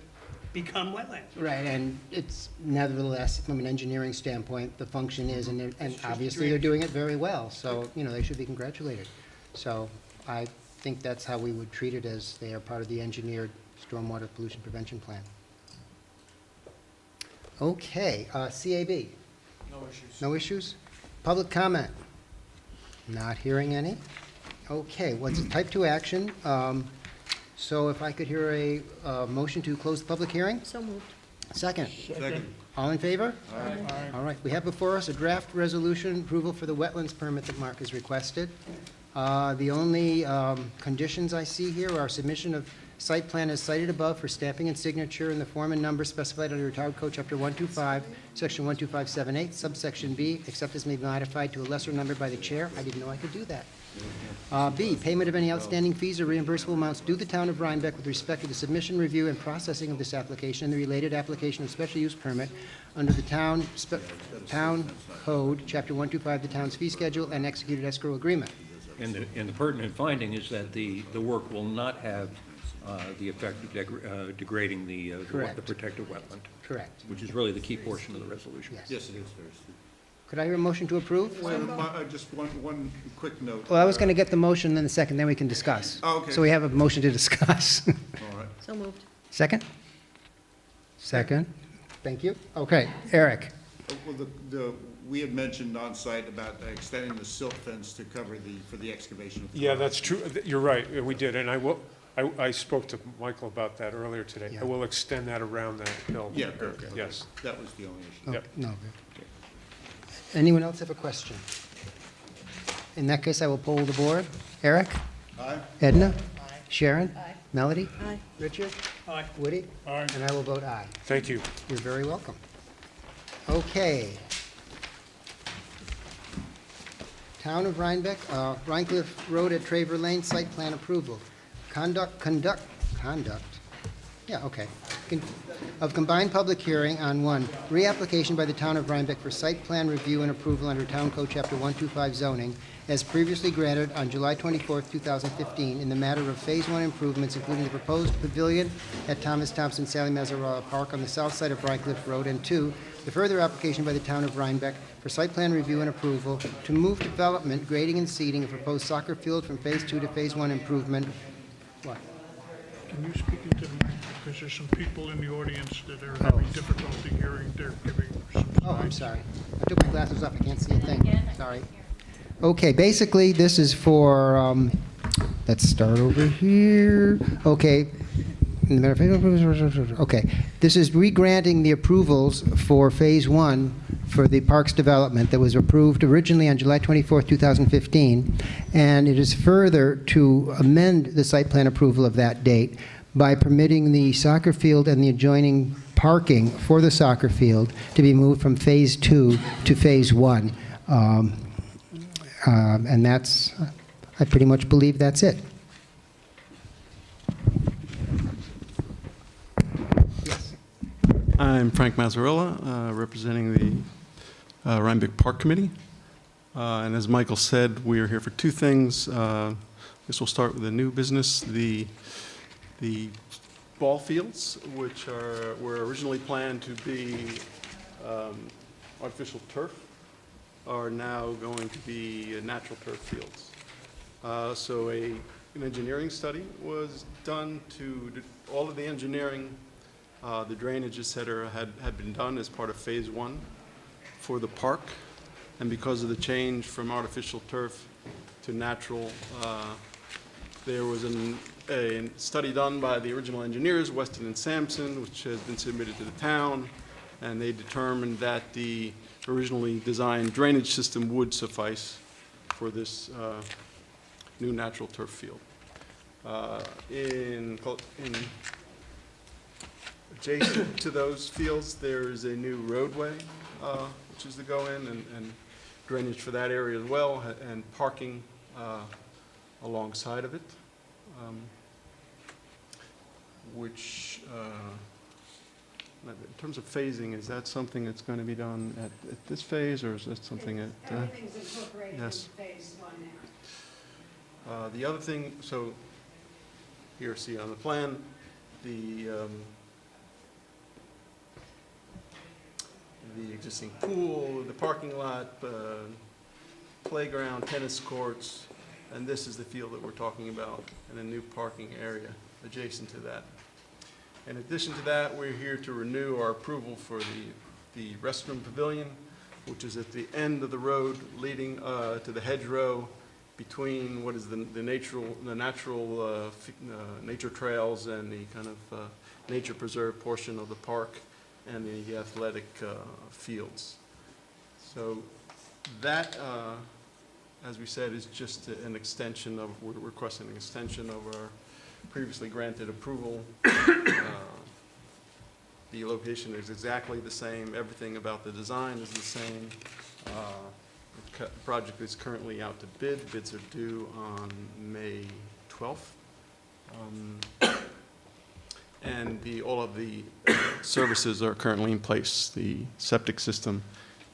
become wetland? Right, and it's nevertheless, from an engineering standpoint, the function is, and just obviously they're drainage. doing it very well, so, you know, they should be congratulated. So I think that's how we would treat it, as they are part of the engineered stormwater pollution prevention plan. Okay, CAB? No issues. No issues? Public comment? Not hearing any? Okay, what's type 2 action? So if I could hear a motion to close the public hearing? So moved. Second? Second. All in favor? Aye. All right, we have before us a draft resolution approval for the wetlands permit that Mark has requested. The only conditions I see here are submission of site plan as cited above for stamping and signature in the form and number specified under Retired Code Chapter 125, Section 12578, subsection B, except as may be modified to a lesser number by the chair. I didn't know I could do that. B, payment of any outstanding fees or reimbursable amounts due the town of Rhinebeck with respect to the submission, review, and processing of this application and the related application of special use permit under the town code, Chapter 125, the town's fee schedule, and executed escrow agreement. And the pertinent finding is that the work will not have the effect of degrading the Correct. protected wetland. Correct. Which is really the key portion of the resolution. Yes. Yes, it is. Could I hear a motion to approve? Just one quick note. Well, I was going to get the motion, then the second, then we can discuss. Oh, okay. So we have a motion to discuss. All right. So moved. Second? Second. Thank you. Okay, Eric. Well, we had mentioned on site about extending the silt fence to cover for the excavation of the Yeah, garage. that's true. You're right, we did, and I spoke to Michael about that earlier today. Yeah. I will extend that around that hill. Yeah, good. Yes. That was the only issue. Yep. No, good. Anyone else have a question? In that case, I will poll the board. Eric? Aye. Edna? Sharon? Melody? Aye. Richard? Aye. Woody? Aye. And I will vote aye. Thank you. You're very welcome. Okay. Town of Rhinebeck, Rhinecliff Road at Traver Lane, site plan approval. Conduct, yeah, okay. Of combined public hearing on one, reapplication by the Town of Rhinebeck for site plan review and approval under Town Code Chapter 125 zoning, as previously granted on July 24th, 2015, in the matter of Phase 1 improvements, including the proposed pavilion at Thomas Thompson Sally Mazzarella Park on the south side of Rhinecliff Road, and two, the further application by the Town of Rhinebeck for site plan review and approval to move development, grading, and seeding of proposed soccer field from Phase 2 to Phase 1 improvement. What? Can you speak into the mic? Because there's some people in the audience that are having difficulty hearing. They're giving some Oh, I'm signs. sorry. I took my glasses off. I can't see a thing. Sorry. Okay, basically, this is for, let's start over here. Okay. Okay. This is re-granting the approvals for Phase 1 for the parks development that was approved originally on July 24th, 2015, and it is further to amend the site plan approval of that date by permitting the soccer field and the adjoining parking for the soccer field to be moved from Phase 2 to Phase 1. And that's, I pretty much believe that's it. I'm Frank Mazzarella, representing the Rhinebeck Park Committee. And as Michael said, we are here for two things. This will start with a new business. The ball fields, which were originally planned to be artificial turf, are now going to be natural turf fields. So an engineering study was done to all of the engineering. The drainage, et cetera, had been done as part of Phase 1 for the park. And because of the change from artificial turf to natural, there was a study done by the original engineers, Weston and Sampson, which has been submitted to the town. And they determined that the originally designed drainage system would suffice for this new natural turf field. Adjacent to those fields, there is a new roadway, which is to go in, and drainage for that area as well, and parking alongside of it. which, in terms of phasing, is that something that's going to be done at this phase, or is that something at? Everything's incorporated Yes. in phase one now. The other thing, so here, see on the plan, the existing pool, the parking lot, playground, tennis courts, and this is the field that we're talking about, and a new parking area adjacent to that. In addition to that, we're here to renew our approval for the restroom pavilion, which is at the end of the road leading to the hedgerow between what is the natural nature trails and the kind of nature preserve portion of the park and the athletic fields. So that, as we said, is just an extension of, we're requesting an extension of our previously granted approval. The location is exactly the same. Everything about the design is the same. The project is currently out to bid. Bids are due on May 12th. And all of the services are currently in place. The septic system,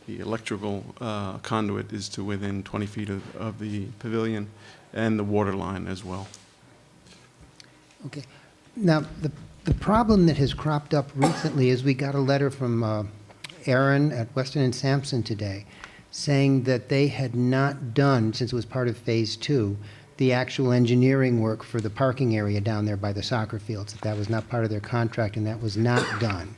the electrical conduit is to within 20 feet of the pavilion, and the water line as well. Okay. Now, the problem that has cropped up recently is we got a letter from Aaron at Weston and Sampson today saying that they had not done, since it was part of Phase 2, the actual engineering work for the parking area down there by the soccer fields. That was not part of their contract, and that was not done.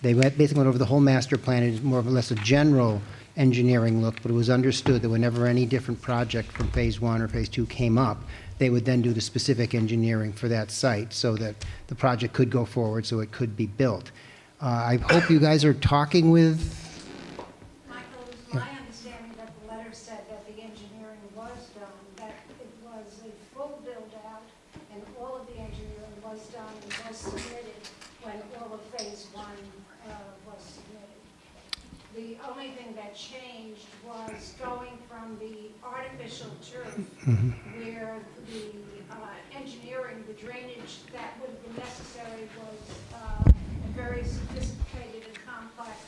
They basically went over the whole master plan. It was more or less a general engineering look, but it was understood that whenever any different project from Phase 1 or Phase 2 came up, they would then do the specific engineering for that site so that the project could go forward, so it could be built. I hope you guys are talking with... Michael, it was my understanding that the letter said that the engineering was done, that it was a full build-out, and all of the engineering was done and was submitted when all of Phase 1 was submitted. The only thing that changed was going from the artificial turf, where the engineering, the drainage that would have been necessary was a very sophisticated and complex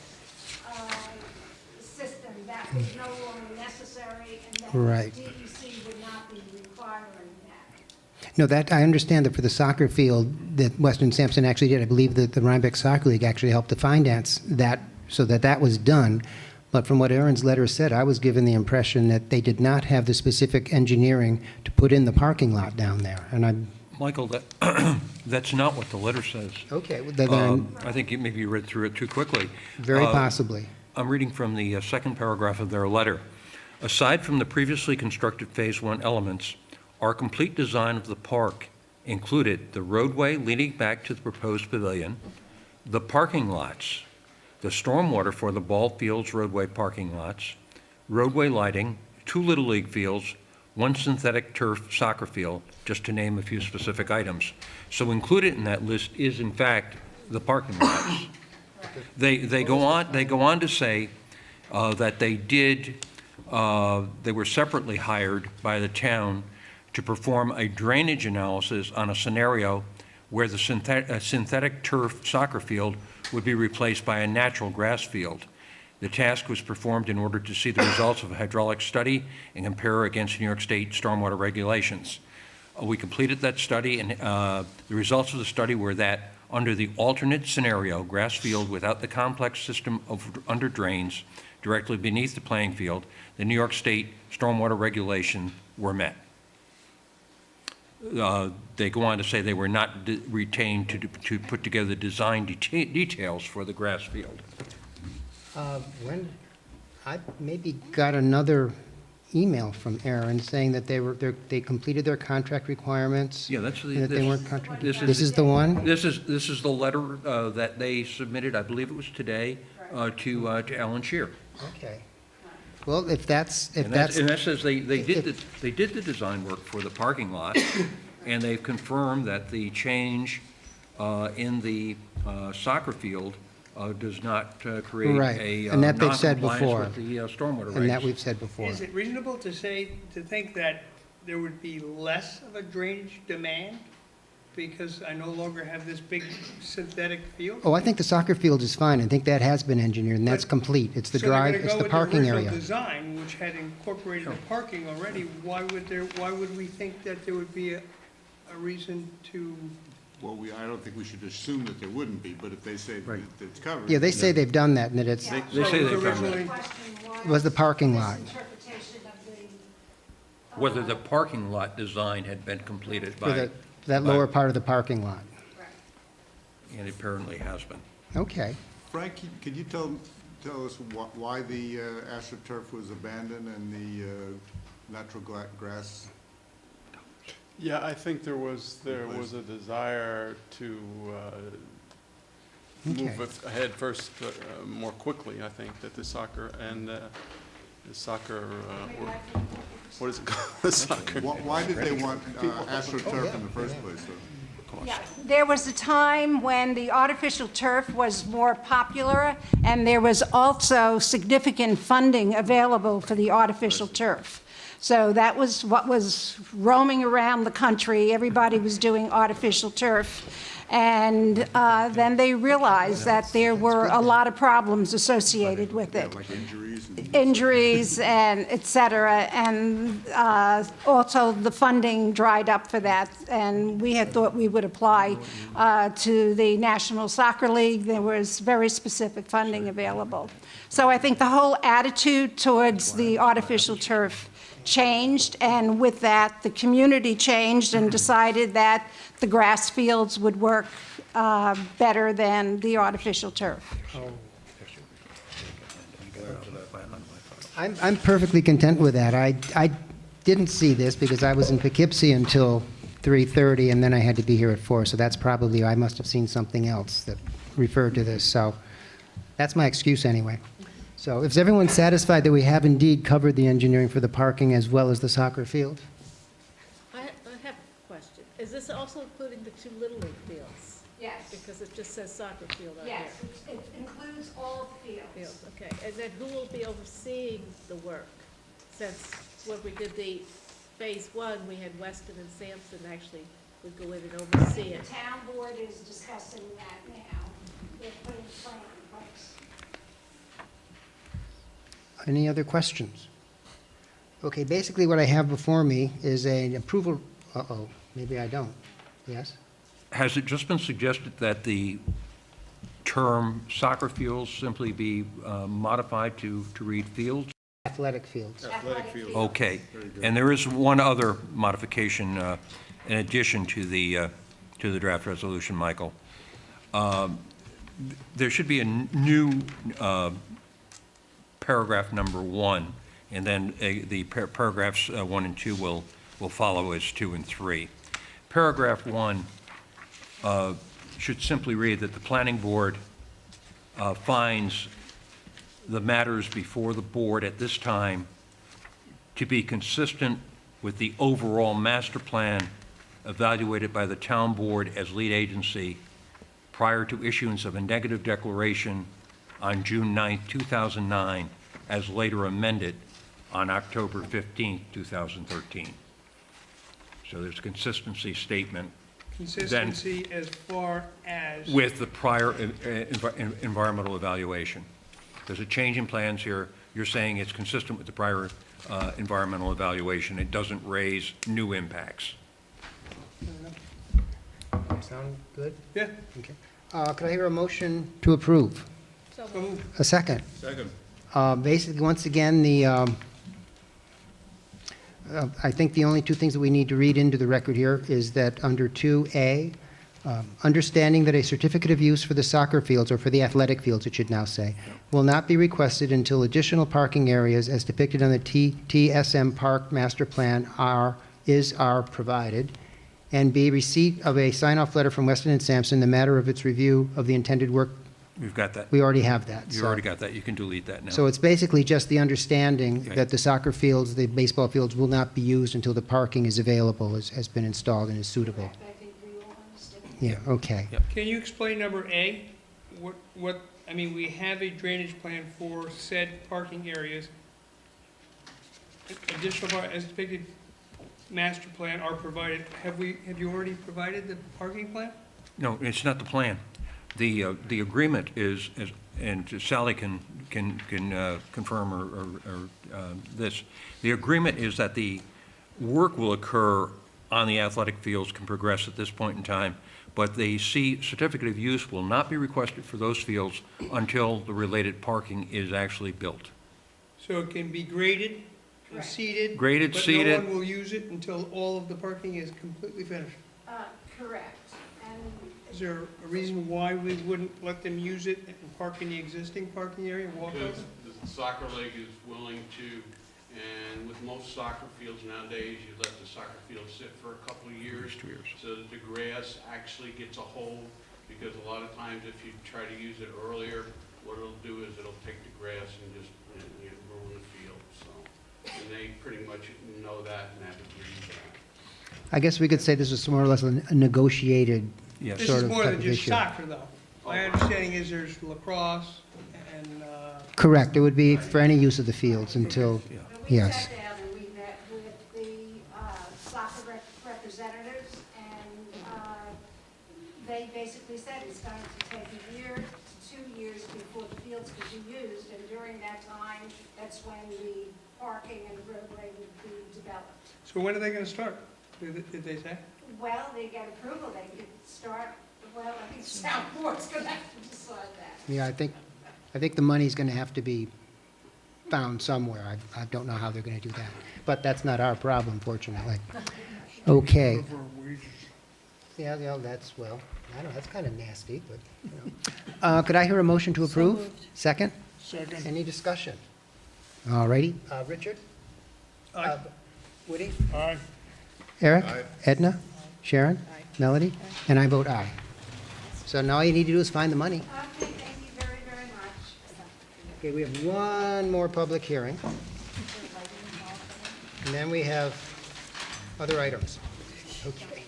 system that was no longer necessary, and that Right. DEC would not be requiring that. No, that, I understand that for the soccer field that Weston Sampson actually did. I believe that the Rhinebeck Soccer League actually helped to finance that so that that was done. But from what Aaron's letter said, I was given the impression that they did not have the specific engineering to put in the parking lot down there. And I'm... Michael, that's not what the letter says. Okay. Well, then, I think maybe you read through it too quickly. very possibly. I'm reading from the second paragraph of their letter. Aside from the previously constructed Phase 1 elements, our complete design of the park included the roadway leading back to the proposed pavilion, the parking lots, the stormwater for the ball fields roadway parking lots, roadway lighting, 2 Little League fields, 1 synthetic turf soccer field, just to name a few specific items. So included in that list is, in fact, the parking lots. They go on to say that they were separately hired by the town to perform a drainage analysis on a scenario where the synthetic turf soccer field would be replaced by a natural grass field. The task was performed in order to see the results of a hydraulic study and compare against New York State stormwater regulations. We completed that study, and the results of the study were that under the alternate scenario, grass field without the complex system of under drains directly beneath the playing field, the New York State stormwater regulations were met. They go on to say they were not retained to put together the design details for the grass field. When I maybe got another email from Aaron saying that they completed their contract requirements. Yeah, that's and that they weren't contracted. This This is the one. This is the letter that they submitted. I believe it was today to Alan Shear. Okay. Well, if that's And that says they did the design work for the parking lot, and they've confirmed that the change in the soccer field does not create right, a and that they've said before, with the stormwater rates. and that we've said before. Is it reasonable to think that there would be less of a drainage demand because I no longer have this big synthetic field? Oh, I think the soccer field is fine. I think that has been engineered, and that's complete. It's the drive, it's the parking So they're area. going to go with the original design, which had incorporated the parking already. Why would we think that there would be a reason to? Well, I don't think we should assume that there wouldn't be, but if they say that it's covered. Yeah, they say they've done that, and that it's, They say they've done that. was the parking lot. Whether the parking lot design had been completed For by, that lower part of the parking lot. and it apparently has been. Okay. Frank, could you tell us why the AstroTurf was abandoned and the natural grass? Yeah, I think there was a desire to move ahead first more quickly. I think that the soccer what is it called? The soccer. Why did they want AstroTurf in the first place, though? Yeah, there was a time when the artificial turf was more popular, and there was also significant funding available for the artificial turf. So that was what was roaming around the country. Everybody was doing artificial turf. And then they realized that there were a lot of problems associated with it. Like Injuries and et cetera, and also the funding dried up for that, and we had thought we would apply to the National Soccer League. There was very specific funding available. So I think the whole attitude towards the artificial turf changed, and with that, the community changed and decided that the grass fields would work better than the artificial turf. I'm perfectly content with that. I didn't see this because I was in Poughkeepsie until 3:30, and then I had to be here at 4, so that's probably, I must have seen something else that referred to this, so that's my excuse anyway. So is everyone satisfied that we have indeed covered the engineering for the parking as well as the soccer field? I have a question. Is this also including the 2 Little League fields? Yes. Because it just says soccer field out here. Yes, it includes all fields. Fields, okay. And then who will be overseeing the work? Since when we did the Phase 1, we had Weston and Sampson actually would go in and oversee it. The town board is discussing that now. They're putting a plan in place. Any other questions? Okay, basically what I have before me is an approval, maybe I don't. Yes? Has it just been suggested that the term soccer fields simply be modified to read fields? Athletic fields. Athletic fields. Okay. And there is one other modification in addition to the draft resolution, Michael. There should be a new paragraph number 1, and then the paragraphs 1 and 2 will follow as 2 and 3. Paragraph 1 should simply read that the planning board finds the matters before the board at this time to be consistent with the overall master plan evaluated by the town board as lead agency prior to issuance of a negative declaration on June 9, 2009, as later amended on October 15, 2013. So there's a consistency statement. Consistency as far as? With the prior environmental evaluation. There's a change in plans here. You're saying it's consistent with the prior environmental evaluation. It doesn't raise new impacts. Sound good? Yeah. Okay. Could I hear a motion to approve? So moved. A second. Second. Basically, once again, I think the only 2 things that we need to read into the record here is that under 2A, understanding that a certificate of use for the soccer fields, or for the athletic fields, it should now say, will not be requested until additional parking areas as depicted on the TSM Park Master Plan are provided, and B, receipt of a sign-off letter from Weston and Sampson, the matter of its review of the intended work. We've got that. We already have that. You already got that. You can delete that now. So it's basically just the understanding Okay. that the soccer fields, the baseball fields will not be used until the parking is available, has been installed and is suitable. I think we all understand. Yeah, okay. Can you explain number A? I mean, we have a drainage plan for said parking areas. Additional, as depicted master plan are provided, have you already provided the parking plan? No, it's not the plan. The agreement is, and Sally can confirm or this, the agreement is that the work will occur on the athletic fields, can progress at this point in time, but the certificate of use will not be requested for those fields until the related parking is actually built. So it can be graded, and seeded? Graded, But seeded. no one will use it until all of the parking is completely finished? Correct. And Is there a reason why we wouldn't let them use it and park in the existing parking area, walk over? Because the soccer league is willing to, and with most soccer fields nowadays, you let the soccer field sit for a couple of years. 2 years. So that the grass actually gets a hold, because a lot of times if you try to use it earlier, what it'll do is it'll take the grass and just ruin the field, so. And they pretty much know that and have agreed to that. I guess we could say this is more or less a negotiated Yes. This sort is of more type than of just issue. soccer, though. My understanding is there's lacrosse and, Correct, it would be for any use of the fields until, we yes. sat down and we met with the soccer representatives, and they basically said it's going to take a year to 2 years before the fields could be used, and during that time, that's when the parking and roadway would be developed. so when are they gonna start? Did they say? Well, they get approval, they could start, well, I think South Board's going to have to decide that. Yeah, I think the money's going to have to be found somewhere. I don't know how they're going to do that. But that's not our problem, fortunately. Okay. Yeah, that's, well, I don't know, that's kind of nasty, but, you know. Could I hear a motion to approve? Second? Second. Any discussion? All righty. Richard? Aye. Woody? Aye. Eric? Edna? Sharon? Melody? And I vote aye. So now all you need to do is find the money. Okay, thank you very, very much. Okay, we have one more public hearing. And then we have other items. Okay.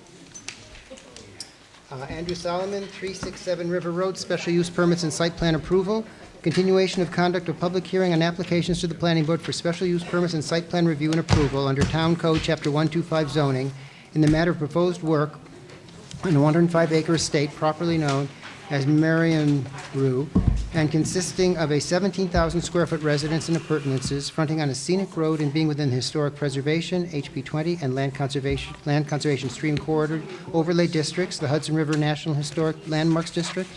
Andrew Solomon, 367 River Road, special use permits and site plan approval. Continuation of conduct of public hearing on applications to the planning board for special use permits and site plan review and approval under Town Code Chapter 125 zoning in the matter of proposed work on a 105-acre estate properly known as Marion Rue, and consisting of a 17,000-square-foot residence and appurtenances fronting on a scenic road and being within the historic preservation, HB 20, and land conservation stream corridor overlay districts, the Hudson River National Historic Landmarks District,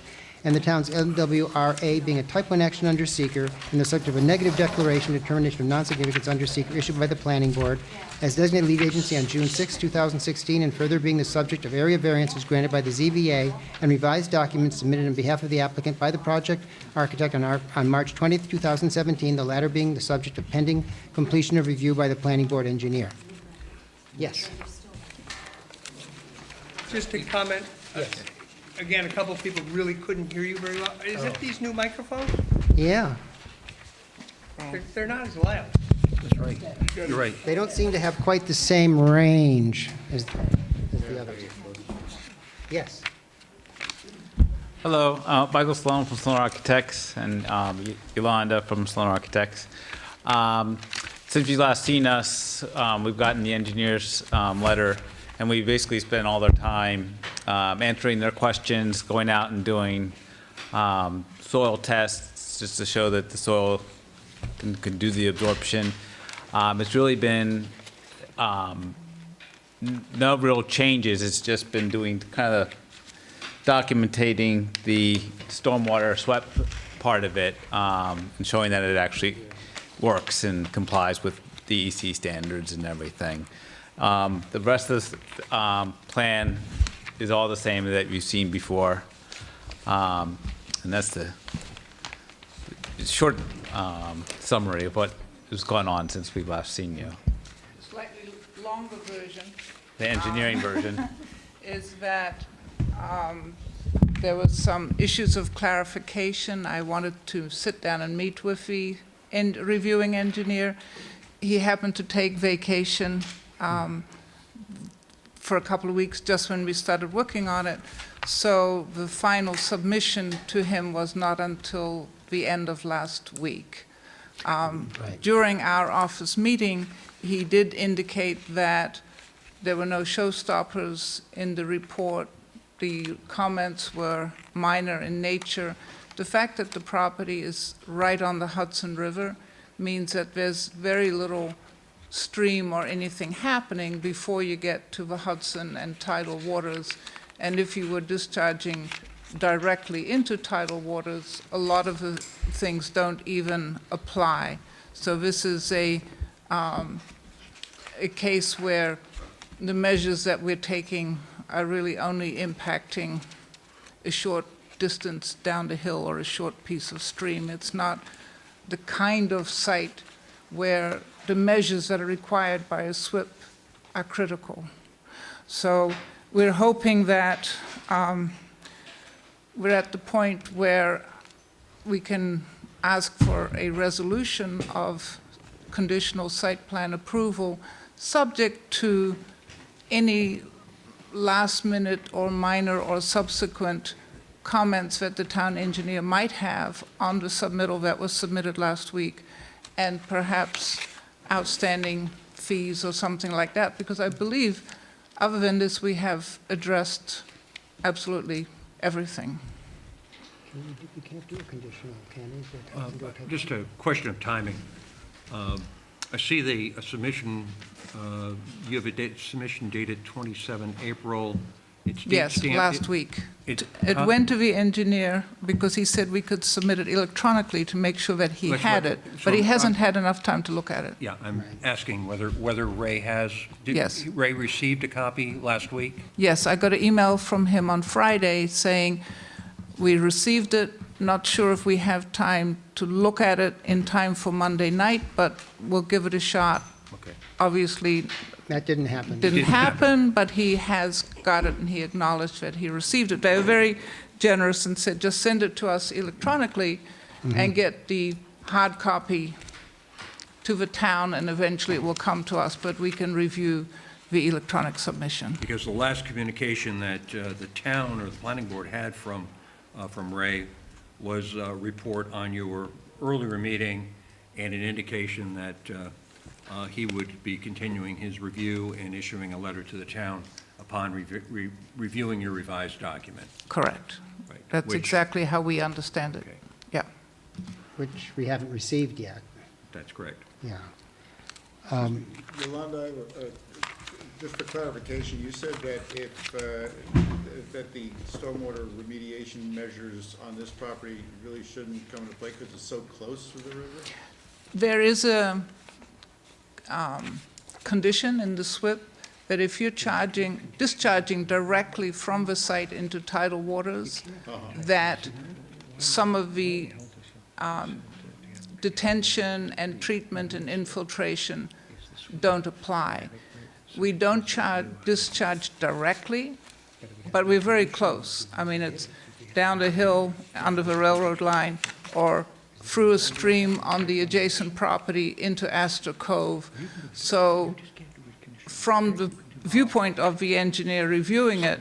and the town's LWRA being a type 1 action under seeker and the subject of a negative declaration determination of non-significance under seeker issued by the planning board as designated lead agency on June 6, 2016, and further being the subject of area variances granted by the ZBA and revised documents submitted on behalf of the applicant by the project architect on March 20, 2017, the latter being the subject of pending completion of review by the planning board engineer. Yes. Just to comment. Yes. Again, a couple of people really couldn't hear you very well. Is it these new microphones? Yeah. They're not as loud. That's right. You're right. They don't seem to have quite the same range as the others. Yes. Hello, Michael Sloan from Sloan Architects and Yolanda from Sloan Architects. Since you've last seen us, we've gotten the engineer's letter, and we basically spent all their time answering their questions, going out and doing soil tests just to show that the soil can do the absorption. It's really been no real changes. It's just been doing kind of documenting the stormwater swept part of it and showing that it actually works and complies with DEC standards and everything. The rest of the plan is all the same that you've seen before. And that's the short summary of what has gone on since we've last seen you. Slightly longer version. The engineering version. Is that there was some issues of clarification. I wanted to sit down and meet with the reviewing engineer. He happened to take vacation for a couple of weeks just when we started working on it. So the final submission to him was not until the end of last week. During our office meeting, he did indicate that There were no showstoppers in the report. The comments were minor in nature. The fact that the property is right on the Hudson River means that there's very little stream or anything happening before you get to the Hudson and tidal waters. And if you were discharging directly into tidal waters, a lot of the things don't even apply. So this is a case where the measures that we're taking are really only impacting a short distance down the hill or a short piece of stream. It's not the kind of site where the measures that are required by a SWIP are critical. So we're hoping that we're at the point where we can ask for a resolution of conditional site plan approval subject to any last-minute or minor or subsequent comments that the town engineer might have on the submittal that was submitted last week, and perhaps outstanding fees or something like that, because I believe, other than this, we have addressed absolutely everything. We can't do a conditional, can we? Just a question of timing. I see the submission, you have a submission dated 27 April. It's Yes, stamped- last week. It Went to the engineer because he said we could submit it electronically to make sure that he That's had right. it, So but he hasn't had enough time to look at it. Yeah, I'm asking whether Ray has. Did Yes. Ray received a copy last week? Yes, I got an email from him on Friday saying, we received it, not sure if we have time to look at it in time for Monday night, but we'll give it a shot. Okay. Obviously, That didn't happen. didn't happen, but he has got it and he acknowledged that he received it. They were very generous and said, just send it to us electronically and get the hard copy to the town, and eventually it will come to us, but we can review the electronic submission. Because the last communication that the town or the planning board had from Ray was a report on your earlier meeting and an indication that he would be continuing his review and issuing a letter to the town upon reviewing your revised document. Correct. Right. That's Which- exactly how we understand it. Okay. Yeah. Which we haven't received yet, That's correct. yeah. Yolanda, just for clarification, you said that if, that the stormwater remediation measures on this property really shouldn't come into play because it's so close to the river? There is a condition in the SWIP that if you're discharging directly from the site into tidal waters, that some of the detention and treatment and infiltration don't apply. We don't discharge directly, but we're very close. I mean, it's down the hill under the railroad line or through a stream on the adjacent property into Astor Cove. So from the viewpoint of the engineer reviewing it,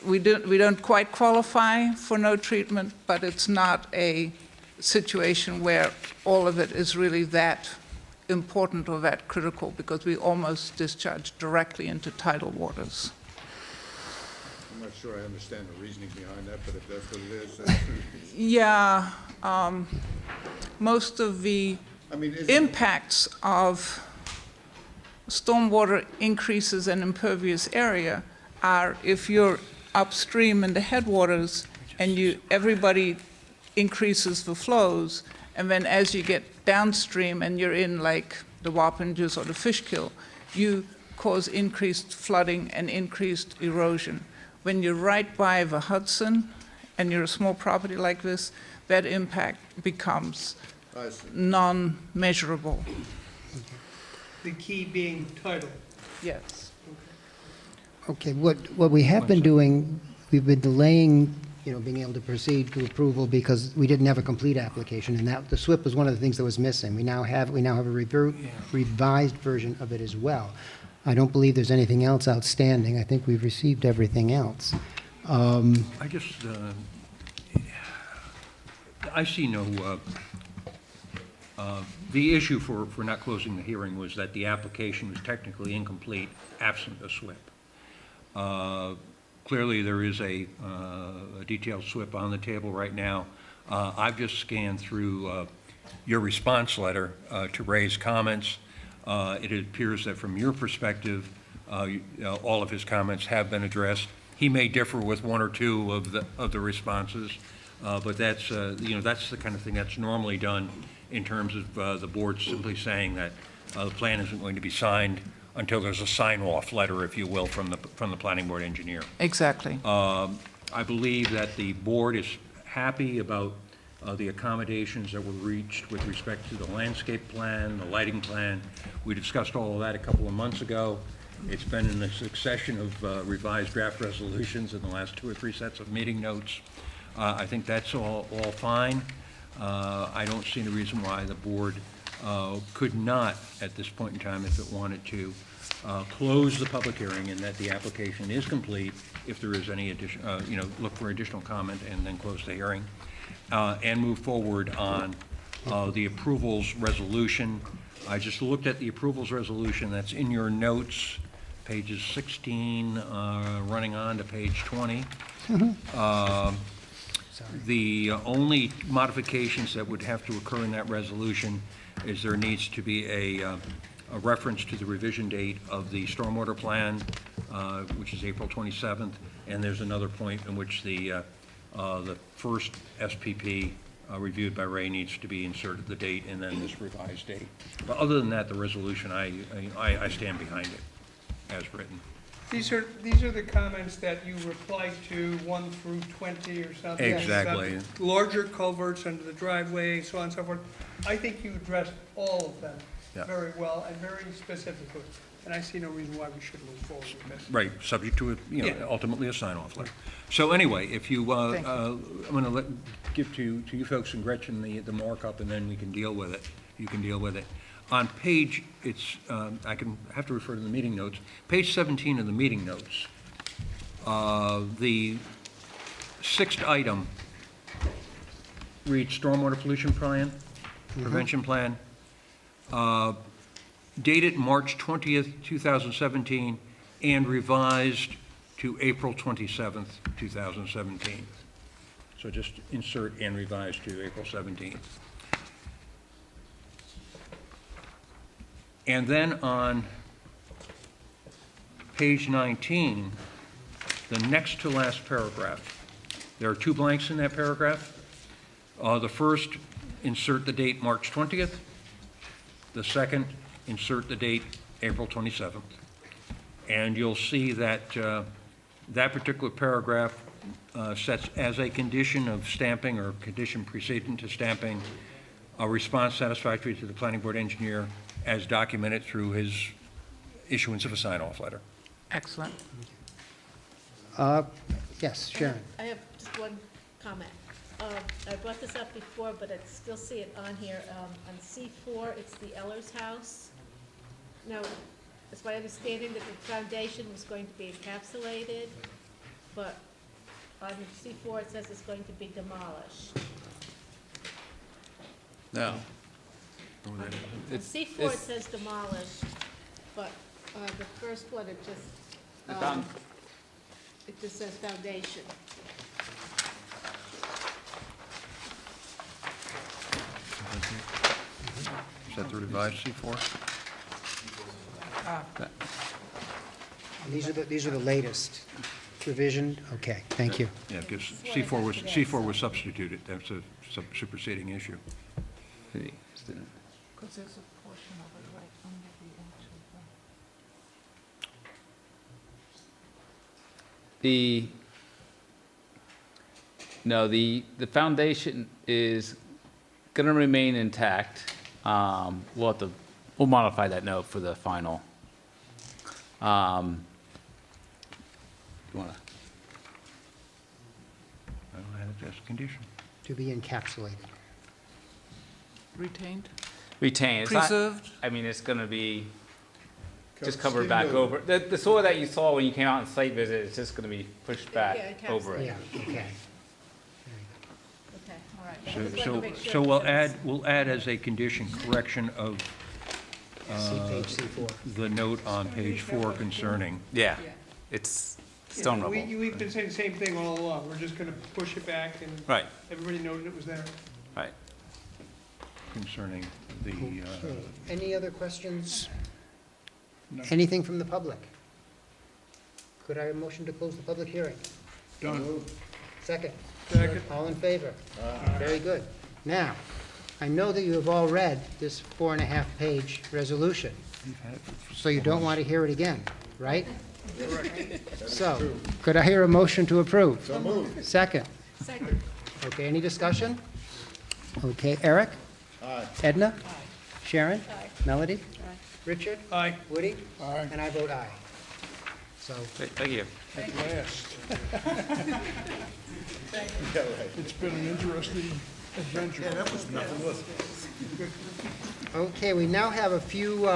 we don't quite qualify for no treatment, but it's not a situation where all of it is really that important or that critical, because we almost discharge directly into tidal waters. I'm not sure I understand the reasoning behind that, but if that's what it is, that's... Yeah, most of the I mean, is impacts of stormwater increases in impervious area are if you're upstream in the headwaters and everybody increases the flows, and then as you get downstream and you're in like the Wappingers or the Fishkill, you cause increased flooding and increased erosion. When you're right by the Hudson and you're a small property like this, that impact becomes I see. non-measurable. The key being title. Yes. Okay, what we have been doing, we've been delaying, being able to proceed to approval because we didn't have a complete application, and that, the SWIP was one of the things that was missing. We now have a revised version of it as well. I don't believe there's anything else outstanding. I think we've received everything else. I just, I see no The issue for not closing the hearing was that the application was technically incomplete, absent a SWIP. Clearly, there is a detailed SWIP on the table right now. I've just scanned through your response letter to raise comments. It appears that from your perspective, all of his comments have been addressed. He may differ with one or two of the responses, but that's that's the kind of thing that's normally done in terms of the board simply saying that the plan isn't going to be signed until there's a sign-off letter, if you will, from the planning board engineer. Exactly. I believe that the board is happy about the accommodations that were reached with respect to the landscape plan, the lighting plan. We discussed all of that a couple of months ago. It's been in a succession of revised draft resolutions in the last 2 or 3 sets of meeting notes. I think that's all fine. I don't see any reason why the board could not, at this point in time, if it wanted to, close the public hearing and that the application is complete. If there is any addition, look for additional comment and then close the hearing, and move forward on the approvals resolution. I just looked at the approvals resolution that's in your notes, pages 16, running on to page 20. The only modifications that would have to occur in that resolution is there needs to be a reference to the revision date of the stormwater plan, which is April 27th, and there's another point in which the first SPP reviewed by Ray needs to be inserted, the date, and then this revised date. But other than that, the resolution, I stand behind it as written. These are the comments that you replied to, 1 through 20 or something. Exactly. About larger culverts under the driveway, so on and so forth. I think you addressed all of them very well and very specifically, and I see no reason why we shouldn't move forward with this. Right, subject to, ultimately a sign-off letter. So anyway, if you, I'm going to give to you folks and Gretchen the markup, and then we can deal with it. You can deal with it. On page, I have to refer to the meeting notes. Page 17 of the meeting notes, the 6th item reads stormwater pollution plan, prevention plan, dated March 20th, 2017, and revised to April 27th, 2017. So just insert and revise to April 17th. And then on page 19, the next to last paragraph, there are 2 blanks in that paragraph. The first, insert the date March 20th. The second, insert the date April 27th. And you'll see that that particular paragraph sets as a condition of stamping or condition preceding to stamping a response satisfactory to the planning board engineer as documented through his issuance of a sign-off letter. Excellent. Yes, Sharon. I have just one comment. I brought this up before, but I still see it on here. On C4, it's the Eller's house. Now, it's my understanding that the foundation was going to be encapsulated, but on C4, it says it's going to be demolished. No. On C4, it says demolished, but the first one, it just says foundation. Is that the revised C4? These are the latest revision? Okay, thank you. Yeah, because C4 was substituted. That's a superseding issue. Because there's a portion of it right under the actual. The foundation is going to remain intact. We'll modify that note for the final. You want to? I don't have it as a condition. To be encapsulated. Retained? Retain. It's not- Preserved? I mean, it's going to be just covered back over. The soil that you saw when you came out on site visit is just going to be pushed back Yeah, over it. Yeah, okay. Okay, all So we'll add as a condition correction of Page C4. the note on page 4 concerning. Yeah, it's stone rubble. We've been saying the same thing all along. We're just going to push it back and Right. everybody knows it was there. Right. Concerning the, Okay. Any other questions? Anything from the public? Could I have a motion to close the public hearing? Done. Second? Second. All in favor? Very good. Now, I know that you have all read this 4.5-page resolution, so you don't want to hear it again, right? So, could I hear a motion to approve? So moved. Second? Second. Okay, any discussion? Okay, Eric? Aye. Edna? Sharon? Aye. Melody? Aye. Richard? Aye. Woody? Aye. And I vote aye. So, Thank you. At last. It's been an interesting adventure. Yeah, that was nothing, was it? okay, we now have a few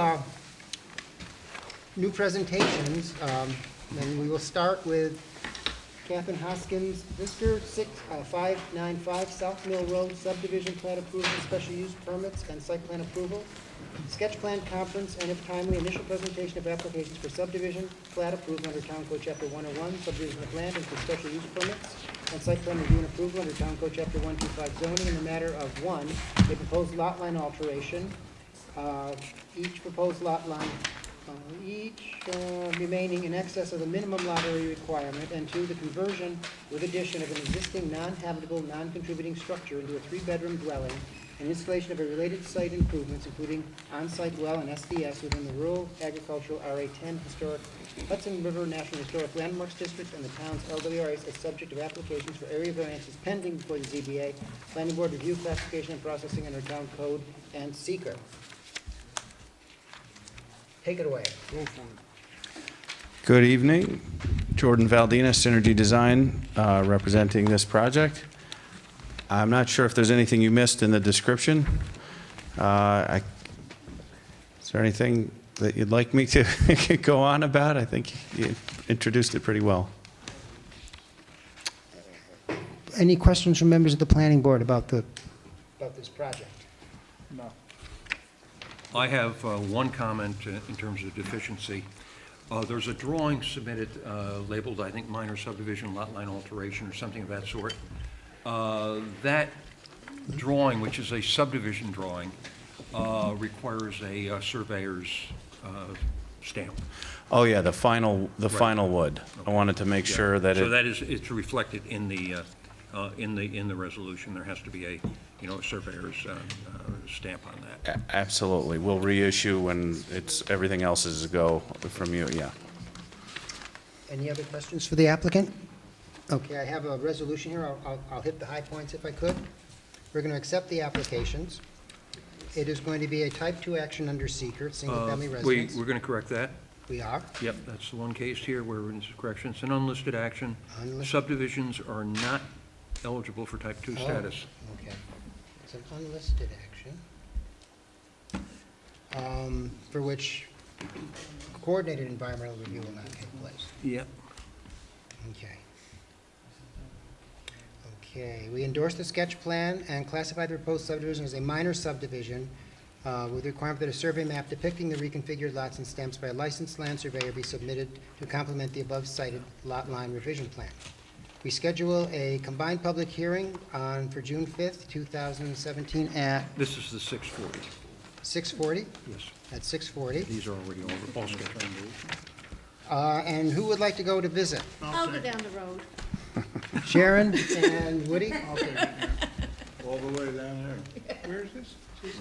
new presentations, and we will start with Catherine Hoskins, Mr. 595 South Mill Road subdivision plan approval, special use permits, and site plan approval. Sketch plan conference, and if timely, initial presentation of applications for subdivision plat approval under Town Code Chapter 101, subdivision of land and for special use permits, and site plan review and approval under Town Code Chapter 125 zoning in the matter of 1, a proposed lot line alteration. Each proposed lot line, remaining in excess of the minimum lot area requirement, and 2, the conversion with addition of an existing non-habitable, non-contributing structure into a 3-bedroom dwelling, and installation of a related site improvements, including on-site well and SDS within the rural agricultural RA10 historic Hudson River National Historic Landmarks District and the town's LWRs as subject of applications for area variances pending before the ZBA, Planning Board review, classification, and processing under Town Code and seeker. Take it away. Good evening. Jordan Valdina, Synergy Design, representing this project. I'm not sure if there's anything you missed in the description. Is there anything that you'd like me to go on about? I think you introduced it pretty well. Any questions from members of the planning board about this project? No. I have one comment in terms of deficiency. There's a drawing submitted labeled, I think, minor subdivision lot line alteration or something of that sort. That drawing, which is a subdivision drawing, requires a surveyor's stamp. Oh, yeah, the final would. I wanted to make sure that So that is, it's reflected in the resolution. There has to be a surveyor's stamp on that. Absolutely. We'll reissue when everything else is a go from you, yeah. Any other questions for the applicant? Okay, I have a resolution here. I'll hit the high points if I could. We're going to accept the applications. It is going to be a type 2 action under seeker, single-family residence. We're going to correct that. We are? Yep, that's the one case here where it's a correction. It's an unlisted action. Unlisted. Subdivisions are not eligible for type 2 status. Okay. It's an unlisted action for which coordinated environmental review will not take place. Yep. Okay. Okay, we endorse the sketch plan and classify the proposed subdivision as a minor subdivision with the requirement that a survey map depicting the reconfigured lots and stamps by a licensed land surveyor be submitted to complement the above cited lot line revision plan. We schedule a combined public hearing for June 5th, 2017 at This is the 640. 6:40? Yes. At 6:40. These are already all scheduled. And who would like to go to visit? I'll go down the road. Sharon and Woody? All the way down there. Where is this?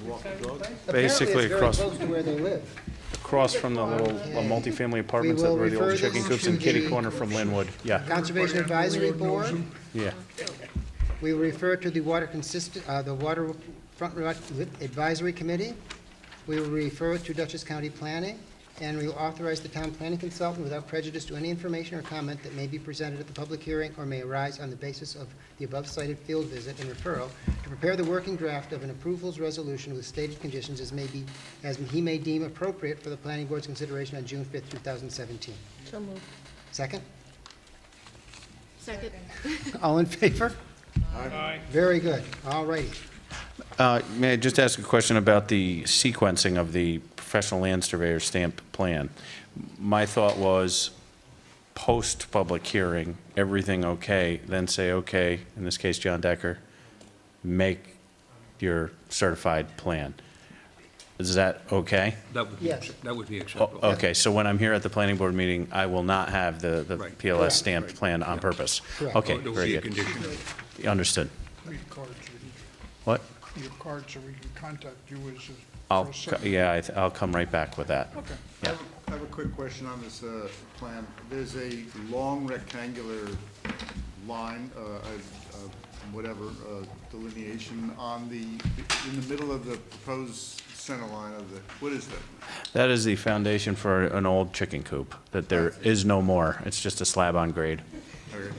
Walk the dog? Basically Apparently across, it's very close to where they live. across from the little multifamily apartments We that will were the refer old chicken this coops to in kitty the- corner from Linwood. Yeah, Conservation Advisory Board. yeah. We will refer to the Waterfront Advisory Committee. We will refer it to Dutchess County Planning, and we will authorize the town planning consultant without prejudice to any information or comment that may be presented at the public hearing or may arise on the basis of the above cited field visit and referral to prepare the working draft of an approvals resolution with stated conditions as he may deem appropriate for the planning board's consideration on June 5th, 2017. So moved. Second? Second. All in favor? Aye. Very good. All righty. May I just ask a question about the sequencing of the professional land surveyor stamp plan? My thought was, post-public hearing, everything okay, then say, okay, in this case, John Decker, make your certified plan. Is that okay? That would be, Yes. that would be acceptable. Okay, so when I'm here at the planning board meeting, I will not have the Right. PLS stamped plan on purpose? Correct. Okay, There will very be a good. condition of it. Understood. Need cards, so we can- What? your card so we can contact you as a. I'll, for a second. yeah, I'll come right back with that. Okay. Yeah. I have a quick question on this plan. There's a long rectangular line, whatever, delineation on in the middle of the proposed center line of the, what is that? That is the foundation for an old chicken coop, that there is no more. It's just a slab on grade. Okay.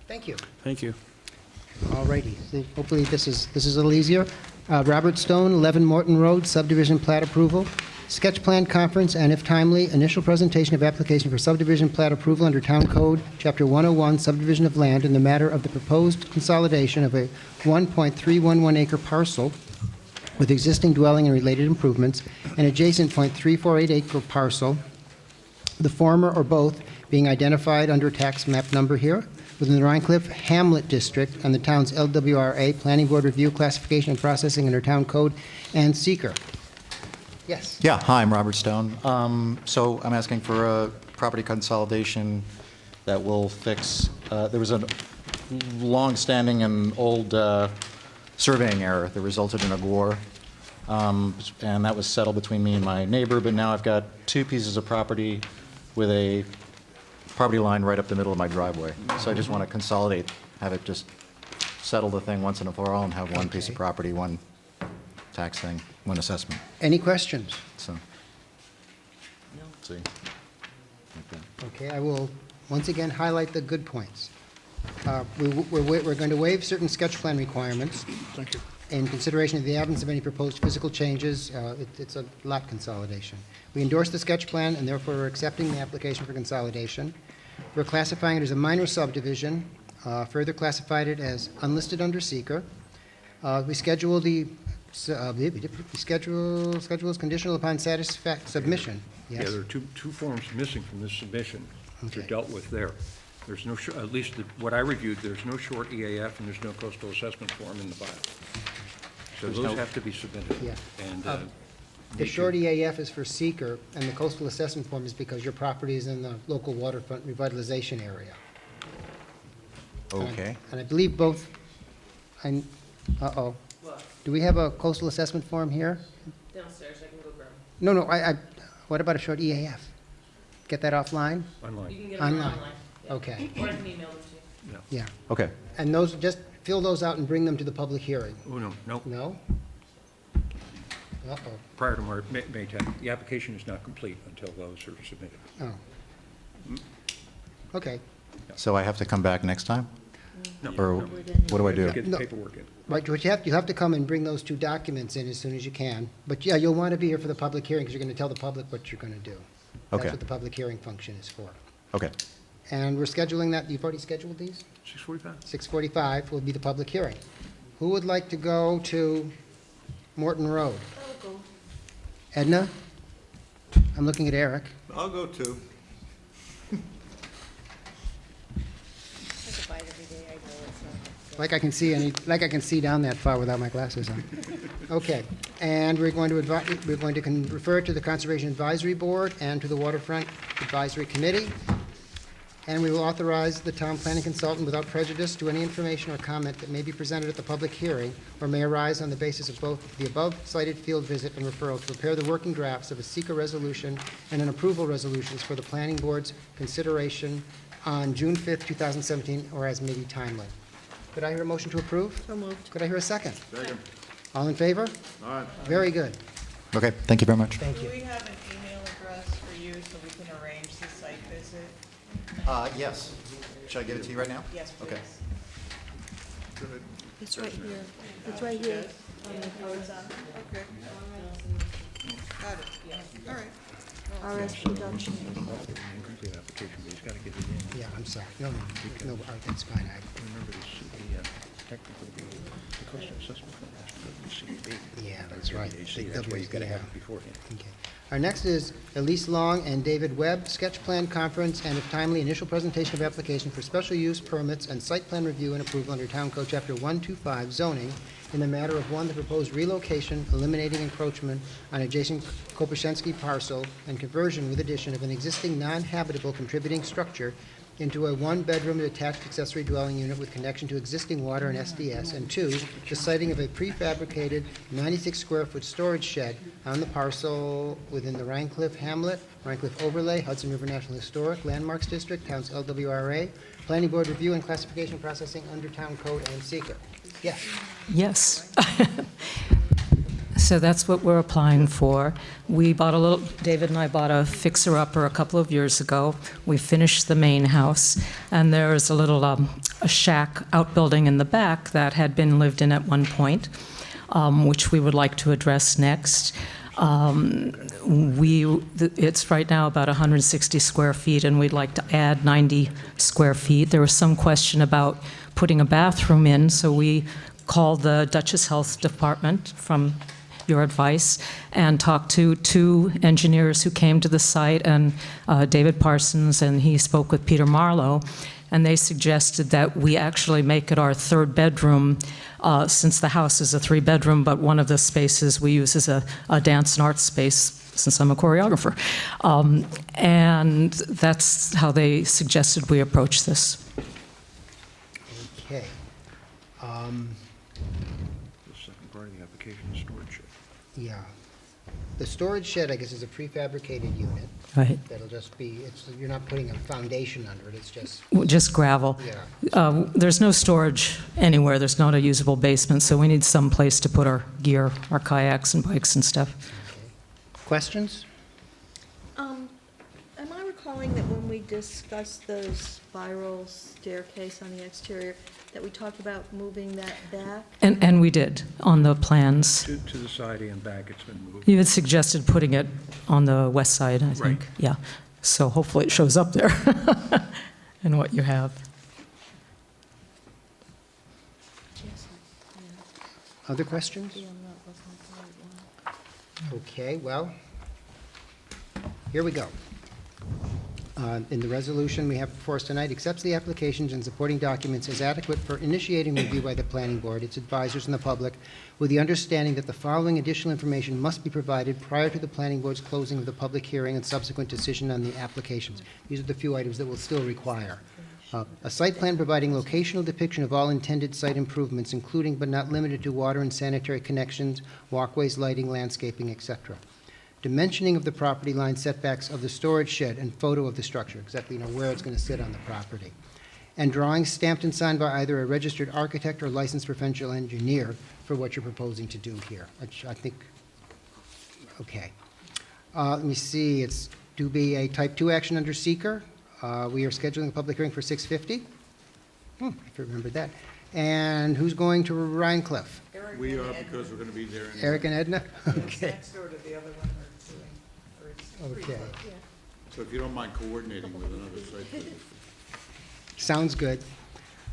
Thank you. Thank you. All righty. Hopefully this is a little easier. Robert Stone, 11 Morton Road, subdivision plat approval. Sketch plan conference, and if timely, initial presentation of application for subdivision plat approval under Town Code, Chapter 101, subdivision of land in the matter of the proposed consolidation of a 1.311 acre parcel with existing dwelling and related improvements, and adjacent .348 acre parcel, the former or both being identified under tax map number here, within the Rhinecliff Hamlet District and the town's LWRA, Planning Board Review, Classification, and Processing under Town Code, and seeker. Yes. Yeah, hi, I'm Robert Stone. So I'm asking for a property consolidation that will fix, there was a long-standing and old surveying error that resulted in a GWAR, and that was settled between me and my neighbor, but now I've got two pieces of property with a property line right up the middle of my driveway. So I just want to consolidate, have it just settle the thing once and for all and have one piece of property, one tax thing, one assessment. Any questions? So, see. Okay, I will once again highlight the good points. We're going to waive certain sketch plan requirements. Thank you. In consideration of the absence of any proposed physical changes, it's a lot consolidation. We endorse the sketch plan, and therefore we're accepting the application for consolidation. We're classifying it as a minor subdivision, further classified it as unlisted under seeker. We schedule the, schedule is conditional upon submission. Yeah, Yes? there are two forms missing from this submission, which are dealt with there. There's no, at least what I reviewed, there's no short EAF and there's no coastal assessment form in the file. So those have to be submitted. Yeah. And The short EAF is for seeker, and the coastal assessment form is because your property is in the local waterfront revitalization area. Okay. And I believe both, uh-oh. Do we have a coastal assessment form here? Downstairs, I can go grab No, what about a short EAF? Get that offline? Online. You can get them online. Yeah. Okay. Or I can email them to you. Yeah. Okay. And those, just fill those out and bring them to the public hearing. Oh, no, no. No? Uh-oh. Prior to May 10th. The application is not complete until those are submitted. Oh. Okay. So I have to come back next time? No. Or No. what do I do? Get the No. paperwork in. Right, George, you have to come and bring those two documents in as soon as you can. But yeah, you'll want to be here for the public hearing, because you're going to tell the public what you're going to do. Okay. That's what the public hearing function is for. Okay. And we're scheduling that, you've already scheduled these? 6:45? 6:45 will be the public hearing. Who would like to go to Morton Road? I'll go. Edna? I'm looking at Eric. I'll go too. I could buy it every day I go, it's not. Like I can see down that far without my glasses on. Okay, and we're going to refer it to the Conservation Advisory Board and to the Waterfront Advisory Committee. And we will authorize the town planning consultant without prejudice to any information or comment that may be presented at the public hearing or may arise on the basis of both the above cited field visit and referral to prepare the working drafts of a seeker resolution and an approval resolutions for the planning board's consideration on June 5th, 2017, or as may be timely. Could I hear a motion to approve? So moved. Could I hear a second? Second. All in favor? All right. Very good. Okay, thank you very much. Thank Do you. we have an email address for you so we can arrange the site visit? Yes. Should I give it to you right now? Yes, please. Okay. Good. It's right here. It's right here. Oh, it's on, okay. Got it, yeah, all right. RS production. Incomplete application, but he's got to get it in. Yeah, I'm sorry. No, Art, that's fine. Remember, technically, the cost assessment fund has to go to the CAB. Yeah, that's right. That's why you've got to have it beforehand. Okay. Our next is Elise Long and David Webb, sketch plan conference and if timely, initial presentation of application for special use permits and site plan review and approval under Town Code Chapter 125 zoning in the matter of one, the proposed relocation, eliminating encroachment on adjacent Kopasensky parcel and conversion with addition of an existing non-habitable contributing structure into a one-bedroom detached accessory dwelling unit with connection to existing water and SDS, and two, the siting of a prefabricated 96-square-foot storage shed on the parcel within the Rhinecliff Hamlet, Rhinecliff Overlay, Hudson River National Historic Landmarks District, Town's LWRA, Planning Board review and classification processing under Town Code and seeker. Yes. Yes. So that's what we're applying for. We bought David and I bought a fixer-upper a couple of years ago. We finished the main house, and there's a little a shack outbuilding in the back that had been lived in at one point, which we would like to address next. It's right now about 160 square feet, and we'd like to add 90 square feet. There was some question about putting a bathroom in, so we called the Dutchess Health Department from your advice and talked to two engineers who came to the site, and David Parsons, and he spoke with Peter Marlowe, and they suggested that we actually make it our third bedroom, since the house is a three-bedroom, but one of the spaces we use is a dance and art space, since I'm a choreographer. And that's how they suggested we approach this. Okay. The second part of the application is storage shed. Yeah. The storage shed, I guess, is a prefabricated unit. Right. That'll just be, you're not putting a foundation under it, it's just... Just gravel. Yeah. There's no storage anywhere. There's not a usable basement, so we need some place to put our gear, our kayaks and bikes and stuff. Okay. Questions? Am I recalling that when we discussed the spiral staircase on the exterior, that we talked about moving that back? And we did on the plans. To the side and back, it's been moved. You had suggested putting it on the west side, I think. Right. Yeah. So hopefully it shows up there in what you have. Other questions? Okay, well, here we go. In the resolution we have before us tonight, accepts the applications and supporting documents as adequate for initiating review by the planning board, its advisors, and the public, with the understanding that the following additional information must be provided prior to the planning board's closing of the public hearing and subsequent decision on the applications. These are the few items that will still require. A site plan providing locational depiction of all intended site improvements, including but not limited to water and sanitary connections, walkways, lighting, landscaping, etc. Dimensioning of the property line setbacks of the storage shed and photo of the structure, exactly where it's going to sit on the property. And drawings stamped and signed by either a registered architect or licensed professional engineer for what you're proposing to do here. I think, okay. Let me see, it's to be a type 2 action under seeker. We are scheduling a public hearing for 6:50. If you remembered that. And who's going to Rhinecliff? We are, because we're going to be there. Eric and Edna? It's Okay. next door to the other one we're doing, or it's pretty Okay. close. So if you don't mind coordinating with another site visit. Sounds good.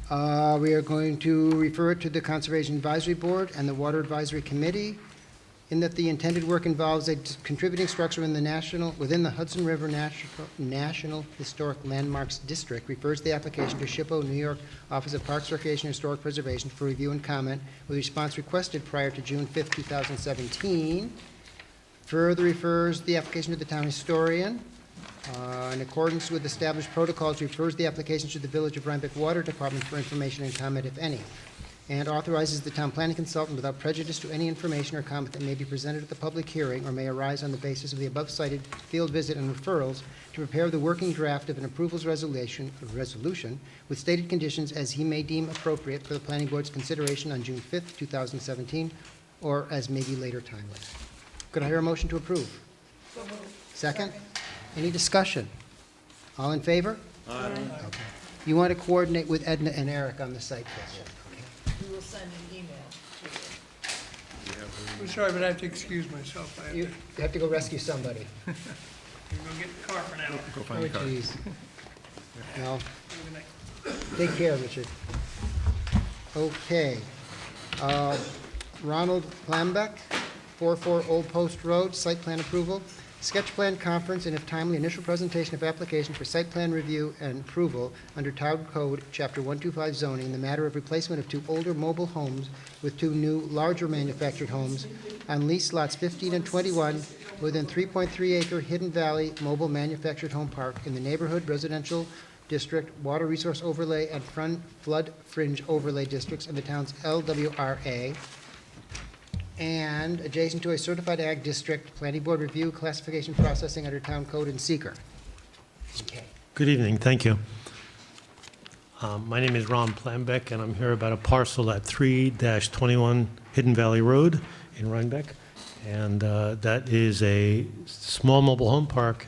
We are going to refer it to the Conservation Advisory Board and the Water Advisory Committee, in that the intended work involves a contributing structure within the Hudson River National Historic Landmarks District, refers the application to SHPO, New York Office of Parks, Recreation, and Historic Preservation for review and comment, with response requested prior to June 5th, 2017. Further refers the application to the town historian. In accordance with established protocols, refers the application to the Village of Rhinebeck Water Department for information and comment, if any, and authorizes the town planning consultant, without prejudice to any information or comment that may be presented at the public hearing or may arise on the basis of the above-cited field visit and referrals, to prepare the working draft of an approvals resolution with stated conditions as he may deem appropriate for the planning board's consideration on June 5th, 2017, or as may be later timely. Could I hear a motion to approve? Second? Any discussion? All in favor? Aye. Okay. You want to coordinate with Edna and Eric on the site visit? We will send an email to you. I'm sorry, but I have to excuse myself. I have You have to go rescue somebody. to go get the car for now. Go Oh, find the car. geez. No, Good night. Take care, Richard. Okay. Ronald Plambeck, 44 Old Post Road, site plan approval. Sketch plan conference and if timely, initial presentation of application for site plan review and approval under Town Code, Chapter 125 zoning, in the matter of replacement of 2 older mobile homes with 2 new, larger manufactured homes on lease lots 15 and 21 within 3.3-acre Hidden Valley Mobile Manufactured Home Park in the neighborhood residential district, water resource overlay, and flood fringe overlay districts in the town's LWRA, and adjacent to a certified ag district, planning board review, classification, processing under town code and seeker. Okay. Good evening, thank you. My name is Ron Plambeck, and I'm here about a parcel at 3-21 Hidden Valley Road in Rhinebeck. And that is a small mobile home park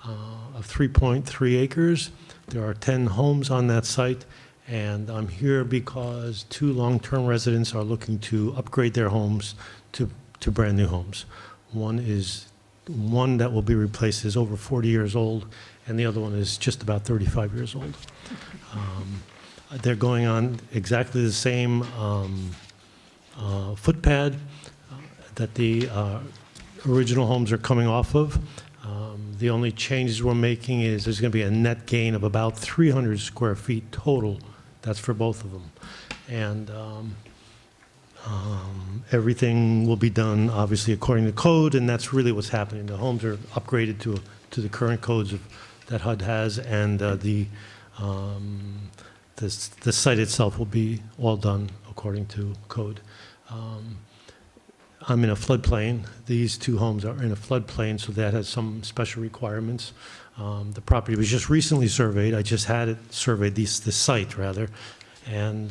of 3.3 acres. There are 10 homes on that site, and I'm here because 2 long-term residents are looking to upgrade their homes to brand-new homes. One that will be replaced is over 40 years old, and the other one is just about 35 years old. They're going on exactly the same footpad that the original homes are coming off of. The only changes we're making is there's going to be a net gain of about 300 square feet total. That's for both of them. And everything will be done, obviously, according to code, and that's really what's happening. The homes are upgraded to the current codes that HUD has, and the site itself will be all done according to code. I'm in a floodplain. These 2 homes are in a floodplain, so that has some special requirements. The property was just recently surveyed. I just had it surveyed, this site rather, and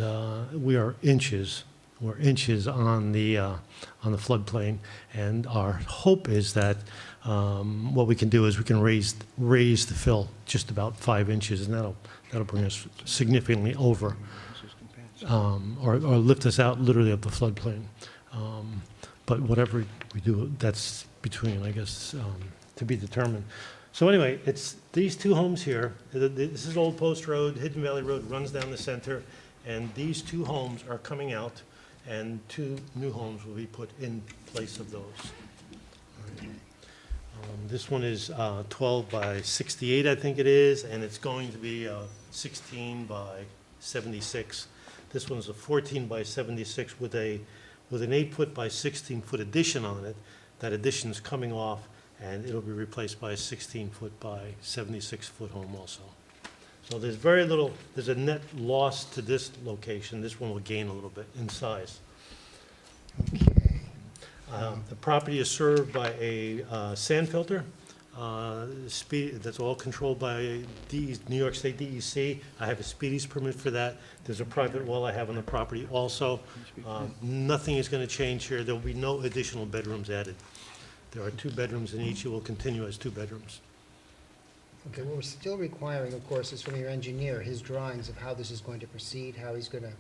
we're inches on the floodplain. And our hope is that what we can do is we can raise the fill just about 5 inches, and that'll bring us significantly over, or lift us out literally of the floodplain. But whatever we do, that's between, I guess, to be determined. So anyway, it's these 2 homes here. This is Old Post Road, Hidden Valley Road runs down the center, and these 2 homes are coming out, and 2 new homes will be put in place of those. This one is 12 by 68, I think it is, and it's going to be 16 by 76. This one's a 14 by 76 with an 8-foot by 16-foot addition on it. That addition's coming off, and it'll be replaced by a 16-foot by 76-foot home also. So there's very little, there's a net loss to this location. This one will gain a little bit in size. The property is served by a sand filter. That's all controlled by New York State DEC. I have a speedies permit for that. There's a private well I have on the property also. Nothing is going to change here. There will be no additional bedrooms added. There are 2 bedrooms in each. It will continue as 2 bedrooms. Okay, what we're still requiring, of course, is from your engineer, his drawings of how this is going to proceed, how he's going to,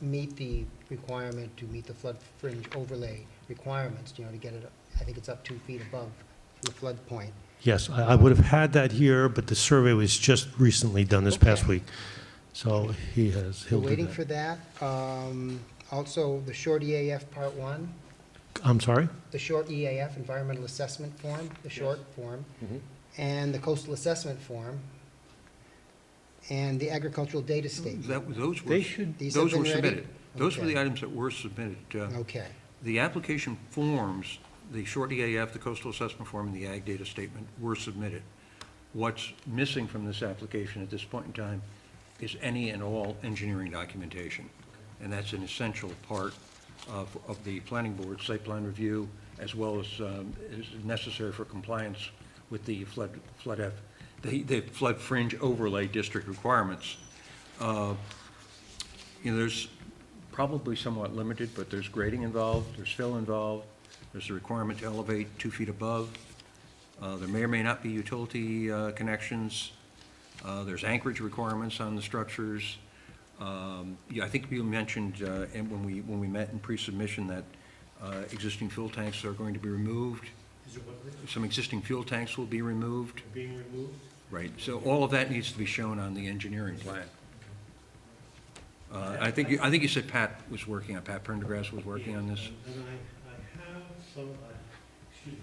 meet the requirement to meet the flood fringe overlay requirements, to get it, I think it's up 2 feet above the flood point. Yes, I would have had that here, but the survey was just recently done this past week. So he'll do that. We're waiting for that. Also, the short EAF Part 1. I'm sorry? The short EAF, Environmental Assessment Form, the short form, and the Coastal Assessment Form, and the Agricultural Data Statement. Those were These have been ready? submitted. Those were Okay. the items that were submitted. Okay. The application forms, the short EAF, the coastal assessment form, and the ag data statement were submitted. What's missing from this application at this point in time is any and all engineering documentation. And that's an essential part of the planning board site plan review, as well as is necessary for compliance with the the flood fringe overlay district requirements. There's probably somewhat limited, but there's grading involved, there's fill involved, there's a requirement to elevate 2 feet above. There may or may not be utility connections. There's anchorage requirements on the structures. I think you mentioned when we met in pre-submission that existing fuel tanks are going to be removed. Some existing fuel tanks will be removed. Being removed? Right, so all of that needs to be shown on the engineering plan. I think you said Pat Prendergast was working on this? And I have some, excuse me.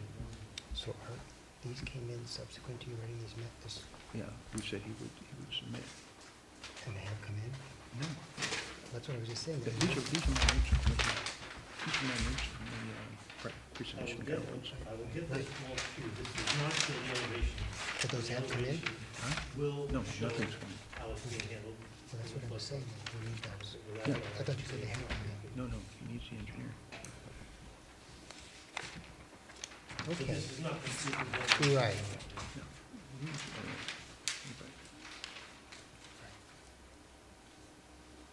So these came in subsequent to you writing these this, Yeah, who said he would submit? and they have come in? No. That's what I was just saying. These are my notes from the pre-submission guidelines. I will get this all to you. This is not the elevation. But those have come in? Will No, show nothing's coming. how it's being handled. Well, that's what I was saying. We need those. Yeah. I thought you said they had come in. No, he needs the engineer. So Okay. this is not completely. Right.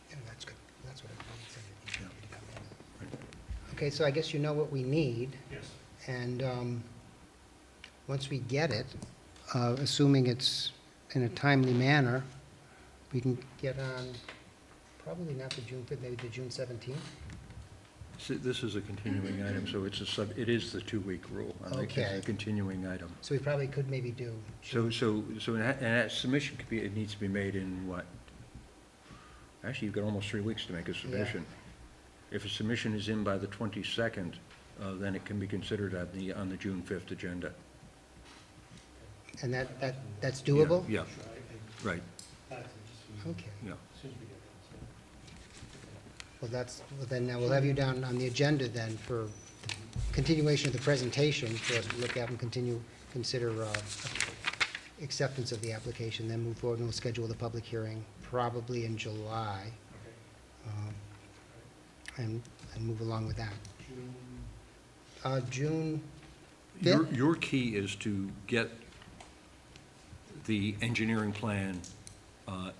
Yeah, that's good. That's what I was saying. That you need to come in. Okay, so I guess you know what we need. Yes. And once we get it, assuming it's in a timely manner, we can get on, probably not the June 5th, maybe the June 17th. This is a continuing item, so it is the 2-week rule. I think it's Okay. a continuing item. So we probably could maybe do. So that submission it needs to be made in what? Actually, you've got almost 3 weeks to make a submission. If a submission is in by the 22nd, then it can be considered on the June 5th agenda. And that's doable? Yeah, right, Okay. yeah. Well, well, then we'll have you down on the agenda then for continuation of the presentation for us to look at and consider acceptance of the application, then move forward and we'll schedule the public hearing probably in July. And move along with that. June 5th? Your key is to get the engineering plan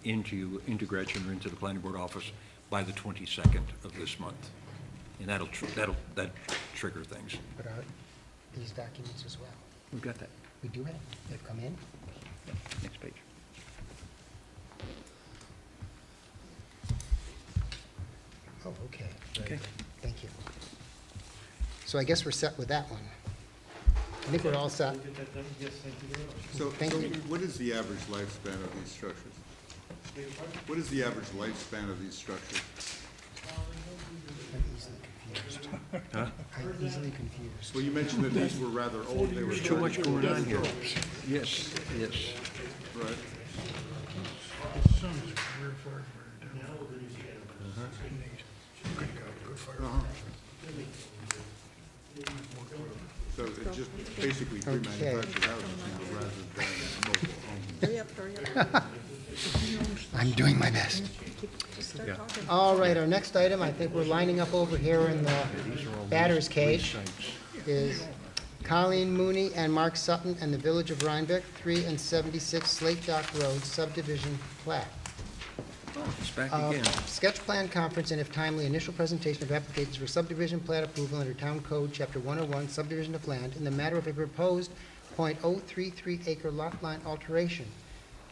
into Gretchen or into the planning board office by the 22nd of this month. And that'll trigger things. But are these documents as well? We've got that. We do have, they've come in? Next page. Oh, okay. Okay. Thank you. So I guess we're set with that one. I think we're all set. Yes, thank you very much. So, Thank you. what is the average lifespan of these structures? What is the average lifespan of these structures? I'm easily confused. Huh? I'm easily confused. Well, you mentioned that these were rather old. They were There's too much going on here. Yes, yes. Right. Some is rear fire down. Good fire. So it's just basically pre-manufactured houses now rather than mobile homes. Hurry up. I'm doing my best. Just start talking. All right, our next item, I think we're lining up over here in the batter's cage, is Colleen Mooney and Mark Sutton and the Village of Rhinebeck, 3 and 76 Slate Dock Road subdivision plat. It's back again. Sketch plan conference and if timely, initial presentation of applications for subdivision plat approval under Town Code, Chapter 101, subdivision of land in the matter of a proposed .033 acre lot line alteration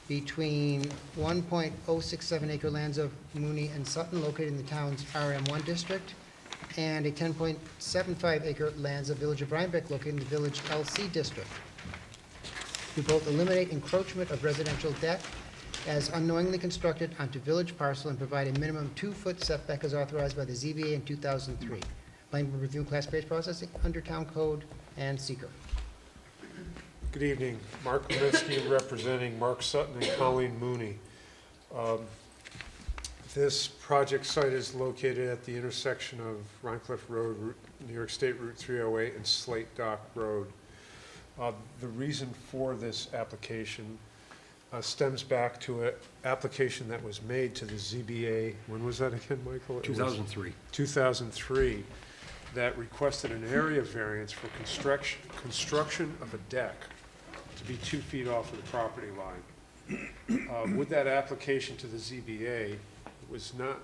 between 1.067 acre lands of Mooney and Sutton located in the town's RM1 district and a 10.75 acre lands of Village of Rhinebeck located in the Village LC district. To both eliminate encroachment of residential deck as unknowingly constructed onto village parcel and provide a minimum 2-foot setback as authorized by the ZBA in 2003. Planning Board review and classification processing under Town Code and seeker. Good evening. Mark Lewinsky representing Mark Sutton and Colleen Mooney. This project site is located at the intersection of Rhinecliff Road, New York State Route 308, and Slate Dock Road. The reason for this application stems back to an application that was made to the ZBA. When was that again, Michael? It was 2003. 2003, that requested an area variance for construction of a deck to be 2 feet off of the property line. With that application to the ZBA, it was not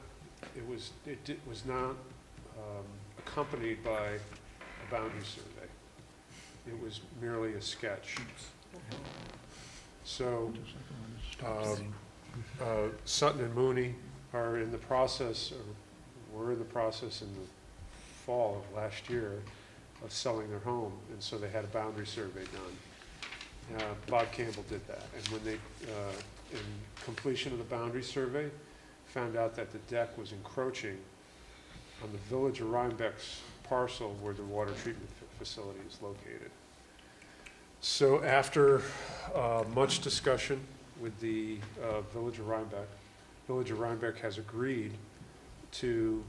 accompanied by a boundary survey. It was merely a sketch. So Sutton and Mooney are in the process, or were in the process in the fall of last year of selling their home, and so they had a boundary survey done. Bob Campbell did that. And when they, in completion of the boundary survey, found out that the deck was encroaching on the Village of Rhinebeck's parcel where the water treatment facility is located. So after much discussion with the Village of Rhinebeck has agreed to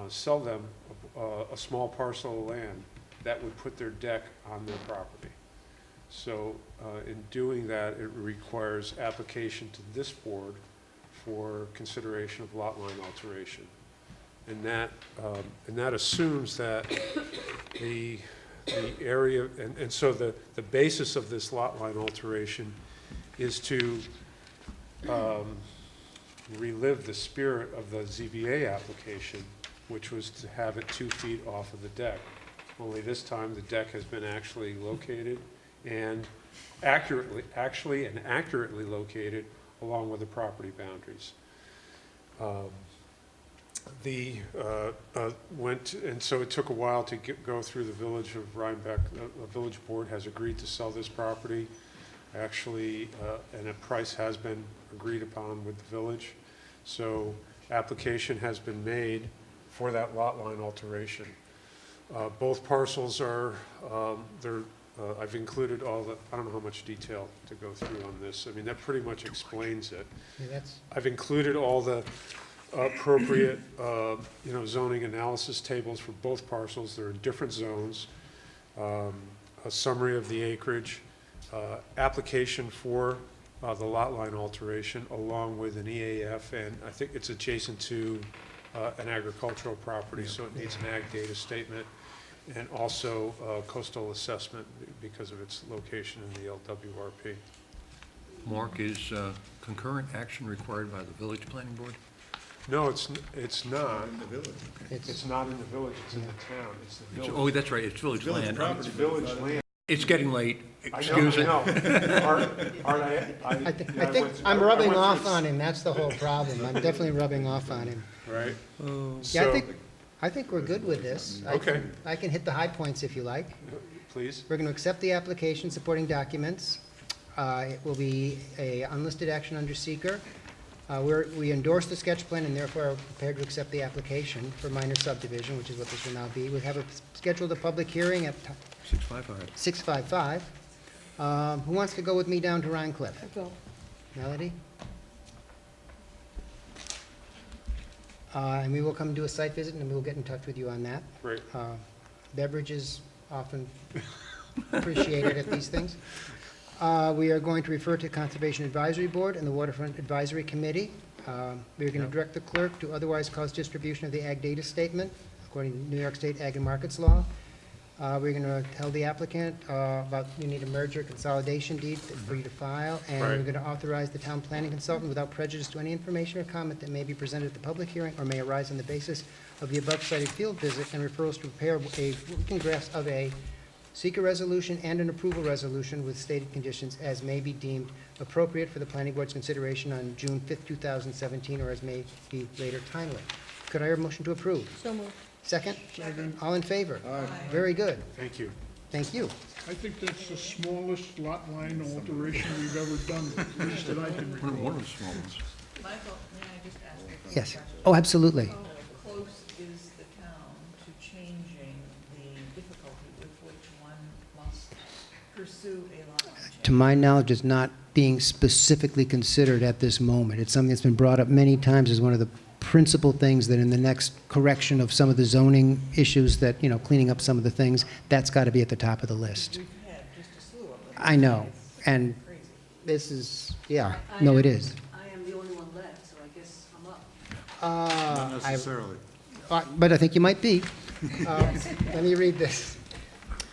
sell them a small parcel of land that would put their deck on their property. So in doing that, it requires application to this board for consideration of lot line alteration. And that assumes that the area, and so the basis of this lot line alteration is to relive the spirit of the ZBA application, which was to have it 2 feet off of the deck. Only this time, the deck has been actually located and accurately located along with the property boundaries. And so it took a while to go through the Village of Rhinebeck. The village board has agreed to sell this property, actually, and a price has been agreed upon with the village. So application has been made for that lot line alteration. Both parcels are, I've included all the, I don't know how much detail to go through on this. I mean, that pretty much explains it. Yeah, I've included all the appropriate, zoning analysis tables for both parcels. They're in different zones. A summary of the acreage, application for the lot line alteration, along with an EAF, and I think it's adjacent to an agricultural property, so it needs an ag data statement, and also coastal assessment because of its location in the LWRP. Mark, is concurrent action required by the Village Planning Board? No, it's not. In the village. It's not in the village, it's in the town, it's the village. Oh, that's right, it's village land. It's village land. It's getting late, excuse me. I know. Art, I think I'm rubbing off on him, that's the whole problem. I'm definitely rubbing off on him. Right. Yeah, I think we're good with this. Okay. I can hit the high points if you like. Please. We're going to accept the application, supporting documents. It will be a unlisted action under seeker. We endorse the sketch plan and therefore are prepared to accept the application for minor subdivision, which is what this will now be. We have scheduled a public hearing at 6:55. Who wants to go with me down to Rhine Cliff? I'll go. Melody? And we will come do a site visit, and we will get in touch with you on that. Great. Beverages often appreciated at these things. We are going to refer to Conservation Advisory Board and the Waterfront Advisory Committee. We are going to direct the clerk to otherwise cause distribution of the ag data statement, according to New York State Ag and Markets Law. We're going to tell the applicant about you need a merger consolidation deed for you to file, and Right. we're going to authorize the town planning consultant without prejudice to any information or comment that may be presented at the public hearing or may arise on the basis of the above cited field visit and referrals to prepare a working draft of a seeker resolution and an approval resolution with stated conditions as may be deemed appropriate for the planning board's consideration on June 5th, 2017, or as may be later timely. Could I hear a motion to approve? So moved. Second? All in favor? Aye. Very good. Thank you. Thank you. I think that's the smallest lot line alteration we've ever done, at least that I can recall. One of the small ones. Michael, may I just ask a Yes. question? Oh, absolutely. How close is the town to changing the difficulty with which one must pursue a lot line change? To my knowledge, it's not being specifically considered at this moment. It's something that's been brought up many times as one of the principal things that in the next correction of some of the zoning issues that, cleaning up some of the things, that's got to be at the top of the list. We've had just a slew of them. I know, and Crazy. this is, yeah, no, it is. I am the only one left, so I guess I'm up. Not necessarily. But I think you might be. Let me read this.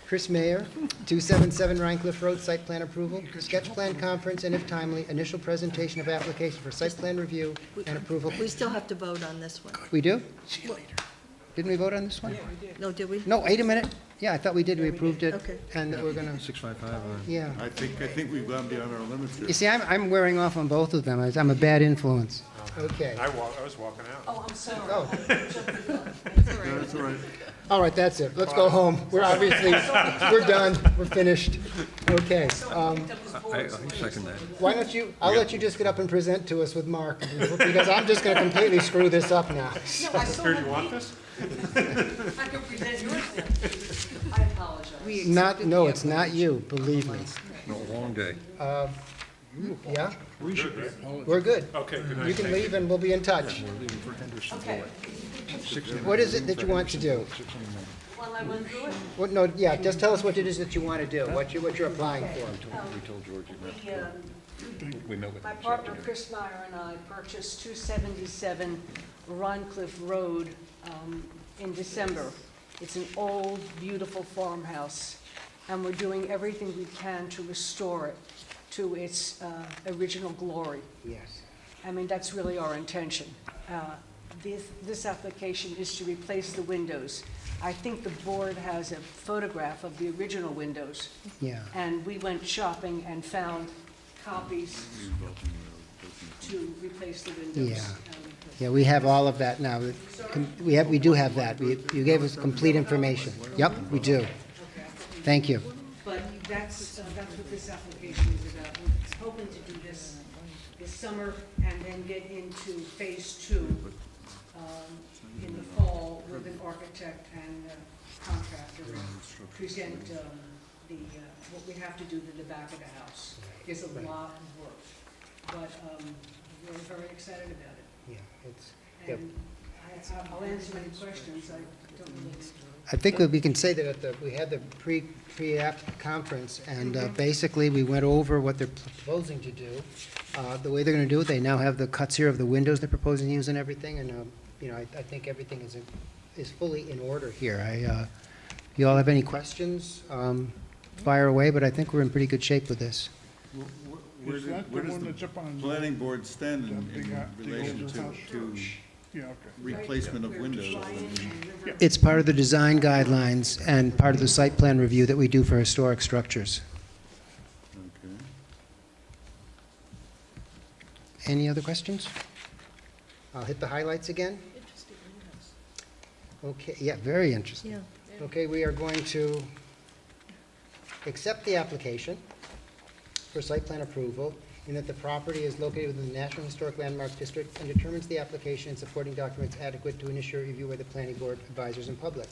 Chris Mayer, 277 Rhine Cliff Road, site plan approval, sketch plan conference, and if timely, initial presentation of application for site plan review and approval. We still have to vote on this one. We do? Didn't we vote on this one? No, did we? No, wait a minute. Yeah, I thought we did, we approved it, Okay. and that we're gonna, 655. yeah. I think we've gone beyond our limits here. You see, I'm wearing off on both of them, I'm a bad influence. Okay. I was walking out. Oh, I'm sorry. Oh. No, that's all right. All right, that's it, let's go home. We're obviously, we're done, we're finished. Okay. I second that. Why don't you, I'll let you just get up and present to us with Mark, because I'm just gonna completely screw this up now. No, I saw Here, it. you want this? I can present yours then. I apologize. Not, no, it's not you, believe me. No, long day. Yeah, We should, we're good. Okay, good night. You can Thank leave and we'll be in touch. Okay. What is it that you want to do? Well, I went through it. What, no, yeah, just tell us what it is that you want to do, what you're applying for. We told George we met with My him this partner, afternoon. Chris Meyer, and I purchased 277 Rhinecliff Road in December. It's an old, beautiful farmhouse, and we're doing everything we can to restore it to its original glory. Yes. I mean, that's really our intention. This application is to replace the windows. I think the board has a photograph of the original windows, Yeah. and we went shopping and found copies to replace the windows. Yeah. Yeah, we have all of that now. We do have that. You gave us complete information. Yep, we do. Thank you. But that's what this application is about. We're hoping to do this summer and then get into phase 2 in the fall with an architect and contractor and present what we have to do to the back of the house. It's a lot of work, but we're very excited about it. Yeah, it's, yep. And I'll answer any questions. I don't really. I think we can say that we had the pre-app conference, and basically, we went over what they're proposing to do. The way they're going to do it, they now have the cuts here of the windows they're proposing to use and everything, and, I think everything is fully in order here. You all have any questions? Fire away, but I think we're in pretty good shape with this. Where Is that the does one the that's up on the- planning board stand in big relation older house? to Yeah, okay. replacement of windows? It's part of the design guidelines and part of the site plan review that we do for historic structures. Okay. Any other questions? I'll hit the highlights again. Interesting Okay, yeah, very interesting. Yeah. Okay, we are going to accept the application for site plan approval in that the property is located within the National Historic Landmark District and determines the application and supporting documents adequate to initial review by the planning board, advisors, and public.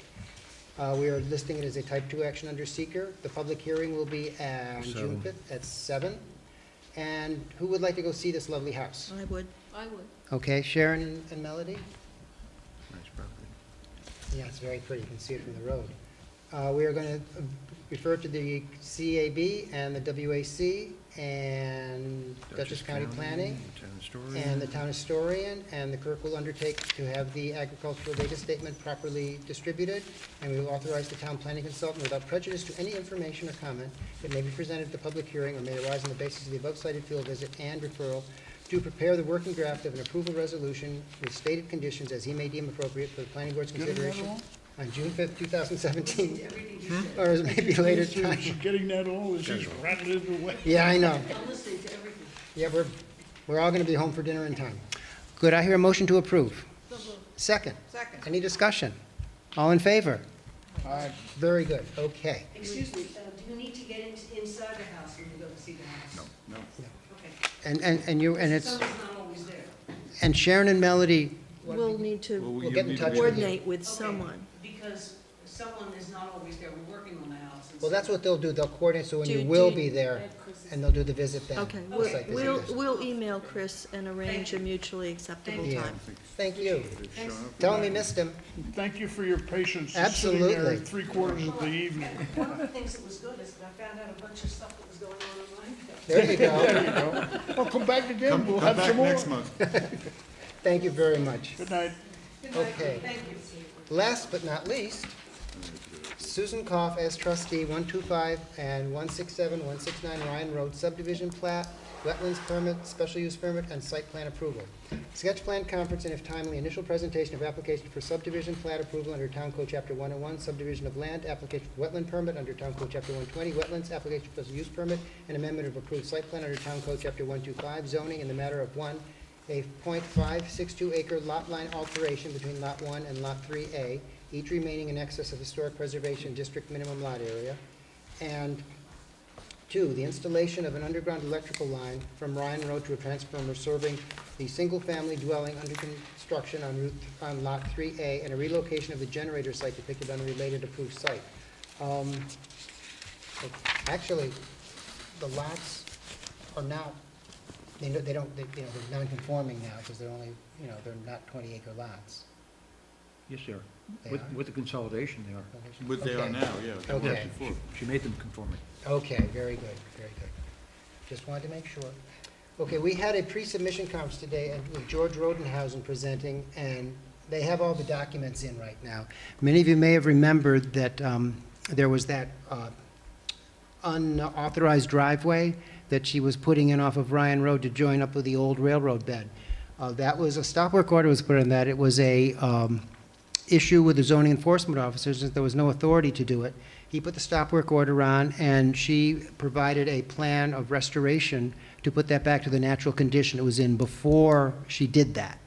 We are listing it as a type 2 action under seeker. The public hearing will be on June 5th at 7. And who would like to go see this lovely house? I would. I would. Okay, Sharon and Melody? Nice property. Yeah, it's very pretty, you can see it from the road. We are going to refer to the CAB and the WAC and Dutchess County Planning and the town historian, and the clerk will undertake to have the agricultural data statement properly distributed, and we will authorize the town planning consultant without prejudice to any information or comment that may be presented at the public hearing or may arise on the basis of the above cited field visit and referral to prepare the working draft of an approval resolution with stated conditions as he may deem appropriate for the planning board's consideration on June 5th, 2017, or as may be later time. Getting that all, is he's rattling it away. Yeah, I know. I'm listening to everything. Yeah, we're all going to be home for dinner in time. Good, I hear a motion to approve. Second. Second. Any discussion? All in favor? Aye. Very good, okay. Excuse me, do you need to get inside the house when you go to see the house? No. Okay. And it's, Someone's not always there. and Sharon and Melody, We'll need to we'll get in touch with you. coordinate with Okay, someone. Because someone is not always there, we're working on the house. and Well, that's what they'll do, they'll coordinate, so when you Do- will do- be there, and they'll do the visit then. Okay, the site visit. we'll email Chris and arrange a mutually acceptable Yeah. time. Thank you. Tell him we missed him. Thank you for your patience. Sitting there Absolutely. 3/4 of the evening. One of the things that was good is that I found out a bunch of stuff that was going on in Rhinebeck. There you There go. you go. Well, come back again, we'll Come have back some more. next month. Thank you very much. Good night. Okay. Thank you. Last but not least, Susan Koff as trustee, 125 and 167, 169 Ryan Road subdivision plat, wetlands permit, special use permit, and site plan approval. Sketch plan conference and if timely, initial presentation of application for subdivision plat approval under Town Code Chapter 101, subdivision of land, application for wetland permit under Town Code Chapter 120, wetlands, application for special use permit, and amendment of approved site plan under Town Code Chapter 125, zoning in the matter of 1, a .562 acre lot line alteration between Lot 1 and Lot 3A, each remaining in excess of historic preservation district minimum lot area. And 2, the installation of an underground electrical line from Ryan Road to a transformer serving the single-family dwelling under construction on Lot 3A and a relocation of the generator site depicted on the related approved site. Actually, the lots are not, they're non-conforming now because they're only, they're not 20-acre lots. Yes, they are. They With, are? with the consolidation, they are. But they are Okay. now, yeah. they were Okay. before. She made them conforming. Okay, very good, very good. Just wanted to make sure. Okay, we had a pre-submission conference today with George Rodenhausen presenting, and they have all the documents in right now. Many of you may have remembered that there was that unauthorized driveway that she was putting in off of Ryan Road to join up with the old railroad bed. That was, a stop work order was put on that. It was a issue with the zoning enforcement officers, that there was no authority to do it. He put the stop work order on, and she provided a plan of restoration to put that back to the natural condition it was in before she did that.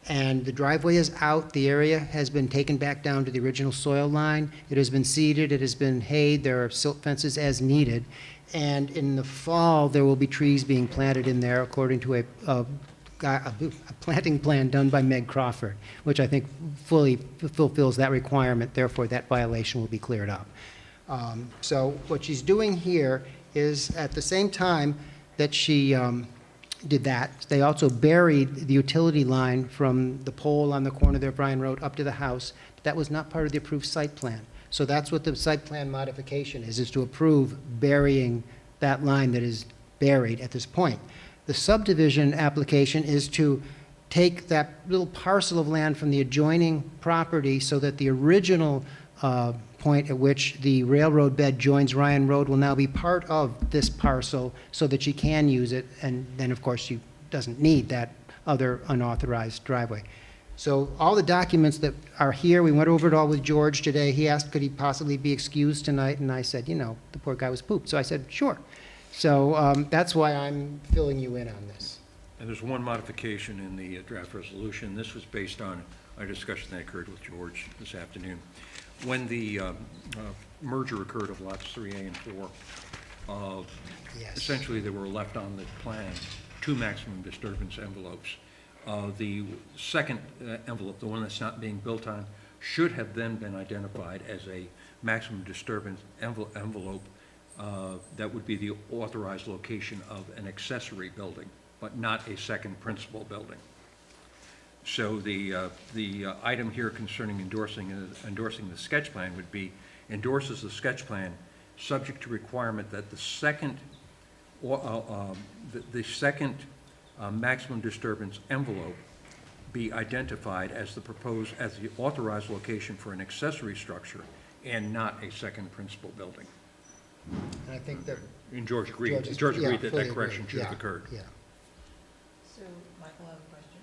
And the driveway is out, the area has been taken back down to the original soil line, it has been seeded, it has been hayed, there are silt fences as needed, and in the fall, there will be trees being planted in there according to a planting plan done by Meg Crawford, which I think fully fulfills that requirement, therefore that violation will be cleared up. So what she's doing here is, at the same time that she did that, they also buried the utility line from the pole on the corner there of Bryan Road up to the house. That was not part of the approved site plan. So that's what the site plan modification is to approve burying that line that is buried at this point. The subdivision application is to take that little parcel of land from the adjoining property so that the original point at which the railroad bed joins Ryan Road will now be part of this parcel so that she can use it, and then, of course, she doesn't need that other unauthorized driveway. So all the documents that are here, we went over it all with George today. He asked, could he possibly be excused tonight? And I said, the poor guy was pooped. So I said, sure. So that's why I'm filling you in on this. And there's one modification in the draft resolution. This was based on a discussion that occurred with George this afternoon. When the merger occurred of lots 3A and 4, Yes. essentially they were left on the plan 2 maximum disturbance envelopes. The second envelope, the one that's not being built on, should have then been identified as a maximum disturbance envelope that would be the authorized location of an accessory building, but not a second principal building. So the item here concerning endorsing the sketch plan would be, endorses the sketch plan subject to requirement that the second maximum disturbance envelope be identified as the authorized location for an accessory structure and not a second principal building. And I think that And George agreed. George is- George yeah, agreed that fully that correction agreed. should have Yeah, occurred. Yeah. So, Michael, I have a question.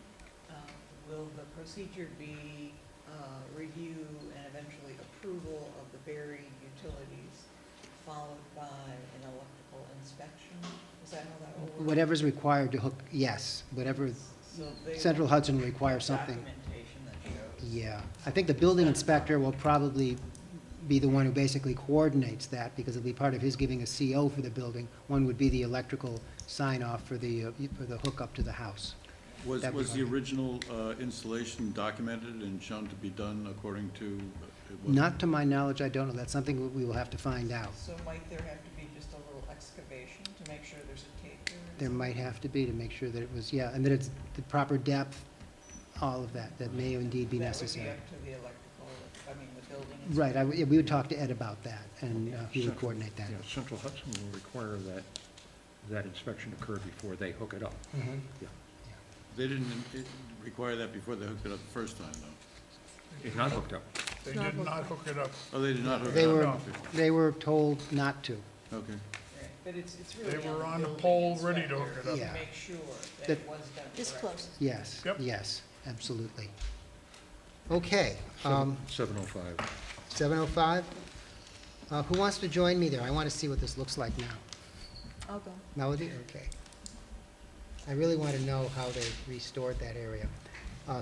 Will the procedure be review and eventually approval of the buried utilities, followed by an electrical inspection? Is that how that will work? Whatever's required to hook, yes, whatever So they Central want Hudson requires something. documentation that shows. Yeah, I think the building inspector will probably be the one who basically coordinates that, because it'll be part of his giving a CO for the building. One would be the electrical sign-off for the hookup to the house. Was That'd be the fine. original installation documented and shown to be done according to? Not to my knowledge, I don't know. That's something we will have to find out. So might there have to be just a little excavation to make sure there's a tape there? There might have to be, to make sure that it was, yeah, and that it's the proper depth, all of that. That may indeed be necessary. That would be up to the electrical, the building Right, inspector. we would talk to Ed about that, and he would coordinate that. Yeah, Central Hudson will require that inspection occur before they hook it up. Mhm. Yeah. They didn't require that before they hooked it up the first time, though. It's not hooked up. They did not hook it up. Oh, they did not hook They it were, up? they were told not to. Okay. But it's They really were on on the the building pole, ready to inspector hook it up. Yeah. to make sure that That- it was done This correctly. close. Yes, Yep. yes, absolutely. Okay, 7:05. 7:05. Who wants to join me there? I want to see what this looks like now. I'll go. Melody? Okay. I really want to know how they restored that area.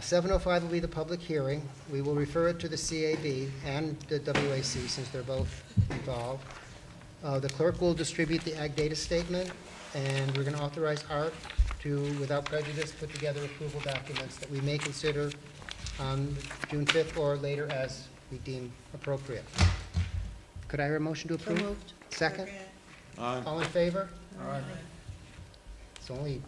7:05 will be the public hearing. We will refer it to the CAB and the WAC since they're both involved. The clerk will distribute the ag data statement, and we're going to authorize Art to, without prejudice, put together approval documents that we may consider on June 5th or later as we deem appropriate. Could I hear a motion to So approve? moved. Second? Aye. All in favor? It's only,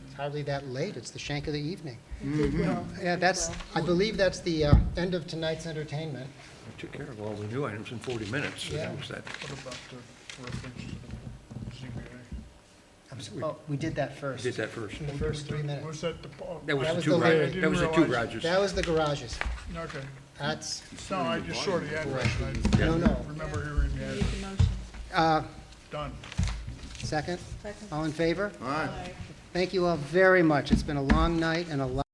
it's hardly that late, it's the shank of the evening. Did well. Yeah, that's, I believe that's the end of tonight's entertainment. I took care of all the new items in 40 minutes. So Yeah. that was that. What about the reference to the ZBA? Oh, we did that first. Did that first. In the first 3 Was minutes. that the? That was That the was two the garages. lyric. That was the two garages. That was the garages. Okay. That's, No, I just saw the address. I no. remember hearing the Need address. the motion. Done. Second? Second. All in favor? Aye. Thank you all very much. It's been a long night and a lot.